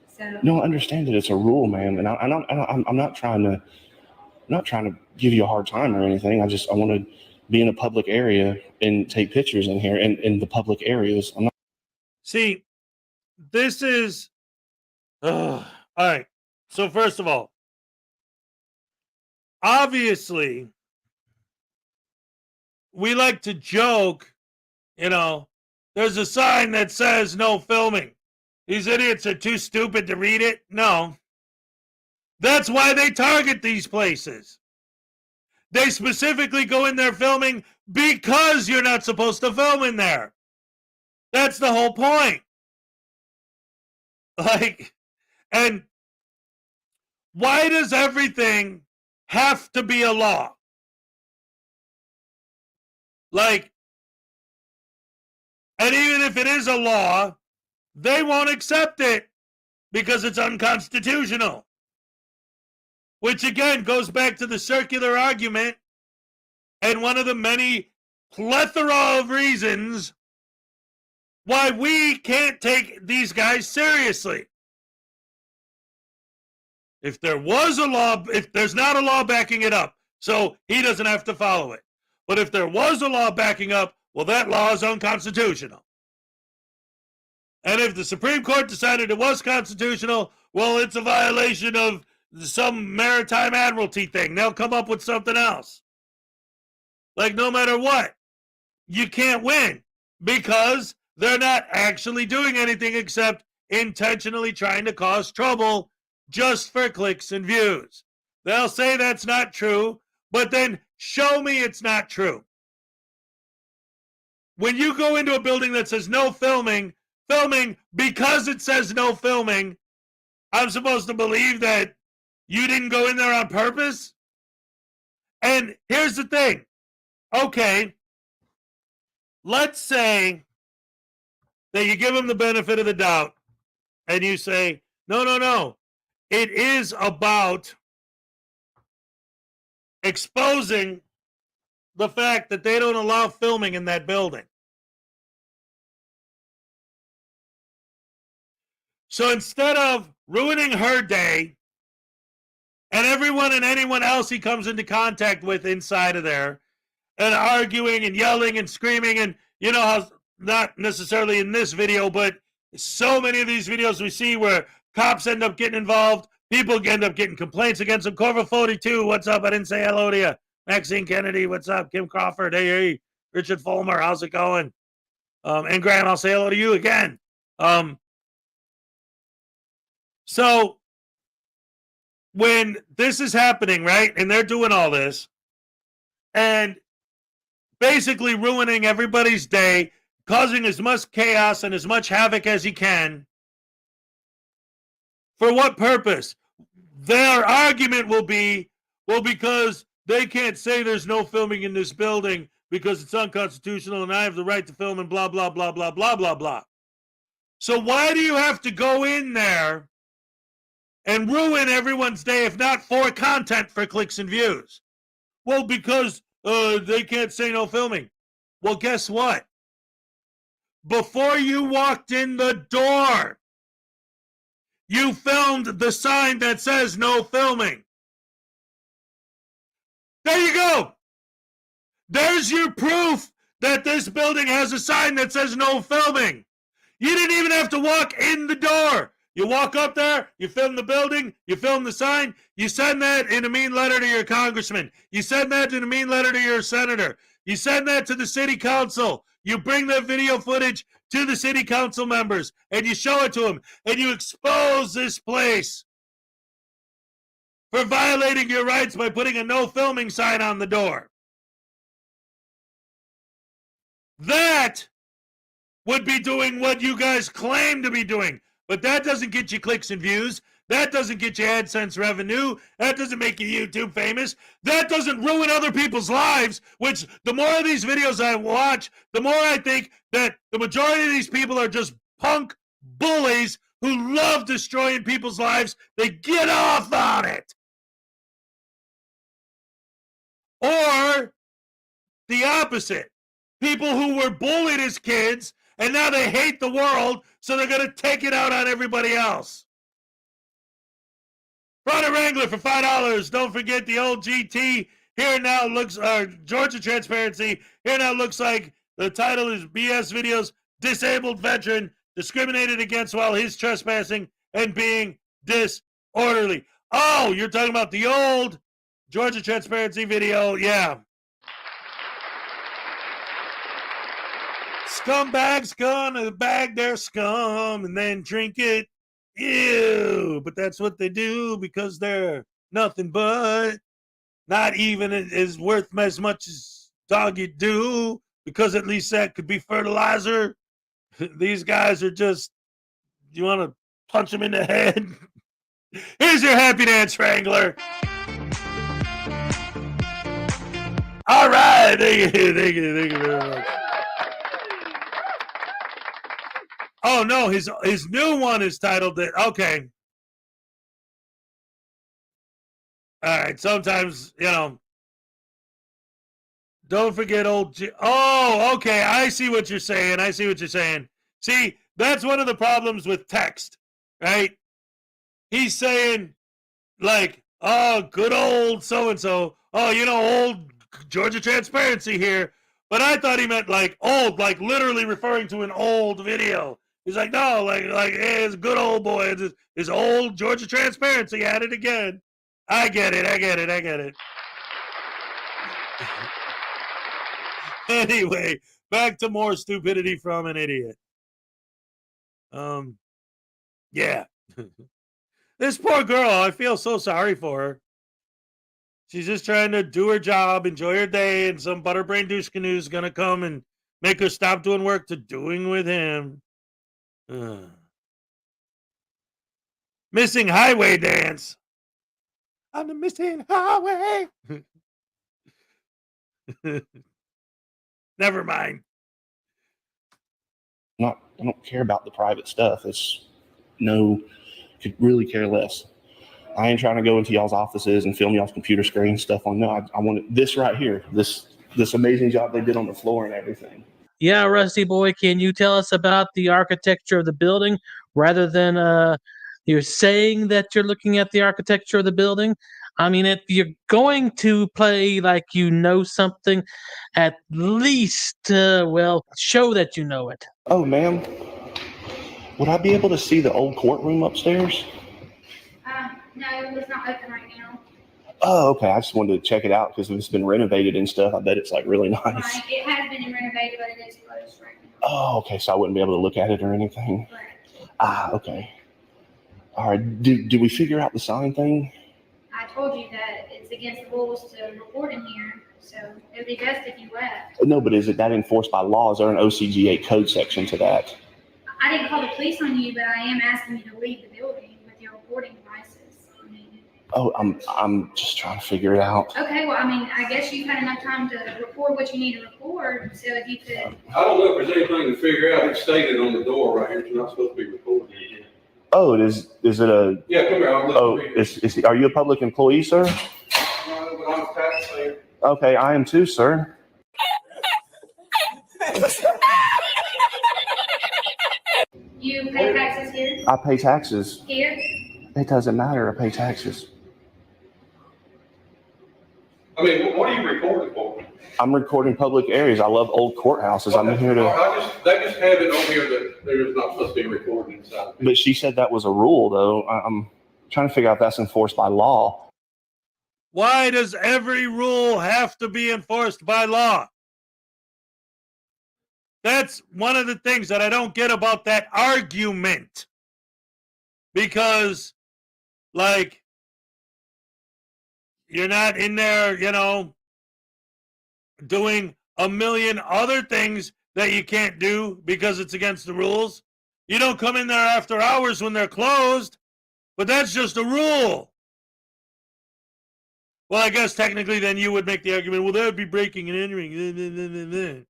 So. No, I understand that it's a rule, ma'am, and I'm not trying to give you a hard time or anything. I want to be in a public area and take pictures in here and in the public areas. I'm not. See, this is all right. So first of all, obviously, we like to joke, there's a sign that says no filming. These idiots are too stupid to read it. No. That's why they target these places. They specifically go in there filming because you're not supposed to film in there. That's the whole point. And why does everything have to be a law? And even if it is a law, they won't accept it because it's unconstitutional. Which again goes back to the circular argument and one of the many plethora of reasons why we can't take these guys seriously. If there was a law, if there's not a law backing it up, so he doesn't have to follow it. But if there was a law backing up, well, that law is unconstitutional. And if the Supreme Court decided it was constitutional, well, it's a violation of some maritime admiralty thing. They'll come up with something else. No matter what, you can't win because they're not actually doing anything except intentionally trying to cause trouble just for clicks and views. They'll say that's not true, but then show me it's not true. When you go into a building that says no filming because it says no filming, I'm supposed to believe that You didn't go in there on purpose? And here's the thing. Okay, let's say that you give him the benefit of the doubt and you say, no. It is about exposing the fact that they don't allow filming in that building. So instead of ruining her day and everyone and anyone else he comes into contact with inside of there and arguing and yelling and screaming, and you know how, not necessarily in this video, but so many of these videos we see where cops end up getting involved, people end up getting complaints against them. Corva 42, what's up? I didn't say hello to you. Maxine Kennedy, what's up? Kim Crawford, hey. Richard Fulmer, how's it going? And Graham, I'll say hello to you again. So when this is happening, right, and they're doing all this and basically ruining everybody's day, causing as much chaos and as much havoc as he can, for what purpose? Their argument will be, well, because they can't say there's no filming in this building because it's unconstitutional and I have the right to film and blah, blah, blah, blah, blah, blah, blah. So why do you have to go in there and ruin everyone's day, if not for content, for clicks and views? Well, because they can't say no filming. Well, guess what? Before you walked in the door, you filmed the sign that says no filming. There you go. There's your proof that this building has a sign that says no filming. You didn't even have to walk in the door. You walk up there, you film the building, you film the sign, you send that in a mean letter to your congressman. You send that in a mean letter to your senator. You send that to the city council. You bring that video footage to the city council members and you show it to them and you expose this place for violating your rights by putting a no filming sign on the door. That would be doing what you guys claim to be doing. But that doesn't get you clicks and views. That doesn't get you AdSense revenue. That doesn't make you YouTube famous. That doesn't ruin other people's lives, which the more of these videos I watch, the more I think that the majority of these people are just punk bullies who love destroying people's lives. They get off on it. Or the opposite. People who were bullied as kids and now they hate the world, so they're going to take it out on everybody else. Frauditor Wrangler for $5. Don't forget the old GT here now looks, Georgia Transparency, here now looks like the title is BS Videos, Disabled Veteran Discriminated Against While He's Trespassing and Being Disorderly. Oh, you're talking about the old Georgia Transparency video, yeah. Scumbags gonna bag their scum and then drink it. Ew. But that's what they do because they're nothing but not even is worth as much as doggy do, because at least that could be fertilizer. These guys are just, you want to punch them in the head? Here's your Happy Dance Wrangler. All right. Thank you very much. Oh, no, his new one is titled it. Okay. All right, sometimes, you know, don't forget old oh, okay, I see what you're saying. See, that's one of the problems with text, right? He's saying, like, oh, good old so-and-so. Oh, you know, old Georgia Transparency here. But I thought he meant, like, old, like literally referring to an old video. He's like, no, like, hey, it's a good old boy. It's old Georgia Transparency at it again. I get it. Anyway, back to more stupidity from an idiot. Yeah. This poor girl, I feel so sorry for her. She's just trying to do her job, enjoy her day, and some butterbrain douche canoe is going to come and make her stop doing work to doing with him. Missing highway dance. on the missing highway. Never mind. I don't care about the private stuff. Could really care less. I ain't trying to go into y'all's offices and film y'all's computer screen stuff on. No, I want this right here. This amazing job they did on the floor and everything. Yeah, Rusty boy, can you tell us about the architecture of the building rather than you're saying that you're looking at the architecture of the building? I mean, if you're going to play like you know something, at least, show that you know it. Oh, ma'am, would I be able to see the old courtroom upstairs? No, it's not open right now. Oh, okay. I just wanted to check it out because it's been renovated and stuff. I bet it's like really nice. Right. It has been renovated, but it is closed right now. Oh, okay. So I wouldn't be able to look at it or anything. Right. Okay. All right. Do we figure out the sign thing? I told you that it's against the rules to record in here, so it would be best if you left. No, but is it that enforced by law? Is there an OCGA code section to that? I didn't call the police on you, but I am asking you to leave the building with your recording devices. I mean, Oh, I'm just trying to figure it out. okay, well, I mean, I guess you've had enough time to record what you need to record, so if you could. I don't know if there's anything to figure out. It's stated on the door right here. It's not supposed to be recorded. Oh, is it a? Yeah, come here. I'll look. Are you a public employee, sir? No, but I'm a taxpayer. Okay, I am too, sir. You pay taxes here? I pay taxes. Here? It doesn't matter. I pay taxes. I mean, what are you recording for? I'm recording public areas. I love old courthouses. I'm here to. They just have it on here that there's not supposed to be recorded inside. But she said that was a rule, though. I'm trying to figure out if that's enforced by law. Why does every rule have to be enforced by law? That's one of the things that I don't get about that argument. Because, like, you're not in there, doing a million other things that you can't do because it's against the rules. You don't come in there after hours when they're closed, but that's just a rule. Well, I guess technically then you would make the argument, well, that would be breaking and entering.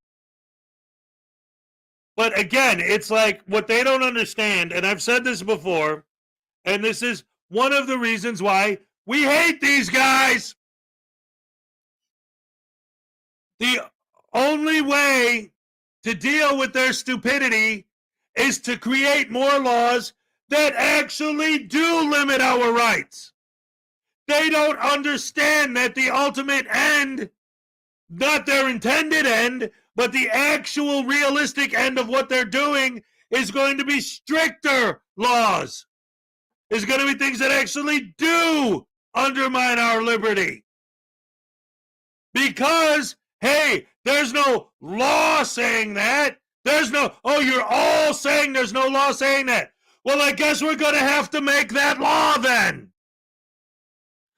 But again, it's like what they don't understand, and I've said this before, and this is one of the reasons why we hate these guys. The only way to deal with their stupidity is to create more laws that actually do limit our rights. They don't understand that the ultimate end, not their intended end, but the actual realistic end of what they're doing is going to be stricter laws. Is going to be things that actually do undermine our liberty. Because, hey, there's no law saying that. You're all saying there's no law saying that. Well, I guess we're going to have to make that law then.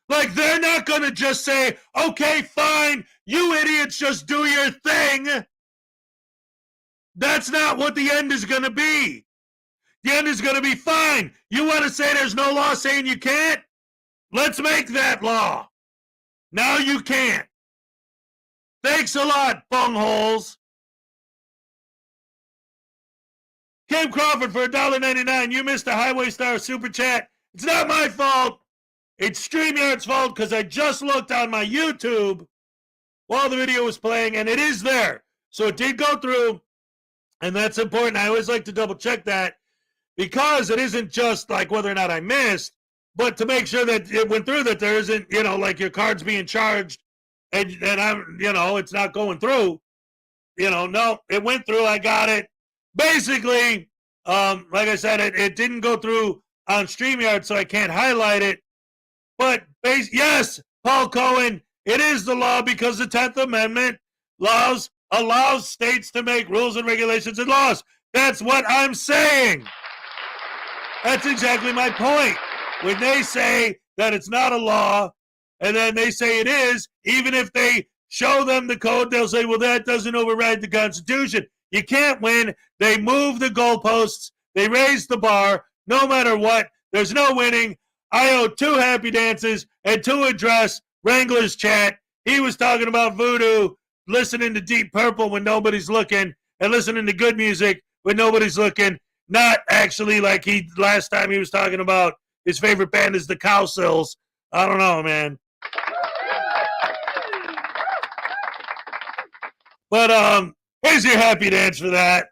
Like, they're not going to just say, okay, fine, you idiots just do your thing. That's not what the end is going to be. The end is going to be fine. You want to say there's no law saying you can't? Let's make that law. Now you can't. Thanks a lot, bungholes. Kim Crawford for $1.99. You missed a Highway Star Super Chat. It's not my fault. It's StreamYard's fault because I just looked on my YouTube while the video was playing, and it is there. So it did go through, and that's important. I always like to double check that because it isn't just like whether or not I missed, but to make sure that it went through, that there isn't, like your card's being charged and I'm, it's not going through. No, it went through. I got it. Basically, like I said, it didn't go through on StreamYard, so I can't highlight it. But yes, Paul Cohen, it is the law because the 10th Amendment allows states to make rules and regulations and laws. That's what I'm saying. That's exactly my point. When they say that it's not a law, and then they say it is, even if they show them the code, they'll say, well, that doesn't override the Constitution. You can't win. They move the goalposts. They raise the bar. No matter what, there's no winning. I owe 2 happy dances and 2 address Wranglers chat. He was talking about voodoo, listening to Deep Purple when nobody's looking, and listening to good music when nobody's looking. Not actually like he last time he was talking about his favorite band is the Cowsills. I don't know, man. But here's your happy dance for that.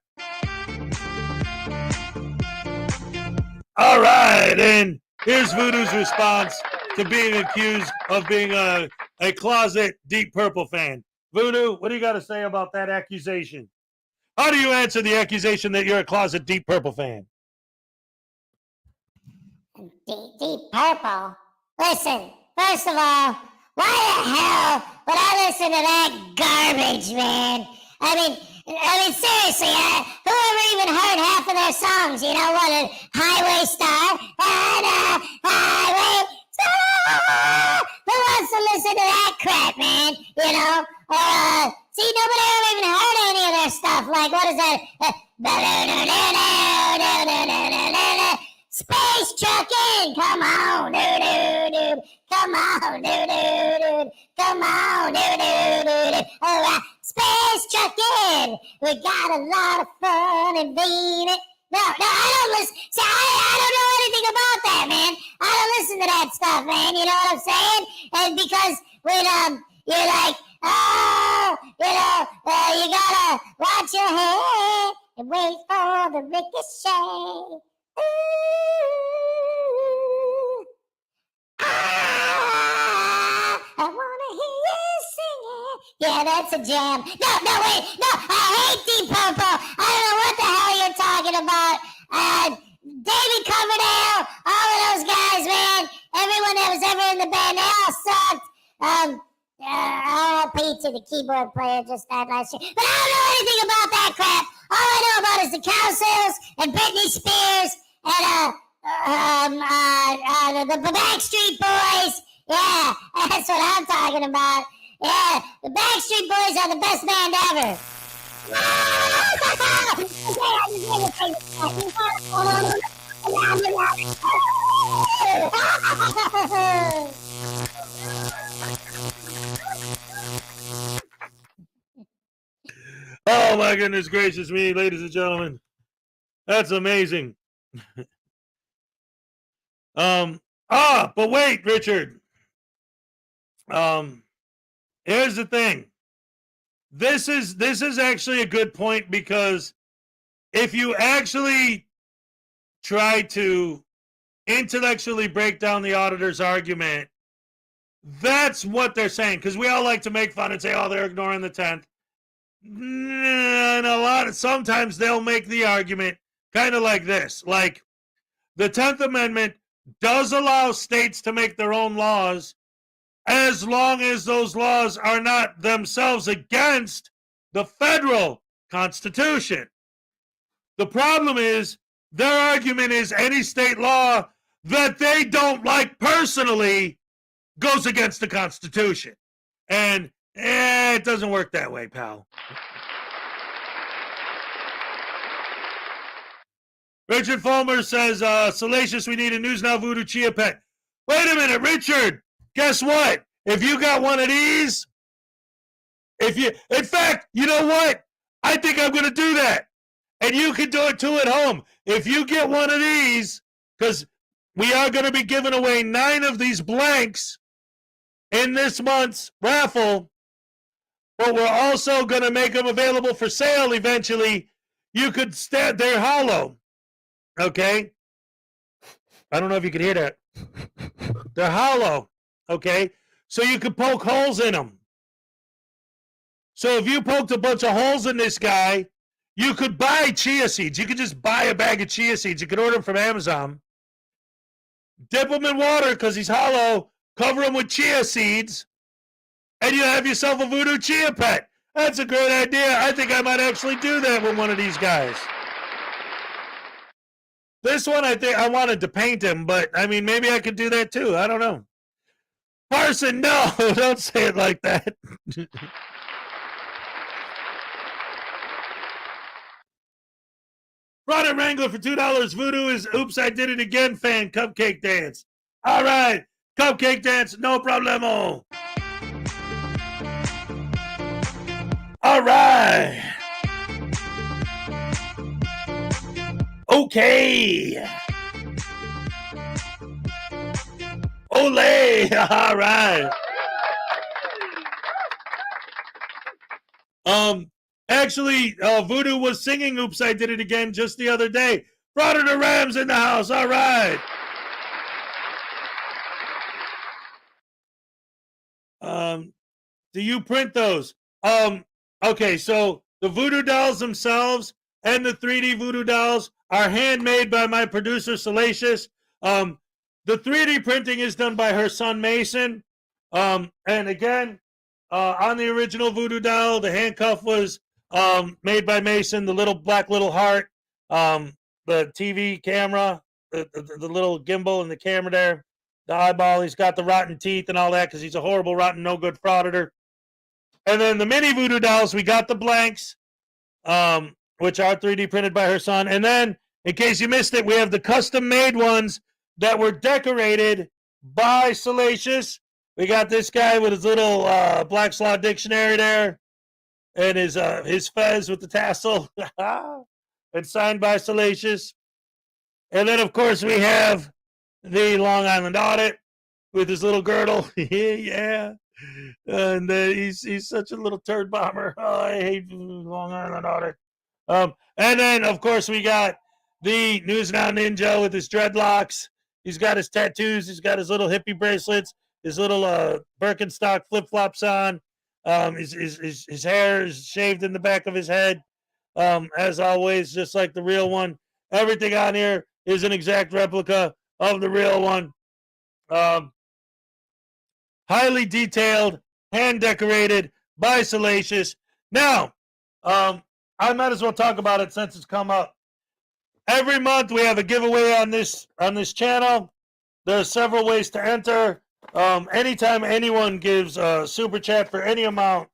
All right, and here's Voodoo's response to being accused of being a closet Deep Purple fan. Voodoo, what do you got to say about that accusation? How do you answer the accusation that you're a closet Deep Purple fan? Deep Purple? Listen, first of all, why the hell would I listen to that garbage, man? I mean, seriously, whoever even heard half of their songs, you know, what a Highway Star and Highway Star. Who wants to listen to that crap, man? You know? See, nobody ever even heard any of their stuff. Like, what is that? Space trucking, come on, doo-doo-doo. Come on, doo-doo-doo. Come on, doo-doo-doo. All right, space trucking. We got a lot of fun and being it. No, I don't listen. See, I don't know anything about that, man. I don't listen to that stuff, man. You know what I'm saying? And because when you're like, oh, you gotta watch your head and wait for the ricochet. Ooh, I wanna hear you singing. Yeah, that's a jam. No, wait, no, I hate Deep Purple. I don't know what the hell you're talking about. David Coverdale, all of those guys, man. Everyone that was ever in the band, they all sucked. RIP to the keyboard player just died last year. But I don't know anything about that crap. All I know about is the Cowsills and Britney Spears and the Backstreet Boys. Yeah, that's what I'm talking about. Yeah, the Backstreet Boys are the best band ever. Oh my goodness gracious me, ladies and gentlemen. That's amazing. But wait, Richard. Here's the thing. This is actually a good point, because if you actually try to intellectually break down the auditor's argument, that's what they're saying. Because we all like to make fun and say, oh, they're ignoring the 10th. And sometimes they'll make the argument kind of like this. Like, the 10th Amendment does allow states to make their own laws, as long as those laws are not themselves against the federal Constitution. The problem is, their argument is any state law that they don't like personally goes against the Constitution. And it doesn't work that way, pal. Richard Fulmer says, Salacious, we need a News Now Voodoo Chia Pet. Wait a minute, Richard. Guess what? If you got one of these, in fact, you know what? I think I'm going to do that. And you can do it too at home. If you get one of these, because we are going to be giving away 9 of these blanks in this month's raffle, but we're also going to make them available for sale eventually. You could they're hollow. Okay? I don't know if you can hear that. They're hollow. Okay? So you could poke holes in them. So if you poked a bunch of holes in this guy, you could buy chia seeds. You could just buy a bag of chia seeds. You could order them from Amazon. Dip them in water because he's hollow. Cover them with chia seeds. And you have yourself a voodoo chia pet. That's a great idea. I think I might actually do that with one of these guys. This one, I think I wanted to paint him, but I mean, maybe I could do that too. I don't know. Parson, no, don't say it like that. Product Wrangler for $2. Voodoo is Oops, I Did It Again fan cupcake dance. All right. Cupcake dance, no problemo. All right. Okay. Ole. All right. Actually, Voodoo was singing Oops, I Did It Again just the other day. Frauditor Rams in the house. All right. Do you print those? Okay, so the voodoo dolls themselves and the 3D voodoo dolls are handmade by my producer, Salacious. The 3D printing is done by her son, Mason. And again, on the original voodoo doll, the handcuff was made by Mason, the little black little heart, the TV camera, the little gimbal and the camera there, the eyeball. He's got the rotten teeth and all that because he's a horrible, rotten, no good frauditor. And then the mini voodoo dolls, we got the blanks, which are 3D printed by her son. And then, in case you missed it, we have the custom-made ones that were decorated by Salacious. We got this guy with his little Black's Law dictionary there, and his fez with the tassel, and signed by Salacious. And then, of course, we have the Long Island Audit with his little girdle. Yeah. And he's such a little turd bomber. Oh, I hate Long Island Audit. And then, of course, we got the News Now Ninja with his dreadlocks. He's got his tattoos. He's got his little hippie bracelets, his little Birkenstock flip-flops on. His hair is shaved in the back of his head, as always, just like the real one. Everything on here is an exact replica of the real one. Highly detailed, hand-decorated by Salacious. Now, I might as well talk about it since it's come up. Every month we have a giveaway on this channel. There are several ways to enter. Anytime anyone gives a super chat for any amount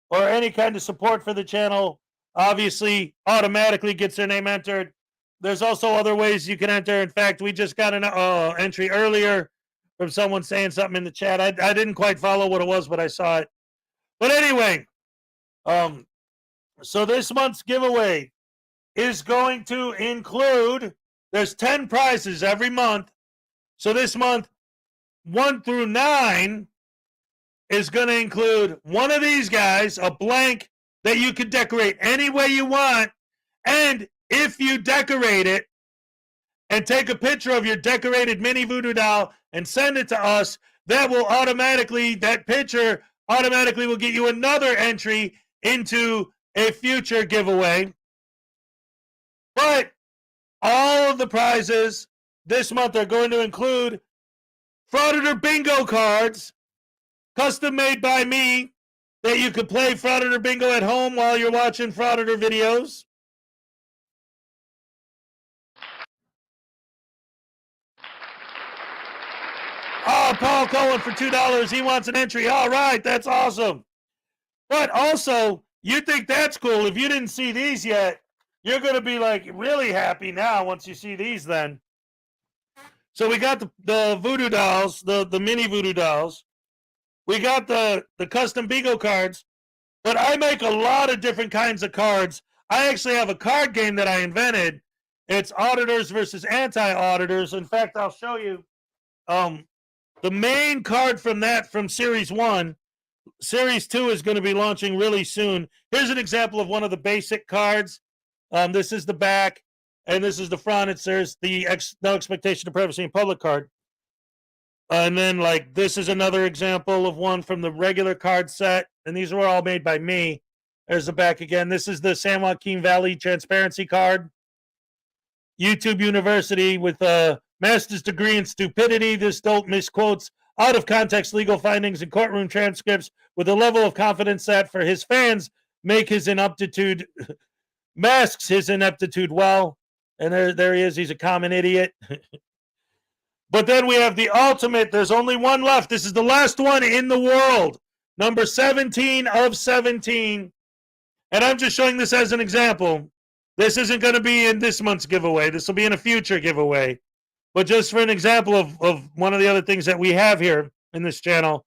or any kind of support for the channel, obviously automatically gets their name entered. There's also other ways you can enter. In fact, we just got an entry earlier from someone saying something in the chat. I didn't quite follow what it was, but I saw it. But anyway, so this month's giveaway is going to include, there's 10 prizes every month. So this month, 1 through 9 is going to include one of these guys, a blank that you can decorate any way you want. And if you decorate it and take a picture of your decorated mini voodoo doll and send it to us, that picture automatically will get you another entry into a future giveaway. But all of the prizes this month are going to include Frauditor bingo cards, custom made by me, that you could play Frauditor bingo at home while you're watching Frauditor videos. Oh, Paul Cohen for $2. He wants an entry. All right, that's awesome. But also, you think that's cool. If you didn't see these yet, you're going to be like really happy now once you see these then. So we got the voodoo dolls, the mini voodoo dolls. We got the custom bingo cards. But I make a lot of different kinds of cards. I actually have a card game that I invented. It's auditors versus anti-auditors. In fact, I'll show you. The main card from Series 1, Series 2 is going to be launching really soon. Here's an example of one of the basic cards. This is the back, and this is the front. There's the no expectation of privacy in public card. And then, this is another example of one from the regular card set, and these were all made by me. There's the back again. This is the San Joaquin Valley transparency card. YouTube University with a master's degree in stupidity. This dope misquotes out of context legal findings and courtroom transcripts with a level of confidence that for his fans masks his ineptitude well. And there he is. He's a common idiot. But then we have the ultimate. There's only one left. This is the last one in the world. Number 17 of 17. And I'm just showing this as an example. This isn't going to be in this month's giveaway. This will be in a future giveaway. But just for an example of one of the other things that we have here in this channel,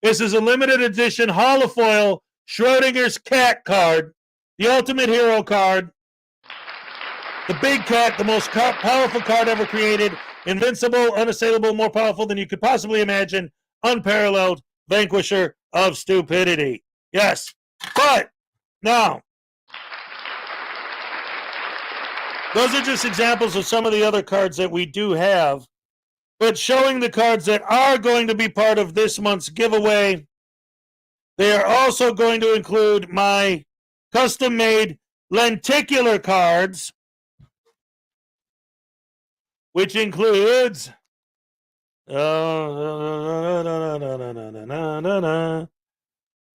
this is a limited edition holofoil Schrodinger's cat card, the ultimate hero card, the big cat, the most powerful card ever created, invincible, unassailable, more powerful than you could possibly imagine, unparalleled, vanquisher of stupidity. Yes, but now, those are just examples of some of the other cards that we do have, but showing the cards that are going to be part of this month's giveaway. They are also going to include my custom-made lenticular cards, which includes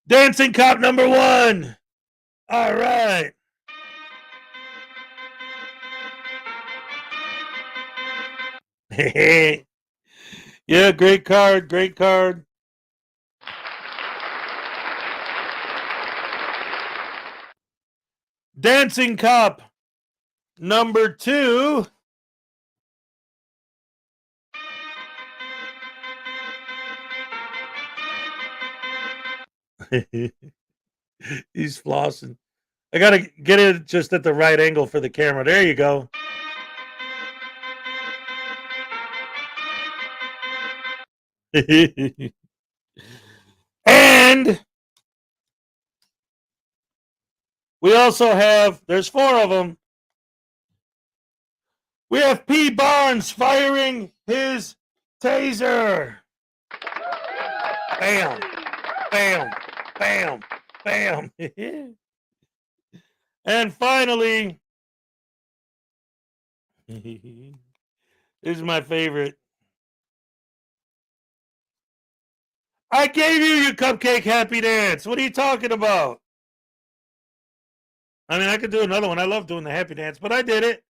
Dancing Cop number 1. All right. Yeah, great card, great card. Dancing Cop number 2. He's flossing. I gotta get it just at the right angle for the camera. There you go. And we also have, there's 4 of them. We have P. Barnes firing his taser. Bam, bam, bam, bam. And finally, this is my favorite. I gave you your cupcake happy dance. What are you talking about? I mean, I could do another one. I love doing the happy dance, but I did it.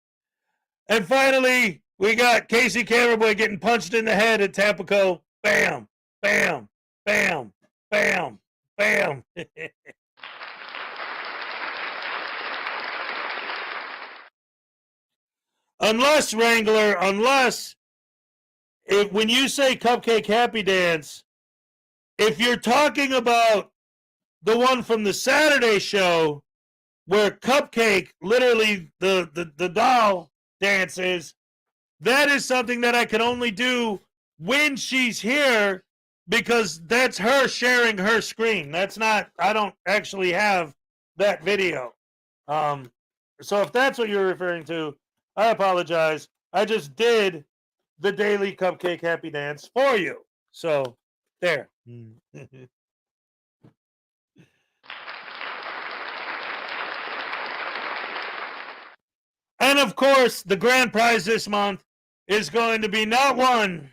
And finally, we got Casey Cameraboy getting punched in the head at Tampico. Bam, bam, bam, bam, bam. Unless, Wrangler, when you say cupcake happy dance, if you're talking about the one from the Saturday show where Cupcake, literally the doll, dances, that is something that I can only do when she's here because that's her sharing her screen. That's not, I don't actually have that video. So if that's what you're referring to, I apologize. I just did the daily Cupcake happy dance for you. So there. And of course, the grand prize this month is going to be not 1,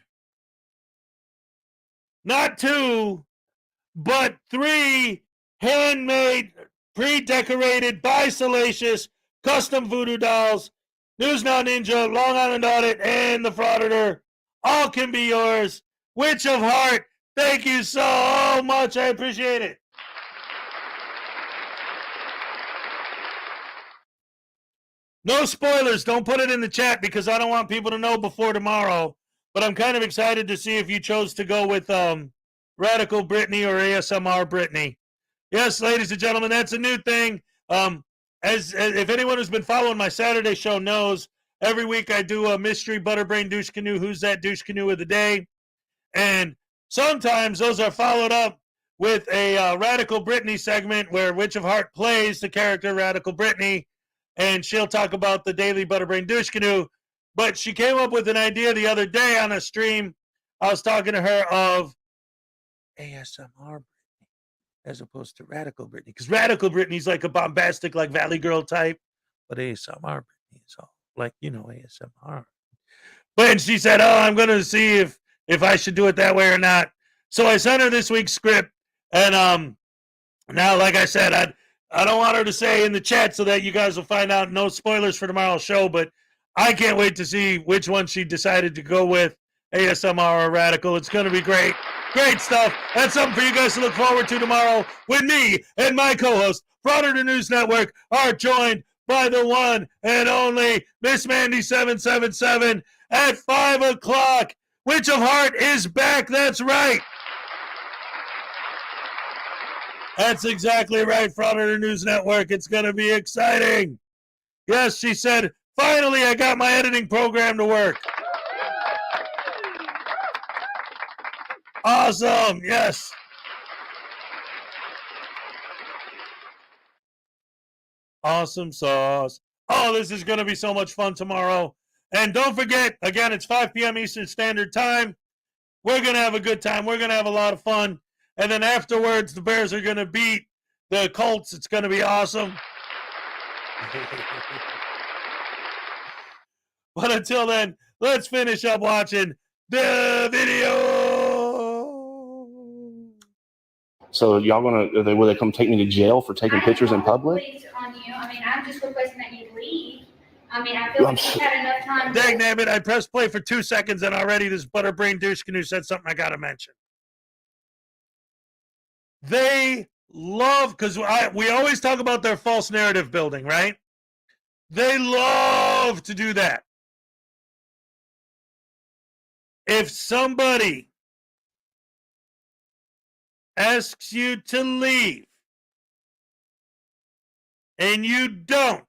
not 2, but 3 handmade, pre-decorated, by Salacious, custom voodoo dolls. News Now Ninja, Long Island Audit, and the Frauditor. All can be yours. Witch of Heart, thank you so much. I appreciate it. No spoilers. Don't put it in the chat because I don't want people to know before tomorrow. But I'm kind of excited to see if you chose to go with Radical Britney or ASMR Britney. Yes, ladies and gentlemen, that's a new thing. As if anyone who's been following my Saturday show knows, every week I do a mystery Butterbrain douche canoe. Who's that douche canoe of the day? And sometimes those are followed up with a Radical Britney segment where Witch of Heart plays the character Radical Britney, and she'll talk about the daily Butterbrain douche canoe. But she came up with an idea the other day on a stream. I was talking to her of ASMR Britney as opposed to Radical Britney, because Radical Britney's like a bombastic, like Valley Girl type, but ASMR Britney is all like, ASMR. But she said, "Oh, I'm gonna see if I should do it that way or not." So I sent her this week's script, and now, like I said, I don't want her to say in the chat so that you guys will find out. No spoilers for tomorrow's show, but I can't wait to see which one she decided to go with, ASMR or Radical. It's going to be great. Great stuff. That's something for you guys to look forward to tomorrow when me and my co-host, Frauditor News Network, are joined by the one and only Miss Mandy 777. at 5 o'clock. Witch of Heart is back. That's right. That's exactly right, Frauditor News Network. It's going to be exciting. Yes, she said, finally, I got my editing program to work. Awesome. Yes. Awesome sauce. Oh, this is going to be so much fun tomorrow. And don't forget, again, it's 5 p.m. Eastern Standard Time. We're going to have a good time. We're going to have a lot of fun. And then afterwards, the Bears are going to beat the Colts. It's going to be awesome. But until then, let's finish up watching the video. So y'all will they come take me to jail for taking pictures in public? On you. I mean, I'm just requesting that you leave. I mean, I feel like you've had enough time. Dang nabbit, I pressed play for 2 seconds and already this butterbrain douche canoe said something I got to mention. They love, because we always talk about their false narrative building, right? They love to do that. If somebody asks you to leave and you don't,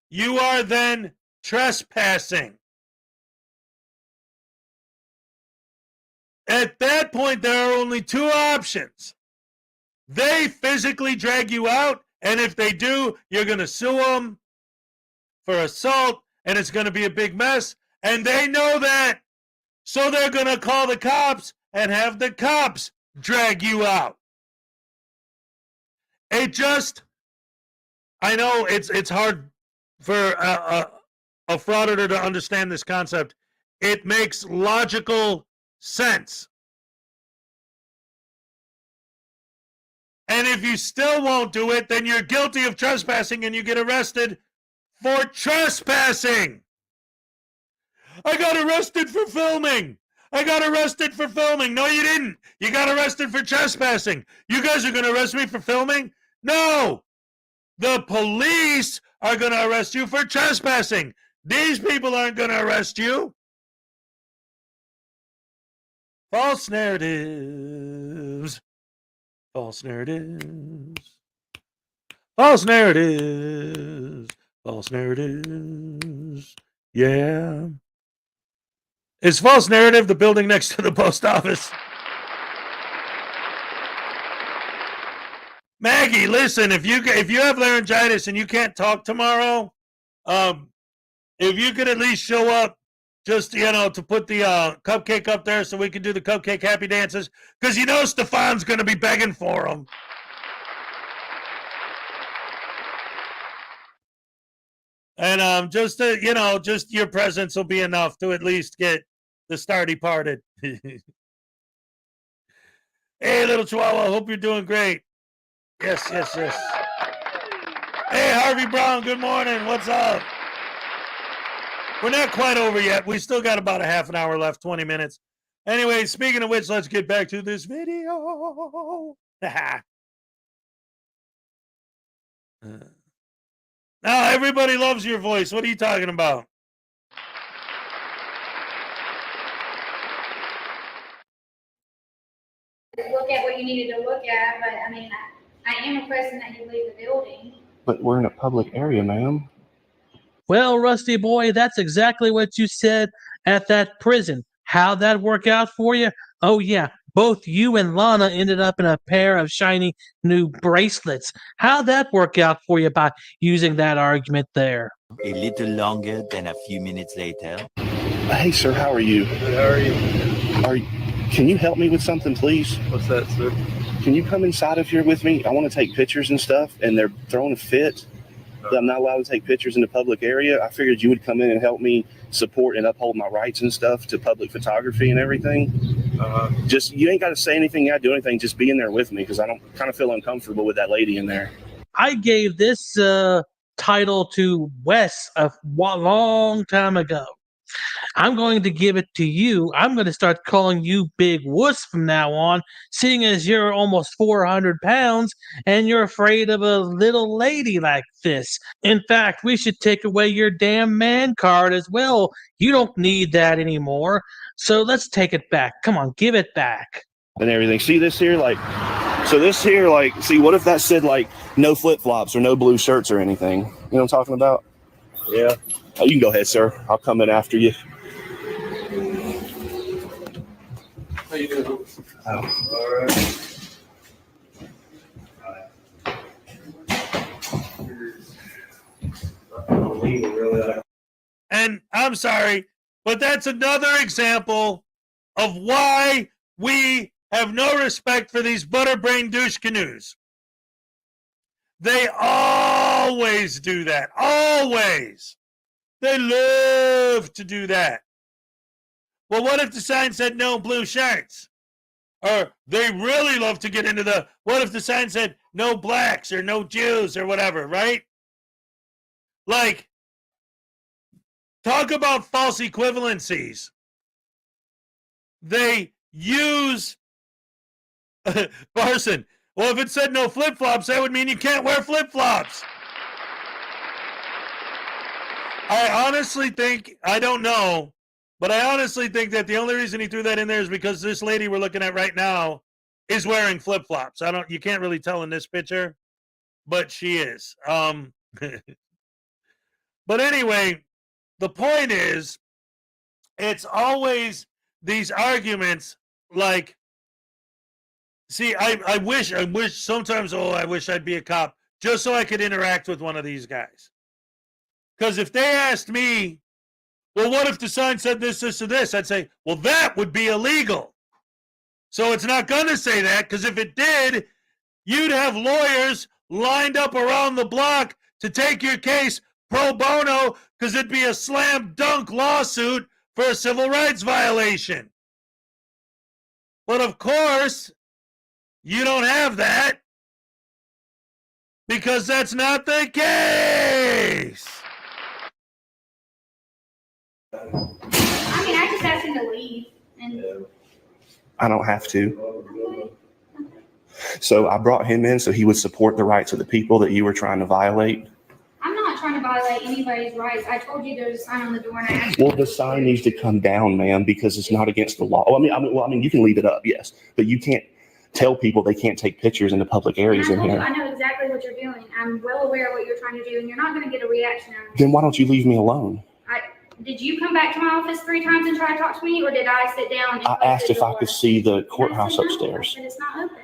you are then trespassing. At that point, there are only 2 options. They physically drag you out, and if they do, you're going to sue them for assault, and it's going to be a big mess, and they know that. So they're going to call the cops and have the cops drag you out. It just, I know it's hard for a frauditor to understand this concept. It makes logical sense. And if you still won't do it, then you're guilty of trespassing and you get arrested for trespassing. I got arrested for filming. I got arrested for filming. No, you didn't. You got arrested for trespassing. You guys are going to arrest me for filming? No. The police are going to arrest you for trespassing. These people aren't going to arrest you. False narratives. False narratives. False narratives. False narratives. Yeah. Is false narrative the building next to the post office? Maggie, listen, if you have laryngitis and you can't talk tomorrow, if you could at least show up just, to put the cupcake up there so we can do the cupcake happy dances, because Stefan's going to be begging for them. And just your presence will be enough to at least get the star departed. Hey, little Chihuahua, hope you're doing great. Yes. Hey, Harvey Brown, good morning. What's up? We're not quite over yet. We still got about a half an hour left, 20 minutes. Anyway, speaking of which, let's get back to this video. Now, everybody loves your voice. What are you talking about? Look at what you needed to look at, but I mean, I am requesting that you leave the building. But we're in a public area, ma'am. Well, Rusty boy, that's exactly what you said at that prison. How'd that work out for you? Oh, yeah. Both you and Lana ended up in a pair of shiny new bracelets. How'd that work out for you by using that argument there? A little longer than a few minutes later. Hey, sir, how are you? Good, how are you? Can you help me with something, please? What's that, sir? Can you come inside of here with me? I want to take pictures and stuff, and they're throwing a fit. I'm not allowed to take pictures in the public area. I figured you would come in and help me support and uphold my rights and stuff to public photography and everything. Just, you ain't got to say anything, you got to do anything. Just be in there with me because I don't kind of feel uncomfortable with that lady in there. I gave this title to Wes a long time ago. I'm going to give it to you. I'm going to start calling you Big Wuss from now on, seeing as you're almost 400 pounds and you're afraid of a little lady like this. In fact, we should take away your damn man card as well. You don't need that anymore. So let's take it back. Come on, give it back. And everything. See this here? Like, so this here, like, see, what if that said, like, no flip-flops or no blue shirts or anything? You know what I'm talking about? Yeah. Oh, you can go ahead, sir. I'll come in after you. How you doing? Oh. All right. And I'm sorry, but that's another example of why we have no respect for these butterbrain douche canoes. They always do that. Always. They love to do that. Well, what if the sign said no blue shirts? Or they really love to get into the, what if the sign said no blacks or no Jews or whatever, right? Like, talk about false equivalencies. They use, Parson, well, if it said no flip-flops, that would mean you can't wear flip-flops. I honestly think, I don't know, but I honestly think that the only reason he threw that in there is because this lady we're looking at right now is wearing flip-flops. You can't really tell in this picture, but she is. But anyway, the point is, it's always these arguments like, see, I wish sometimes, I wish I'd be a cop just so I could interact with one of these guys. Because if they asked me, well, what if the sign said this, this, or this? I'd say, well, that would be illegal. So it's not going to say that, because if it did, you'd have lawyers lined up around the block to take your case pro bono, because it'd be a slam dunk lawsuit for a civil rights violation. But of course, you don't have that, because that's not the case. I mean, I just asked him to leave. And I don't have to. So I brought him in so he would support the rights of the people that you were trying to violate. I'm not trying to violate anybody's rights. I told you there's a sign on the door, and I asked Well, the sign needs to come down, ma'am, because it's not against the law. I mean, you can leave it up, yes, but you can't tell people they can't take pictures in the public areas in here. I know exactly what you're doing. I'm well aware of what you're trying to do, and you're not going to get a reaction out of me. Then why don't you leave me alone? Did you come back to my office 3 times and try to talk to me, or did I sit down and I asked if I could see the courthouse upstairs. And it's not open.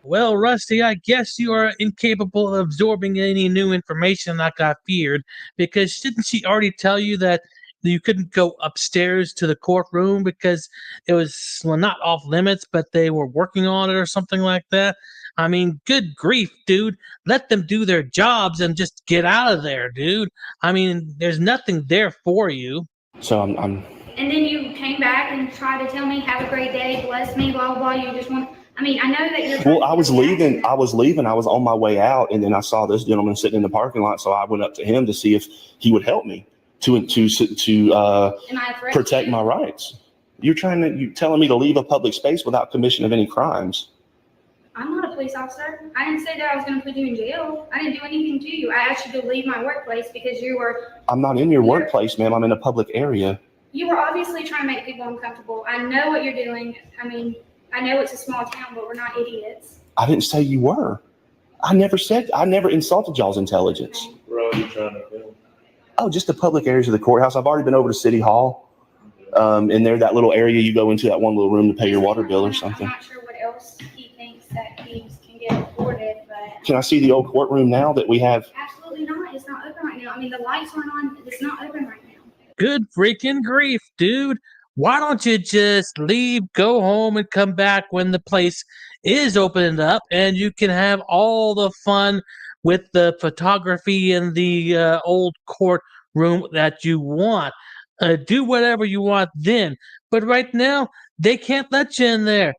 Well, Rusty, I guess you are incapable of absorbing any new information like I feared, because didn't she already tell you that you couldn't go upstairs to the courtroom because it was, well, not off limits, but they were working on it or something like that? I mean, good grief, dude. Let them do their jobs and just get out of there, dude. I mean, there's nothing there for you. So I'm And then you came back and tried to tell me, have a great day, bless me, blah, blah, blah. You just want, I mean, I know that you're. Well, I was leaving. I was on my way out, and then I saw this gentleman sitting in the parking lot. So I went up to him to see if he would help me to protect my rights. You're telling me to leave a public space without commission of any crimes. I'm not a police officer. I didn't say that I was going to put you in jail. I didn't do anything to you. I asked you to leave my workplace because you were. I'm not in your workplace, ma'am. I'm in a public area. You were obviously trying to make people uncomfortable. I know what you're doing. I mean, I know it's a small town, but we're not idiots. I didn't say you were. I never insulted y'all's intelligence. Bro, you trying to film? Oh, just the public areas of the courthouse. I've already been over to City Hall. And there, that little area, you go into that one little room to pay your water bill or something. I'm not sure what else he thinks that he can get afforded, but. Can I see the old courtroom now that we have? Absolutely not. It's not open right now. I mean, the lights aren't on. It's not open right now. Good freaking grief, dude. Why don't you just leave, go home, and come back when the place is opened up and you can have all the fun with the photography in the old courtroom that you want. Do whatever you want then. But right now, they can't let you in there.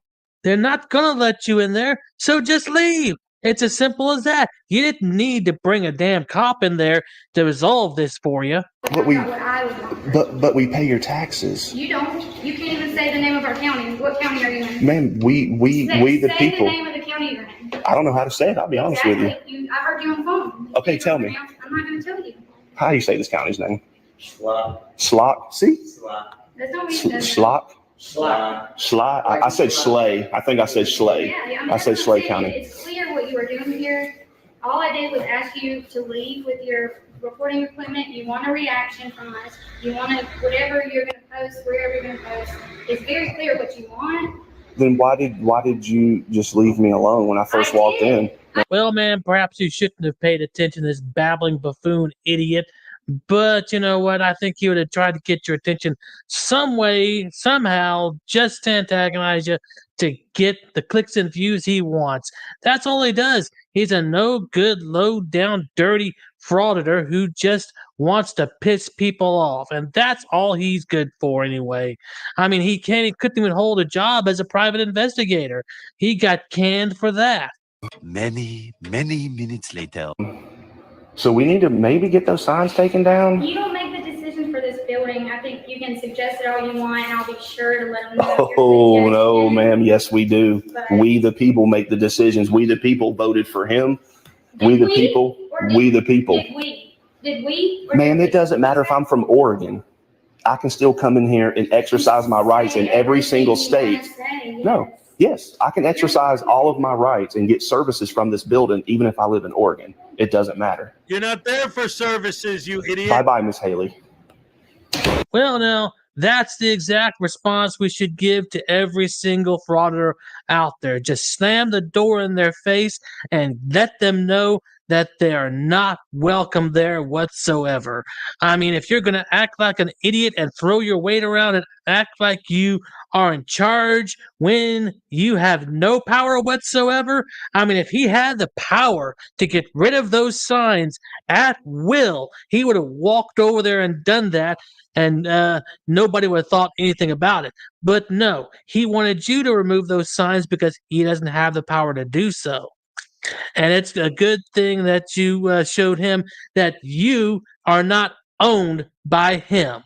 They're not going to let you in there, so just leave. It's as simple as that. You didn't need to bring a damn cop in there to resolve this for you. But we, That's not what I would want. but we pay your taxes, You don't. You can't even say the name of our county. What county are you in? ma'am. We the Say people. the name of the county you're in. I don't know how to say it. I'll be honest with you. Exactly. I heard you on the phone. Okay, tell me. I'm not going to tell you. How do you say this county's name? Slock. See? That's not what you said. Slock. Schley. I said Schley. I think I said Schley. Yeah, I said Schley saying County. It's clear what you are doing here. All I did was ask you to leave with your recording equipment. You want a reaction from us. You want to, whatever you're going to post, wherever you're going to post. It's very clear what you want. Then why did you just leave me alone when I first walked in? Well, man, perhaps you shouldn't have paid attention to this babbling buffoon idiot. But you know what? I think he would have tried to get your attention some way, somehow, just to antagonize you, to get the clicks and views he wants. That's all he does. He's a no good, low down, dirty frauditor who just wants to piss people off. And that's all he's good for anyway. I mean, he couldn't even hold a job as a private investigator. He got canned for that. Many minutes later. So we need to maybe get those signs taken down? You don't make the decision for this building. I think you can suggest it all you want, and I'll be sure to let them know. Oh, no, ma'am. Yes, we do. We, the people, make the decisions. We, the people, voted for him. We, the people. We, the people. Did we? Ma'am, it doesn't matter if I'm from Oregon. I can still come in here and exercise my rights in every single state. No. Yes, I can exercise all of my rights and get services from this building, even if I live in Oregon. It doesn't matter. You're not there for services, you idiot. Bye-bye, Miss Haley. Well, now, that's the exact response we should give to every single frauditor out there. Just slam the door in their face and let them know that they are not welcome there whatsoever. I mean, if you're going to act like an idiot and throw your weight around and act like you are in charge when you have no power whatsoever, I mean, if he had the power to get rid of those signs at will, he would have walked over there and done that, and nobody would have thought anything about it. But no, he wanted you to remove those signs because he doesn't have the power to do so. And it's a good thing that you showed him that you are not owned by him.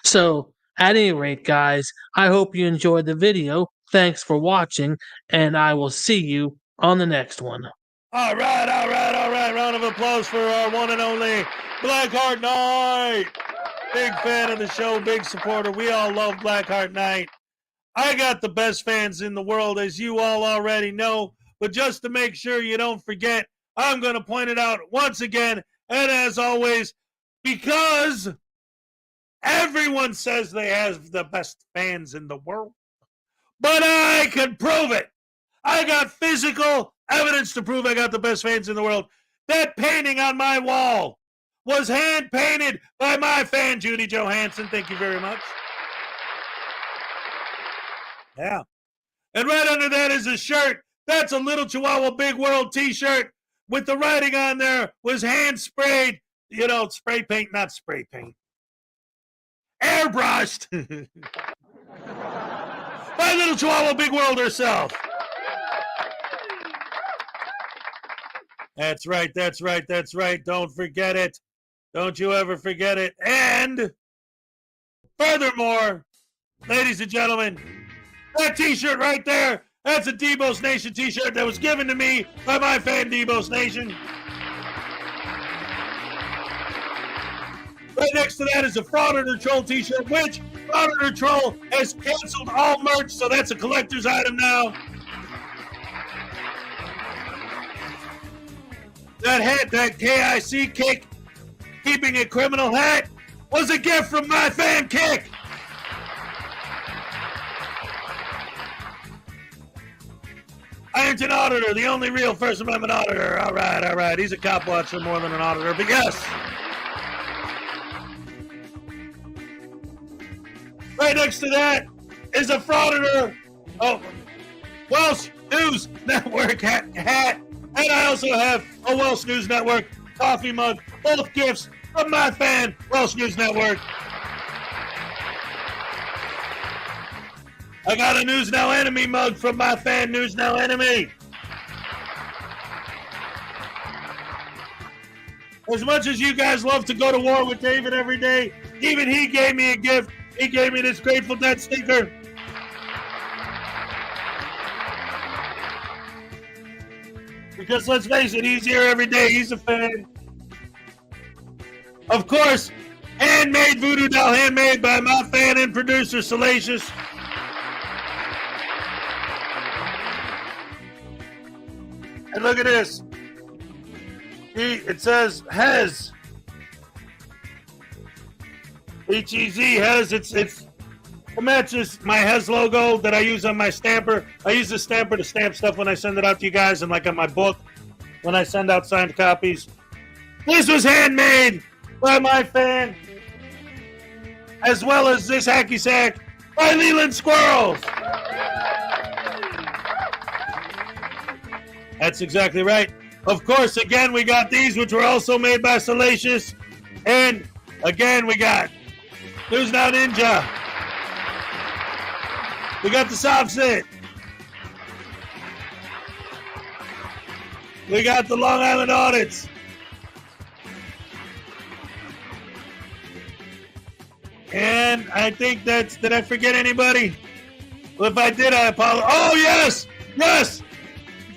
So, at any rate, guys, I hope you enjoyed the video. Thanks for watching, and I will see you on the next one. All right. Round of applause for our one and only Blackheart Knight. Big fan of the show, big supporter. We all love Blackheart Knight. I got the best fans in the world, as you all already know. But just to make sure you don't forget, I'm going to point it out once again. And as always, because everyone says they have the best fans in the world, but I can prove it. I got physical evidence to prove I got the best fans in the world. That painting on my wall was hand painted by my fan, Judy Johansson. Thank you very much. Yeah. And right under that is a shirt. That's a Little Chihuahua Big World t-shirt with the writing on there was hand sprayed, spray paint, not spray paint. Airbrushed. By Little Chihuahua Big World herself. That's right. Don't forget it. Don't you ever forget it. And furthermore, ladies and gentlemen, that t-shirt right there, that's a Debo's Nation t-shirt that was given to me by my fan, Debo's Nation. Right next to that is a Frauditor Troll t-shirt, which Frauditor Troll has canceled all merch, so that's a collector's item now. That hat, that KIC Kick, Keeping It Criminal hat, was a gift from my fan, Kick. Ironton Auditor, the only real First Amendment auditor. All right. He's a cop watcher more than an auditor, but yes. Right next to that is a Frauditor Welsh News Network hat. And I also have a Welsh News Network coffee mug. Both gifts from my fan, Welsh News Network. I got a News Now Enemy mug from my fan, News Now Enemy. As much as you guys love to go to war with David every day, even he gave me a gift. He gave me this Grateful Dead sticker. Because let's face it, he's here every day. He's a fan. Of course, handmade voodoo doll, handmade by my fan and producer, Salacious. And look at this. It says Hez. H-E-Z, Hez. It matches my Hez logo that I use on my stamper. I use the stamper to stamp stuff when I send it out to you guys and like on my book when I send out signed copies. This was handmade by my fan, as well as this hacky sack by Leland Squirrels. That's exactly right. Of course, again, we got these, which were also made by Salacious. And again, we got News Now Ninja. We got the soft sit. We got the Long Island Audits. And I think that's, did I forget anybody? Well, if I did, I apologize. Oh, yes! Yes!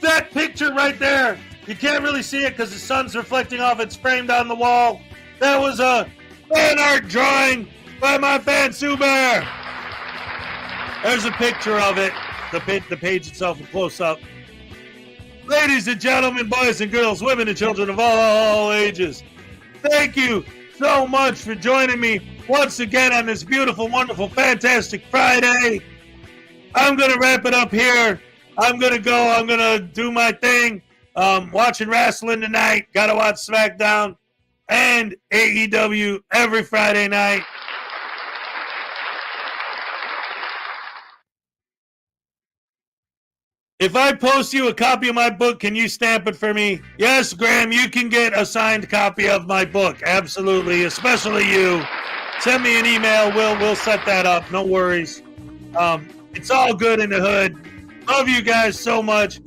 That picture right there. You can't really see it because the sun's reflecting off. It's framed on the wall. That was a fan art drawing by my fan, Sue Bear. There's a picture of it. The page itself, a close-up. Ladies and gentlemen, boys and girls, women and children of all ages, thank you so much for joining me once again on this beautiful, wonderful, fantastic Friday. I'm going to wrap it up here. I'm going to go. I'm going to do my thing. Watching wrestling tonight. Got to watch SmackDown and AEW every Friday night. If I post you a copy of my book, can you stamp it for me? Yes, Graham, you can get a signed copy of my book. Absolutely, especially you. Send me an email. We'll set that up. No worries. It's all good in the hood. Love you guys so much.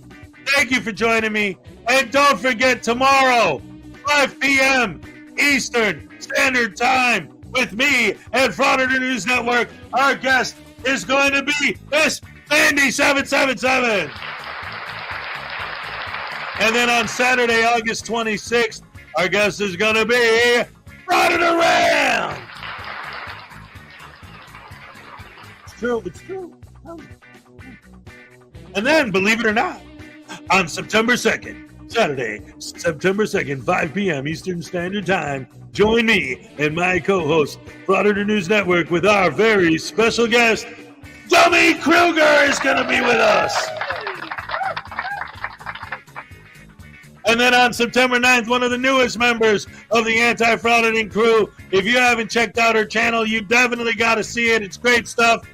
Thank you for joining me. And don't forget, tomorrow, 5 p.m. Eastern Standard Time, with me and Frauditor News Network, our guest is going to be Miss Mandy 777. And then on Saturday, August 26th, our guest is going to be Frauditor Ram. It's true. It's true. And then, believe it or not, on September 2nd, Saturday, September 2nd, 5 p.m. Eastern Standard Time, join me and my co-host, Frauditor News Network, with our very special guest, Dummy Kruger is going to be with us. And then on September 9th, one of the newest members of the Anti-Frauditing crew. If you haven't checked out her channel, you definitely got to see it. It's great stuff.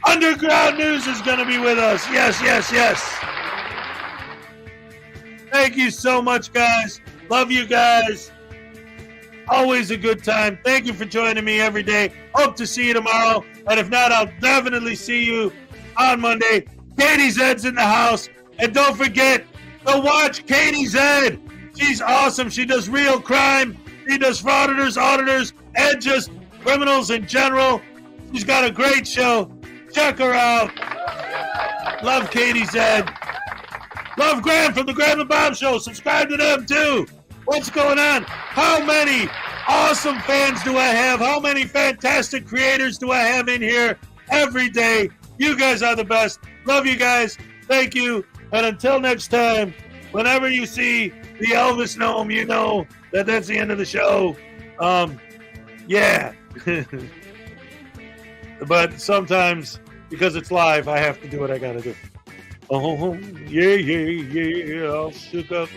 Underground News is going to be with us. Yes, yes, yes. Thank you so much, guys. Love you guys. Always a good time. Thank you for joining me every day. Hope to see you tomorrow. And if not, I'll definitely see you on Monday. Katie Zed's in the house. And don't forget to watch Katie Zed. She's awesome. She does real crime. She does frauditors, auditors, and just criminals in general. She's got a great show. Check her out. Love Katie Zed. Love Graham from the Graham and Bob Show. Subscribe to them too. What's going on? How many awesome fans do I have? How many fantastic creators do I have in here every day? You guys are the best. Love you guys. Thank you. And until next time, whenever you see the Elvis gnome, you know that that's the end of the show. Yeah. But sometimes, because it's live, I have to do what I gotta do. Oh, yeah, yeah, yeah, all shook up.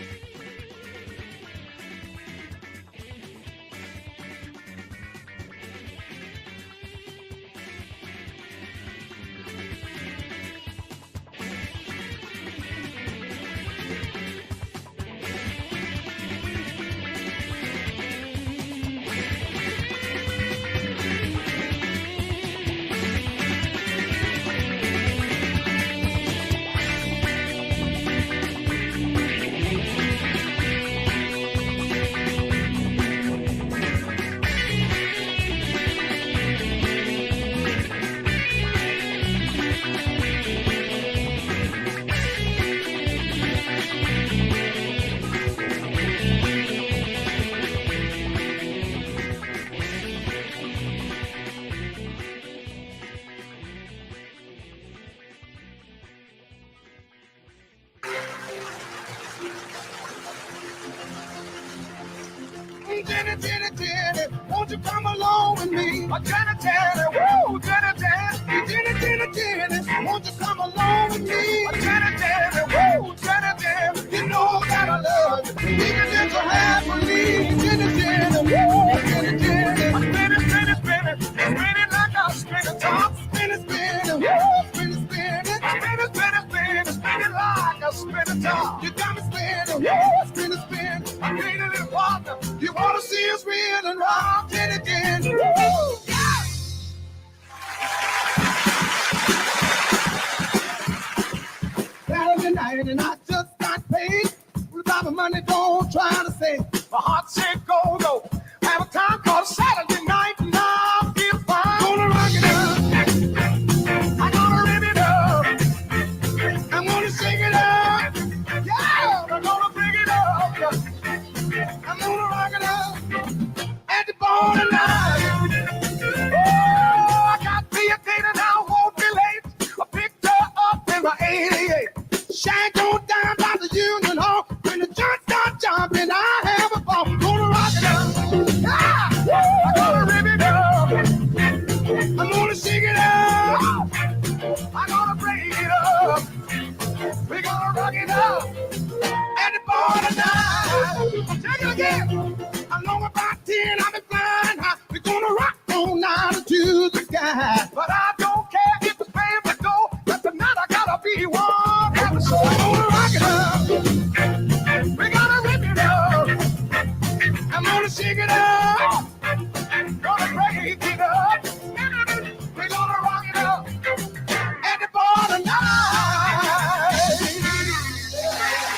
Jenny, Jenny, Jenny, won't you come along with me? Jenny, Jenny, woo, Jenny, Jenny, Jenny, Jenny, Jenny, won't you come along with me? Jenny, Jenny, woo, Jenny, Jenny, you know that I love you. Even if you have for me, Jenny, Jenny, woo, Jenny, Jenny, spin it, spin it, spin it, spin it like a spin it top, spin it, spin it, woo, spin it, spin it, spin it, spin it, spin it, spin it like a spin it top. You got me spinning, woo, spin it, spin it, I'm feeling it, partner. You wanna see us real and rock it again, woo, yeah. Saturday night and I just got paid. Without my money, don't try to save. My heart said go, go. Have a time called Saturday night and I feel fine. Gonna rock it up. I'm gonna rip it up. I'm gonna shake it up. Yeah, I'm gonna bring it up. I'm gonna rock it up at the bar tonight. Oh, I got me a date and I won't be late. I picked her up in my 88. Shank on down by the Union Hall. When the joints start jumping, I have a ball. Gonna rock it up. Ah, I'm gonna rip it up. I'm gonna shake it up. I'm gonna break it up. We're gonna rock it up at the bar tonight. Take it again. Along about 10, I'll be flying high. We're gonna rock on out to the sky. But I don't care if it's paying for gold. But tonight I gotta be one. So I'm gonna rock it up.